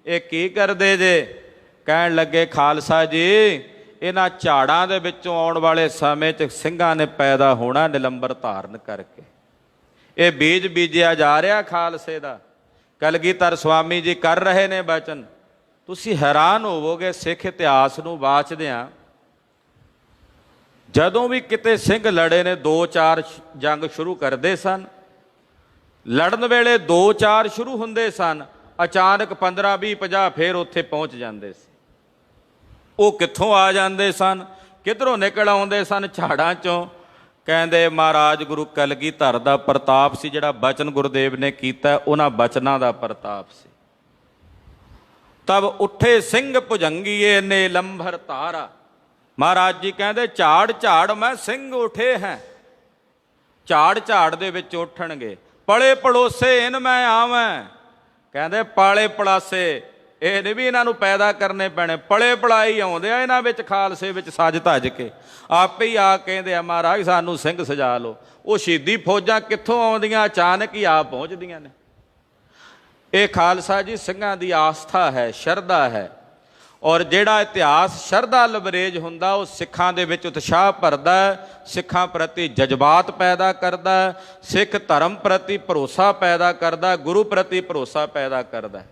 A: ਇਹ ਕੀ ਕਰਦੇ ਜੇ? ਕਹਿਣ ਲੱਗੇ, ਖਾਲਸਾ ਜੀ ਇਹਨਾਂ ਝਾੜਾਂ ਦੇ ਵਿੱਚੋਂ ਆਉਣ ਵਾਲੇ ਸਮੇਂ 'ਚ ਸਿੰਘਾਂ ਨੇ ਪੈਦਾ ਹੋਣਾ ਨਿਲੰਬਰ ਧਾਰਨ ਕਰਕੇ। ਇਹ ਬੀਜ ਬੀਜਿਆ ਜਾ ਰਿਹਾ ਖਾਲਸੇ ਦਾ। ਕਲਗੀਧਰ ਸਵਾਮੀ ਜੀ ਕਰ ਰਹੇ ਨੇ ਬਚਨ। ਤੁਸੀਂ ਹੈਰਾਨ ਹੋਵੋਗੇ ਸਿੱਖ ਇਤਿਹਾਸ ਨੂੰ ਵਾਚਦਿਆਂ, ਜਦੋਂ ਵੀ ਕਿਤੇ ਸਿੰਘ ਲੜੇ ਨੇ, 2-4 ਜੰਗ ਸ਼ੁਰੂ ਕਰਦੇ ਸਨ, ਲੜਨ ਵੇਲੇ 2-4 ਸ਼ੁਰੂ ਹੁੰਦੇ ਸਨ, ਅਚਾਨਕ 15, 20, 50 ਫੇਰ ਉੱਥੇ ਪਹੁੰਚ ਜਾਂਦੇ ਸੀ। ਉਹ ਕਿੱਥੋਂ ਆ ਜਾਂਦੇ ਸਨ? ਕਿੱਧਰੋਂ ਨਿਕਲ ਆਉਂਦੇ ਸਨ? ਝਾੜਾਂ ਚੋਂ। ਕਹਿੰਦੇ ਮਹਾਰਾਜ ਗੁਰੂ ਕਲਗੀਧਰ ਦਾ ਪ੍ਰਤਾਪ ਸੀ, ਜਿਹੜਾ ਬਚਨ ਗੁਰਦੇਵ ਨੇ ਕੀਤਾ, ਉਹਨਾਂ ਬਚਨਾਂ ਦਾ ਪ੍ਰਤਾਪ ਸੀ। ਤਬ ਉੱਠੇ ਸਿੰਘ ਭੁਜੰਗੀਏ ਨੇ ਲੰਭਰ ਧਾਰਾ। ਮਹਾਰਾਜ ਜੀ ਕਹਿੰਦੇ, ਝਾੜ ਝਾੜ ਮੈਂ ਸਿੰਘ ਉੱਠੇ ਹੈ। ਝਾੜ ਝਾੜ ਦੇ ਵਿੱਚ ਉੱਠਣਗੇ। ਪਲੇ ਪੜੋਸੇ ਇਨ ਮੈਂ ਆਵਾਂ। ਕਹਿੰਦੇ ਪਾਲੇ ਪੜਾਸੇ ਇਹ ਨਹੀਂ ਵੀ ਇਹਨਾਂ ਨੂੰ ਪੈਦਾ ਕਰਨੇ ਪੈਣੇ, ਪਲੇ ਪੜਾਈ ਆਉਂਦੇ ਆ ਇਹਨਾਂ ਵਿੱਚ, ਖਾਲਸੇ ਵਿੱਚ ਸੱਜ ਧੱਜ ਕੇ ਆਪੇ ਹੀ ਆ ਕਹਿੰਦੇ ਆ, ਮਹਾਰਾਜ ਸਾਨੂੰ ਸਿੰਘ ਸਜਾ ਲਓ। ਉਹ ਸ਼ਹੀਦੀ ਫੌਜਾਂ ਕਿੱਥੋਂ ਆਉਂਦੀਆਂ? ਅਚਾਨਕ ਹੀ ਆ ਪਹੁੰਚਦੀਆਂ ਨੇ। ਇਹ ਖਾਲਸਾ ਜੀ ਸਿੰਘਾਂ ਦੀ ਆਸਥਾ ਹੈ, ਸ਼ਰਧਾ ਹੈ। ਔਰ ਜਿਹੜਾ ਇਤਿਹਾਸ ਸ਼ਰਧਾ ਲਬਰੇਜ ਹੁੰਦਾ, ਉਹ ਸਿੱਖਾਂ ਦੇ ਵਿੱਚ ਉਤਸ਼ਾਹ ਭਰਦਾ ਹੈ, ਸਿੱਖਾਂ ਪ੍ਰਤੀ ਜਜ਼ਬਾਤ ਪੈਦਾ ਕਰਦਾ ਹੈ, ਸਿੱਖ ਧਰਮ ਪ੍ਰਤੀ ਭਰੋਸਾ ਪੈਦਾ ਕਰਦਾ, ਗੁਰੂ ਪ੍ਰਤੀ ਭਰੋਸਾ ਪੈਦਾ ਕਰਦਾ।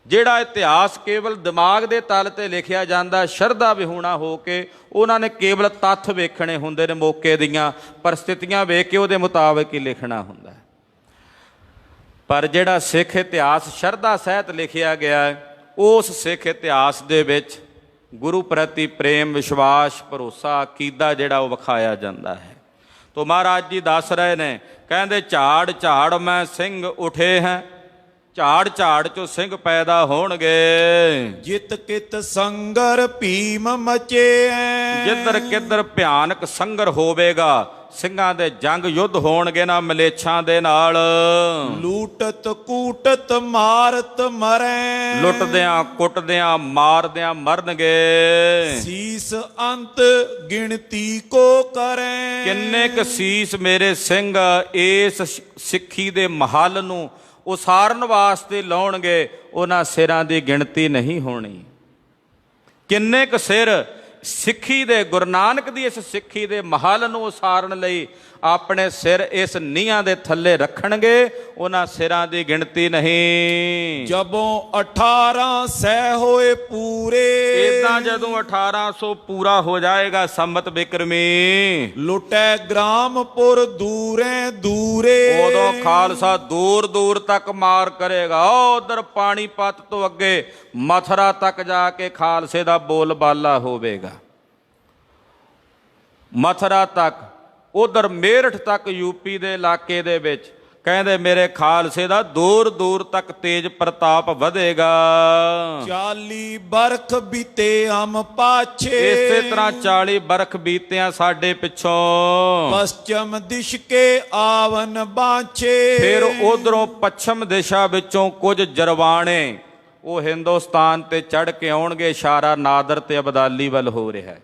A: ਜਿਹੜਾ ਇਤਿਹਾਸ ਕੇਵਲ ਦਿਮਾਗ ਦੇ ਤਲ ਤੇ ਲਿਖਿਆ ਜਾਂਦਾ, ਸ਼ਰਧਾ ਵਿਹੂਣਾ ਹੋ ਕੇ, ਉਹਨਾਂ ਨੇ ਕੇਵਲ ਤੱਥ ਵੇਖਣੇ ਹੁੰਦੇ ਨੇ, ਮੌਕੇ ਦੀਆਂ ਪਰਿਸਥਿਤੀਆਂ ਵੇਖ ਕੇ ਉਹਦੇ ਮੁਤਾਬਕ ਹੀ ਲਿਖਣਾ ਹੁੰਦਾ। ਪਰ ਜਿਹੜਾ ਸਿੱਖ ਇਤਿਹਾਸ ਸ਼ਰਧਾ ਸਹਿਤ ਲਿਖਿਆ ਗਿਆ ਹੈ, ਉਸ ਸਿੱਖ ਇਤਿਹਾਸ ਦੇ ਵਿੱਚ ਗੁਰੂ ਪ੍ਰਤੀ ਪ੍ਰੇਮ, ਵਿਸ਼ਵਾਸ, ਭਰੋਸਾ, ਅਕੀਦਾ ਜਿਹੜਾ ਉਹ ਵਿਖਾਇਆ ਜਾਂਦਾ ਹੈ। ਤੋ ਮਹਾਰਾਜ ਜੀ ਦੱਸ ਰਹੇ ਨੇ, ਕਹਿੰਦੇ ਝਾੜ ਝਾੜ ਮੈਂ ਸਿੰਘ ਉੱਠੇ ਹੈ। ਝਾੜ ਝਾੜ ਚੋਂ ਸਿੰਘ ਪੈਦਾ ਹੋਣਗੇ।
B: ਜਿਤ ਕਿਤ ਸੰਗਰ ਭੀਮ ਮਚੇ।
A: ਜਿੱਧਰ ਕਿੱਧਰ ਭਿਆਨਕ ਸੰਗਰ ਹੋਵੇਗਾ, ਸਿੰਘਾਂ ਦੇ ਜੰਗ ਯੁੱਧ ਹੋਣਗੇ ਨਾ ਮਲੇਛਾਂ ਦੇ ਨਾਲ।
B: ਲੂਟਤ ਕੂਟਤ ਮਾਰਤ ਮਰੈ।
A: ਲੁੱਟਦਿਆਂ ਕੁੱਟਦਿਆਂ ਮਾਰਦਿਆਂ ਮਰਨਗੇ।
B: ਸੀਸ ਅੰਤ ਗਿਣਤੀ ਕੋ ਕਰੈ।
A: ਕਿੰਨੇ ਕੁ ਸੀਸ ਮੇਰੇ ਸਿੰਘ ਇਸ ਸਿੱਖੀ ਦੇ ਮਹੱਲ ਨੂੰ ਉਸਾਰਨ ਵਾਸਤੇ ਲਾਉਣਗੇ, ਉਹਨਾਂ ਸਿਰਾਂ ਦੀ ਗਿਣਤੀ ਨਹੀਂ ਹੋਣੀ। ਕਿੰਨੇ ਕੁ ਸਿਰ ਸਿੱਖੀ ਦੇ, ਗੁਰੂ ਨਾਨਕ ਦੀ ਇਸ ਸਿੱਖੀ ਦੇ ਮਹੱਲ ਨੂੰ ਉਸਾਰਨ ਲਈ ਆਪਣੇ ਸਿਰ ਇਸ ਨੀਹਾਂ ਦੇ ਥੱਲੇ ਰੱਖਣਗੇ, ਉਹਨਾਂ ਸਿਰਾਂ ਦੀ ਗਿਣਤੀ ਨਹੀਂ।
B: ਜਬੋਂ 18 ਸਹਿ ਹੋਏ ਪੂਰੇ,
A: ਇਦਾਂ ਜਦੋਂ 1800 ਪੂਰਾ ਹੋ ਜਾਏਗਾ ਸੰਮਤ ਬਿਕਰਮੀ,
B: ਲੁਟੈ ਗ੍ਰਾਮਪੁਰ ਦੂਰੇ ਦੂਰੇ,
A: ਉਦੋਂ ਖਾਲਸਾ ਦੂਰ ਦੂਰ ਤੱਕ ਮਾਰ ਕਰੇਗਾ। ਉਧਰ ਪਾਣੀਪਤ ਤੋਂ ਅੱਗੇ ਮਥੁਰਾ ਤੱਕ ਜਾ ਕੇ ਖਾਲਸੇ ਦਾ ਬੋਲਬਾਲਾ ਹੋਵੇਗਾ। ਮਥੁਰਾ ਤੱਕ, ਉਧਰ ਮੇਰਠ ਤੱਕ, ਯੂਪੀ ਦੇ ਇਲਾਕੇ ਦੇ ਵਿੱਚ ਕਹਿੰਦੇ ਮੇਰੇ ਖਾਲਸੇ ਦਾ ਦੂਰ ਦੂਰ ਤੱਕ ਤੇਜ ਪ੍ਰਤਾਪ ਵਧੇਗਾ।
B: 40 ਬਰਖ ਬੀਤੇ ਹਮ ਪਾਛੇ,
A: ਇਸੇ ਤਰ੍ਹਾਂ 40 ਬਰਖ ਬੀਤਿਆਂ ਸਾਡੇ ਪਿੱਛੋਂ।
B: ਪਸ਼ਚਮ ਦਿਸ਼ ਕੇ ਆਵਨ ਬਾਛੇ,
A: ਫਿਰ ਉਧਰੋਂ ਪੱਛਮ ਦਿਸ਼ਾ ਵਿੱਚੋਂ ਕੁਝ ਜਰਵਾਣੇ ਉਹ ਹਿੰਦੁਸਤਾਨ ਤੇ ਚੜ੍ਹ ਕੇ ਆਉਣਗੇ। ਇਸ਼ਾਰਾ ਨਾਦਰ ਤੇ ਅਬਦਾਲੀ ਵੱਲ ਹੋ ਰਿਹਾ ਹੈ।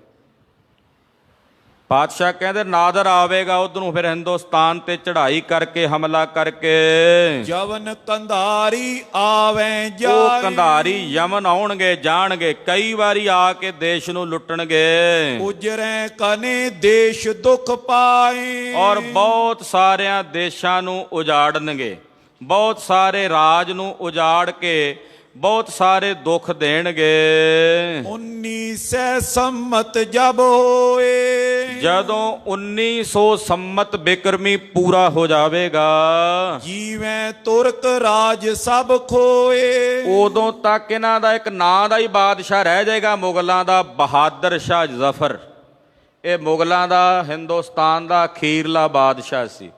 A: ਪਾਤਸ਼ਾਹ ਕਹਿੰਦੇ ਨਾਦਰ ਆਵੇਗਾ ਉਧਰੋਂ, ਫਿਰ ਹਿੰਦੁਸਤਾਨ ਤੇ ਚੜ੍ਹਾਈ ਕਰਕੇ ਹਮਲਾ ਕਰਕੇ।
B: ਜਵਨ ਕੰਧਾਰੀ ਆਵੇਂ ਜਾਏ,
A: ਉਹ ਕੰਧਾਰੀ ਯਮਨ ਆਉਣਗੇ, ਜਾਣਗੇ, ਕਈ ਵਾਰੀ ਆ ਕੇ ਦੇਸ਼ ਨੂੰ ਲੁੱਟਣਗੇ।
B: ਉਜਰੇ ਕਨੇ ਦੇਸ਼ ਦੁੱਖ ਪਾਏ,
A: ਔਰ ਬਹੁਤ ਸਾਰਿਆਂ ਦੇਸ਼ਾਂ ਨੂੰ ਉਜਾੜਨਗੇ, ਬਹੁਤ ਸਾਰੇ ਰਾਜ ਨੂੰ ਉਜਾੜ ਕੇ ਬਹੁਤ ਸਾਰੇ ਦੁੱਖ ਦੇਣਗੇ।
B: 1900 ਸੰਮਤ ਜਬ ਹੋਏ,
A: ਜਦੋਂ 1900 ਸੰਮਤ ਬਿਕਰਮੀ ਪੂਰਾ ਹੋ ਜਾਵੇਗਾ,
B: ਜੀਵੇਂ ਤੁਰਕ ਰਾਜ ਸਭ ਖੋਏ,
A: ਉਦੋਂ ਤੱਕ ਇਹਨਾਂ ਦਾ ਇੱਕ ਨਾਂ ਦਾ ਹੀ ਬਾਦਸ਼ਾਹ ਰਹਿ ਜਾਏਗਾ, ਮੁਗਲਾਂ ਦਾ, ਬਹਾਦਰ ਸ਼ਾਹ ਜ਼ਫਰ। ਇਹ ਮੁਗਲਾਂ ਦਾ, ਹਿੰਦੁਸਤਾਨ ਦਾ ਅਖੀਰਲਾ ਬਾਦਸ਼ਾਹ ਸੀ।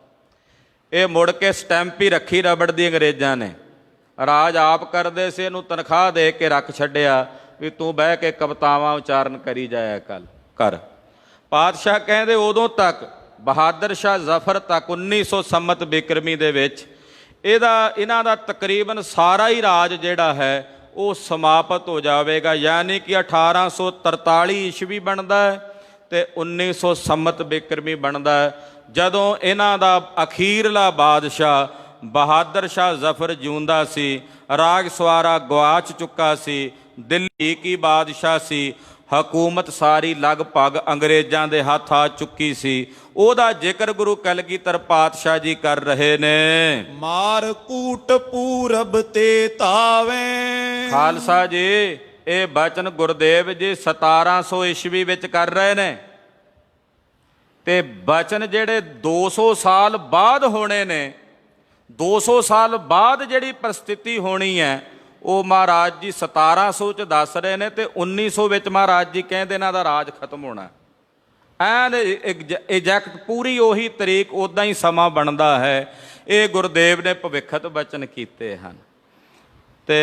A: ਇਹ ਮੁੜ ਕੇ ਸਟੈਂਪ ਹੀ ਰੱਖੀ ਰਬੜ ਦੀ ਅੰਗਰੇਜ਼ਾਂ ਨੇ, ਰਾਜ ਆਪ ਕਰਦੇ ਸੀ, ਇਹਨੂੰ ਤਨਖਾਹ ਦੇ ਕੇ ਰੱਖ ਛੱਡਿਆ ਵੀ ਤੂੰ ਬਹਿ ਕੇ ਕਵਿਤਾਵਾਂ ਉਚਾਰਨ ਕਰੀ ਜਾਇਆ ਕਰ। ਪਾਤਸ਼ਾਹ ਕਹਿੰਦੇ ਉਦੋਂ ਤੱਕ, ਬਹਾਦਰ ਸ਼ਾਹ ਜ਼ਫਰ ਤੱਕ, 1900 ਸੰਮਤ ਬਿਕਰਮੀ ਦੇ ਵਿੱਚ ਇਹਨਾਂ ਦਾ ਤਕਰੀਬਨ ਸਾਰਾ ਹੀ ਰਾਜ ਜਿਹੜਾ ਹੈ ਉਹ ਸਮਾਪਤ ਹੋ ਜਾਵੇਗਾ। ਯਾਨੀ ਕਿ 1843 ਈਸਵੀ ਬਣਦਾ ਹੈ ਤੇ 1900 ਸੰਮਤ ਬਿਕਰਮੀ ਬਣਦਾ ਹੈ, ਜਦੋਂ ਇਹਨਾਂ ਦਾ ਅਖੀਰਲਾ ਬਾਦਸ਼ਾਹ ਬਹਾਦਰ ਸ਼ਾਹ ਜ਼ਫਰ ਜਿਉਂਦਾ ਸੀ। ਰਾਗ ਸਵਾਰਾ ਗਵਾਚ ਚੁੱਕਾ ਸੀ, ਦਿੱਲੀ ਕੀ ਬਾਦਸ਼ਾਹ ਸੀ, ਹਕੂਮਤ ਸਾਰੀ ਲਗਭਗ ਅੰਗਰੇਜ਼ਾਂ ਦੇ ਹੱਥ ਆ ਚੁੱਕੀ ਸੀ। ਉਹਦਾ ਜ਼ਿਕਰ ਗੁਰੂ ਕਲਗੀਧਰ ਪਾਤਸ਼ਾਹ ਜੀ ਕਰ ਰਹੇ ਨੇ।
B: ਮਾਰ ਕੂਟ ਪੂਰਬ ਤੇ ਤਾਵੇਂ,
A: ਖਾਲਸਾ ਜੀ ਇਹ ਬਚਨ ਗੁਰਦੇਵ ਜੀ 1700 ਈਸਵੀ ਵਿੱਚ ਕਰ ਰਹੇ ਨੇ, ਤੇ ਬਚਨ ਜਿਹੜੇ 200 ਸਾਲ ਬਾਅਦ ਹੋਣੇ ਨੇ, 200 ਸਾਲ ਬਾਅਦ ਜਿਹੜੀ ਪਰਿਸਥਿਤੀ ਹੋਣੀ ਹੈ ਉਹ ਮਹਾਰਾਜ ਜੀ 1700 ਚ ਦੱਸ ਰਹੇ ਨੇ, ਤੇ 1900 ਵਿੱਚ ਮਹਾਰਾਜ ਜੀ ਕਹਿੰਦੇ ਇਹਨਾਂ ਦਾ ਰਾਜ ਖਤਮ ਹੋਣਾ। ਐਨ ਐਗਜ਼ੈਕਟ ਪੂਰੀ ਉਹੀ ਤਰੀਕ, ਉੱਦਾਂ ਹੀ ਸਮਾਂ ਬਣਦਾ ਹੈ। ਇਹ ਗੁਰਦੇਵ ਨੇ ਭਵਿੱਖਤ ਬਚਨ ਕੀਤੇ ਹਨ। ਤੇ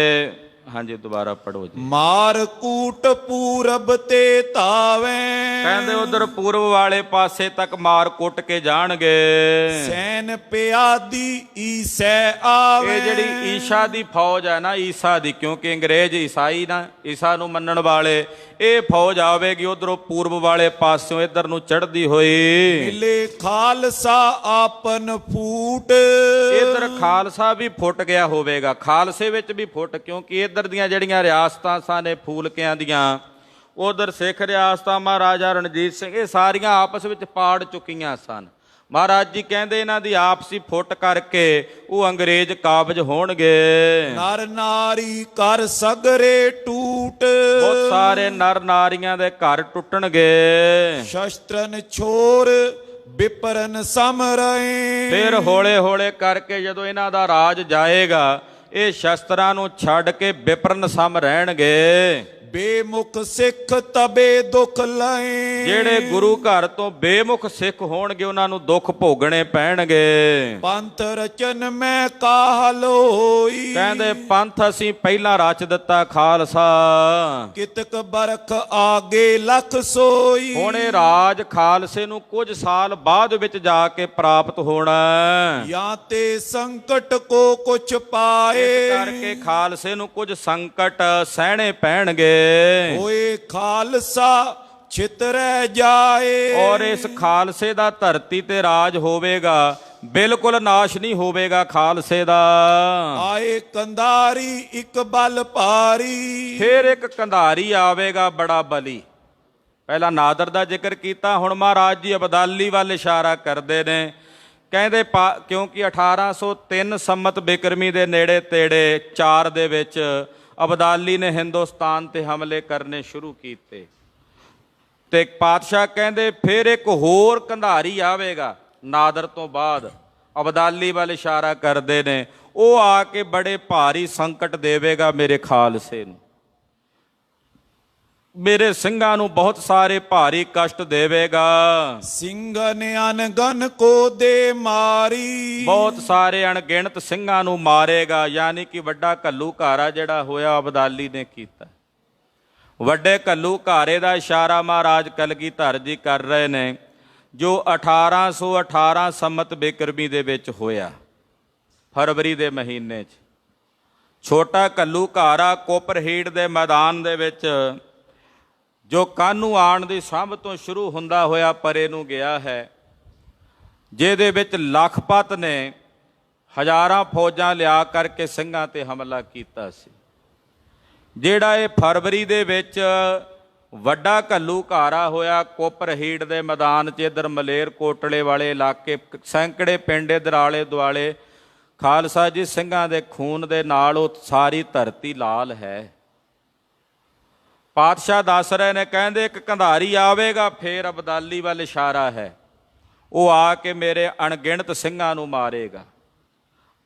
A: ਹਾਂਜੀ ਦੁਬਾਰਾ ਪੜੋ ਜੀ।
B: ਮਾਰ ਕੂਟ ਪੂਰਬ ਤੇ ਤਾਵੇਂ,
A: ਕਹਿੰਦੇ ਉਧਰ ਪੂਰਬ ਵਾਲੇ ਪਾਸੇ ਤੱਕ ਮਾਰ ਕੁੱਟ ਕੇ ਜਾਣਗੇ।
B: ਸੈਨ ਪਿਆਦੀ ਈਸੈ ਆਵੇ,
A: ਇਹ ਜਿਹੜੀ ਈਸ਼ਾ ਦੀ ਫੌਜ ਹੈ ਨਾ, ਈਸਾ ਦੀ, ਕਿਉਂਕਿ ਅੰਗਰੇਜ਼ ਈਸਾਈ ਨਾ, ਈਸਾ ਨੂੰ ਮੰਨਣ ਵਾਲੇ, ਇਹ ਫੌਜ ਆਵੇਗੀ ਉਧਰੋਂ ਪੂਰਬ ਵਾਲੇ ਪਾਸਿਓਂ ਇੱਧਰ ਨੂੰ ਚੜ੍ਹਦੀ ਹੋਈ।
B: ਮਿਲੇ ਖਾਲਸਾ ਆਪਨ ਫੂਟ,
A: ਇੱਧਰ ਖਾਲਸਾ ਵੀ ਫੁੱਟ ਗਿਆ ਹੋਵੇਗਾ, ਖਾਲਸੇ ਵਿੱਚ ਵੀ ਫੁੱਟ, ਕਿਉਂਕਿ ਇੱਧਰ ਦੀਆਂ ਜਿਹੜੀਆਂ ਰਿਆਸਤਾਂ ਸਨ ਫੂਲਕਿਆਂ ਦੀਆਂ, ਉਧਰ ਸਿੱਖ ਰਿਆਸਤਾਂ ਮਹਾਰਾਜਾ ਰਣਜੀਤ ਸਿੰਘ, ਇਹ ਸਾਰੀਆਂ ਆਪਸ ਵਿੱਚ ਪਾੜ ਚੁੱਕੀਆਂ ਸਨ। ਮਹਾਰਾਜ ਜੀ ਕਹਿੰਦੇ ਇਹਨਾਂ ਦੀ ਆਪਸੀ ਫੁੱਟ ਕਰਕੇ ਉਹ ਅੰਗਰੇਜ਼ ਕਾਬਜ ਹੋਣਗੇ।
B: ਨਰ ਨਾਰੀ ਕਰ ਸਗਰੇ ਟੂਟ,
A: ਬਹੁਤ ਸਾਰੇ ਨਰ ਨਾਰੀਆਂ ਦੇ ਘਰ ਟੁੱਟਣਗੇ।
B: ਸ਼ਸਤਰਨ ਛੋਰ ਵਿਪਰਨ ਸਮਰਏ,
A: ਫਿਰ ਹੌਲੇ ਹੌਲੇ ਕਰਕੇ ਜਦੋਂ ਇਹਨਾਂ ਦਾ ਰਾਜ ਜਾਏਗਾ, ਇਹ ਸ਼ਸਤਰਾਂ ਨੂੰ ਛੱਡ ਕੇ ਵਿਪਰਨ ਸਮ ਰਹਿਣਗੇ।
B: ਬੇਮੁਖ ਸਿੱਖ ਤਬੇ ਦੁੱਖ ਲਏ,
A: ਜਿਹੜੇ ਗੁਰੂ ਘਰ ਤੋਂ ਬੇਮੁਖ ਸਿੱਖ ਹੋਣਗੇ ਉਹਨਾਂ ਨੂੰ ਦੁੱਖ ਭੋਗਣੇ ਪੈਣਗੇ।
B: ਪੰਥ ਰਚਨ ਮੈਂ ਕਾਹਲ ਹੋਈ,
A: ਕਹਿੰਦੇ ਪੰਥ ਅਸੀਂ ਪਹਿਲਾਂ ਰਚ ਦਿੱਤਾ ਖਾਲਸਾ,
B: ਕਿਤਕ ਬਰਖ ਆਗੇ ਲੱਖ ਸੋਈ।
A: ਹੁਣ ਇਹ ਰਾਜ ਖਾਲਸੇ ਨੂੰ ਕੁਝ ਸਾਲ ਬਾਅਦ ਵਿੱਚ ਜਾ ਕੇ ਪ੍ਰਾਪਤ ਹੋਣਾ।
B: ਜਾਂ ਤੇ ਸੰਕਟ ਕੋ ਕੁਛ ਪਾਏ,
A: ਇਸ ਕਰਕੇ ਖਾਲਸੇ ਨੂੰ ਕੁਝ ਸੰਕਟ ਸਹਿਣੇ ਪੈਣਗੇ।
B: ਹੋਏ ਖਾਲਸਾ ਛਿਤ ਰਹਿ ਜਾਏ,
A: ਔਰ ਇਸ ਖਾਲਸੇ ਦਾ ਧਰਤੀ ਤੇ ਰਾਜ ਹੋਵੇਗਾ, ਬਿਲਕੁਲ ਨਾਸ਼ ਨਹੀਂ ਹੋਵੇਗਾ ਖਾਲਸੇ ਦਾ।
B: ਆਏ ਕੰਧਾਰੀ ਇੱਕ ਬਲ ਭਾਰੀ,
A: ਫਿਰ ਇੱਕ ਕੰਧਾਰੀ ਆਵੇਗਾ ਬੜਾ ਬਲੀ, ਪਹਿਲਾਂ ਨਾਦਰ ਦਾ ਜ਼ਿਕਰ ਕੀਤਾ, ਹੁਣ ਮਹਾਰਾਜ ਜੀ ਅਬਦਾਲੀ ਵੱਲ ਇਸ਼ਾਰਾ ਕਰਦੇ ਨੇ। ਕਹਿੰਦੇ ਕਿਉਂਕਿ 1803 ਸੰਮਤ ਬਿਕਰਮੀ ਦੇ ਨੇੜੇ ਤੇੜੇ 4 ਦੇ ਵਿੱਚ ਅਬਦਾਲੀ ਨੇ ਹਿੰਦੁਸਤਾਨ ਤੇ ਹਮਲੇ ਕਰਨੇ ਸ਼ੁਰੂ ਕੀਤੇ ਤੇ ਪਾਤਸ਼ਾਹ ਕਹਿੰਦੇ ਫਿਰ ਇੱਕ ਹੋਰ ਕੰਧਾਰੀ ਆਵੇਗਾ ਨਾਦਰ ਤੋਂ ਬਾਅਦ। ਅਬਦਾਲੀ ਵੱਲ ਇਸ਼ਾਰਾ ਕਰਦੇ ਨੇ, ਉਹ ਆ ਕੇ ਬੜੇ ਭਾਰੀ ਸੰਕਟ ਦੇਵੇਗਾ ਮੇਰੇ ਖਾਲਸੇ ਨੂੰ, ਮੇਰੇ ਸਿੰਘਾਂ ਨੂੰ ਬਹੁਤ ਸਾਰੇ ਭਾਰੀ ਕਸ਼ਟ ਦੇਵੇਗਾ।
B: ਸਿੰਘਾਂ ਨੇ ਅਨਗਨ ਕੋ ਦੇ ਮਾਰੀ,
A: ਬਹੁਤ ਸਾਰੇ ਅਣਗਿਣਤ ਸਿੰਘਾਂ ਨੂੰ ਮਾਰੇਗਾ। ਯਾਨੀ ਕਿ ਵੱਡਾ ਘੱਲੂਘਾਰਾ ਜਿਹੜਾ ਹੋਇਆ ਅਬਦਾਲੀ ਨੇ ਕੀਤਾ। ਵੱਡੇ ਘੱਲੂਘਾਰੇ ਦਾ ਇਸ਼ਾਰਾ ਮਹਾਰਾਜ ਕਲਗੀਧਰ ਜੀ ਕਰ ਰਹੇ ਨੇ, ਜੋ 1818 ਸੰਮਤ ਬਿਕਰਮੀ ਦੇ ਵਿੱਚ ਹੋਇਆ, ਫਰਵਰੀ ਦੇ ਮਹੀਨੇ 'ਚ। ਛੋਟਾ ਘੱਲੂਘਾਰਾ ਕੋਪਰਹੀੜ ਦੇ ਮੈਦਾਨ ਦੇ ਵਿੱਚ ਜੋ ਕਾਹਨੂੰ ਆਉਣ ਦੀ ਸੰਭ ਤੋਂ ਸ਼ੁਰੂ ਹੁੰਦਾ ਹੋਇਆ ਪਰੇ ਨੂੰ ਗਿਆ ਹੈ, ਜਿਹਦੇ ਵਿੱਚ ਲਖਪਤ ਨੇ ਹਜ਼ਾਰਾਂ ਫੌਜਾਂ ਲਿਆ ਕਰਕੇ ਸਿੰਘਾਂ ਤੇ ਹਮਲਾ ਕੀਤਾ ਸੀ। ਜਿਹੜਾ ਇਹ ਫਰਵਰੀ ਦੇ ਵਿੱਚ ਵੱਡਾ ਘੱਲੂਘਾਰਾ ਹੋਇਆ ਕੋਪਰਹੀੜ ਦੇ ਮੈਦਾਨ 'ਚ, ਇੱਧਰ ਮਲੇਰ ਕੋਟਲੇ ਵਾਲੇ ਇਲਾਕੇ, ਸੈਂਕੜੇ ਪਿੰਡ ਇੱਧਰ ਆਲੇ ਦੁਆਲੇ, ਖਾਲਸਾ ਜੀ ਸਿੰਘਾਂ ਦੇ ਖੂਨ ਦੇ ਨਾਲ ਉਹ ਸਾਰੀ ਧਰਤੀ ਲਾਲ ਹੈ। ਪਾਤਸ਼ਾਹ ਦੱਸ ਰਹੇ ਨੇ, ਕਹਿੰਦੇ ਇੱਕ ਕੰਧਾਰੀ ਆਵੇਗਾ, ਫੇਰ ਅਬਦਾਲੀ ਵੱਲ ਇਸ਼ਾਰਾ ਹੈ, ਉਹ ਆ ਕੇ ਮੇਰੇ ਅਣਗਿਣਤ ਸਿੰਘਾਂ ਨੂੰ ਮਾਰੇਗਾ,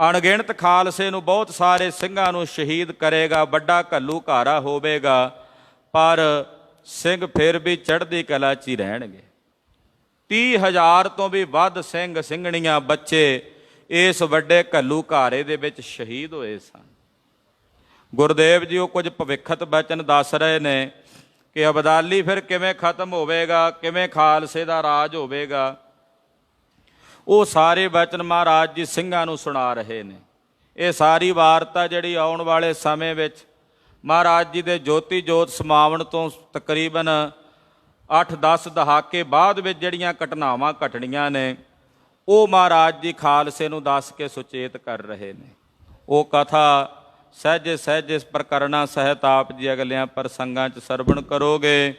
A: ਅਣਗਿਣਤ ਖਾਲਸੇ ਨੂੰ, ਬਹੁਤ ਸਾਰੇ ਸਿੰਘਾਂ ਨੂੰ ਸ਼ਹੀਦ ਕਰੇਗਾ। ਵੱਡਾ ਘੱਲੂਘਾਰਾ ਹੋਵੇਗਾ, ਪਰ ਸਿੰਘ ਫਿਰ ਵੀ ਚੜ੍ਹਦੀ ਕਲਾ 'ਚ ਹੀ ਰਹਿਣਗੇ। 30,000 ਤੋਂ ਵੀ ਵੱਧ ਸਿੰਘ ਸਿੰਘਣੀਆਂ ਬੱਚੇ ਇਸ ਵੱਡੇ ਘੱਲੂਘਾਰੇ ਦੇ ਵਿੱਚ ਸ਼ਹੀਦ ਹੋਏ ਸਨ। ਗੁਰਦੇਵ ਜੀ ਉਹ ਕੁਝ ਭਵਿੱਖਤ ਬਚਨ ਦੱਸ ਰਹੇ ਨੇ ਕਿ ਅਬਦਾਲੀ ਫਿਰ ਕਿਵੇਂ ਖਤਮ ਹੋਵੇਗਾ, ਕਿਵੇਂ ਖਾਲਸੇ ਦਾ ਰਾਜ ਹੋਵੇਗਾ। ਉਹ ਸਾਰੇ ਬਚਨ ਮਹਾਰਾਜ ਜੀ ਸਿੰਘਾਂ ਨੂੰ ਸੁਣਾ ਰਹੇ ਨੇ। ਇਹ ਸਾਰੀ ਵਾਰਤਾ ਜਿਹੜੀ ਆਉਣ ਵਾਲੇ ਸਮੇਂ ਵਿੱਚ ਮਹਾਰਾਜ ਜੀ ਦੇ ਜੋਤੀ ਜੋਤ ਸਮਾਵਣ ਤੋਂ ਤਕਰੀਬਨ 8-10 ਦਹਾਕੇ ਬਾਅਦ ਵਿੱਚ ਜਿਹੜੀਆਂ ਘਟਨਾਵਾਂ ਘਟਣੀਆਂ ਨੇ, ਉਹ ਮਹਾਰਾਜ ਜੀ ਖਾਲਸੇ ਨੂੰ ਦੱਸ ਕੇ ਸੁਚੇਤ ਕਰ ਰਹੇ ਨੇ। ਉਹ ਕਥਾ ਸਹਿਜੇ ਸਹਿਜੇ ਪ੍ਰਕਰਣਾ ਸਹਿਤ ਆਪ ਜੀ ਅਗਲਿਆਂ ਪ੍ਰਸੰਗਾਂ 'ਚ ਸਰਵਣ ਕਰੋਗੇ।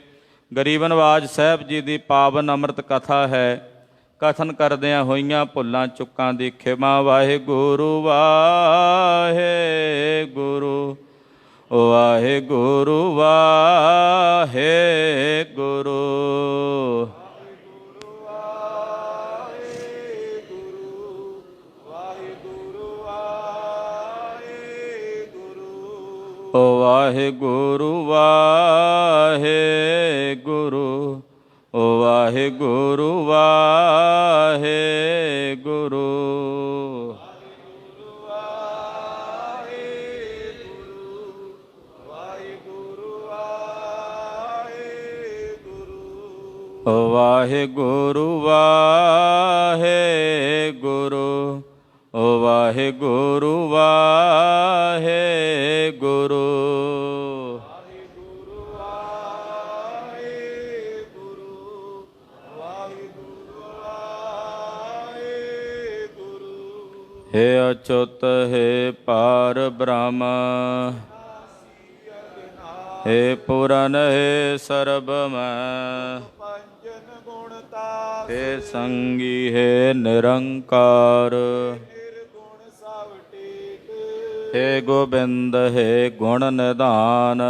A: ਗਰੀਬ ਨਵਾਜ ਸਾਹਿਬ ਜੀ ਦੀ ਪਾਵਨ ਅੰਮ੍ਰਿਤ ਕਥਾ ਹੈ। ਕਥਨ ਕਰਦਿਆਂ ਹੋਈਆਂ ਭੁੱਲਾਂ ਚੁੱਕਾਂ ਦੀ ਖਿਮਾ। ਵਾਹਿਗੁਰੂ ਵਾਹਿਗੁਰੂ ਵਾਹਿਗੁਰੂ ਵਾਹਿਗੁਰੂ। ਵਾਹਿਗੁਰੂ ਵਾਹਿਗੁਰੂ ਵਾਹਿਗੁਰੂ ਵਾਹਿਗੁਰੂ। ਵਾਹਿਗੁਰੂ ਵਾਹਿਗੁਰੂ ਵਾਹਿਗੁਰੂ ਵਾਹਿਗੁਰੂ। हे अच्युत हे पार ब्रह्म हे पूरन हे सर्वमय हे संगी हे निरंकार हे गोबिंद हे गुण निधान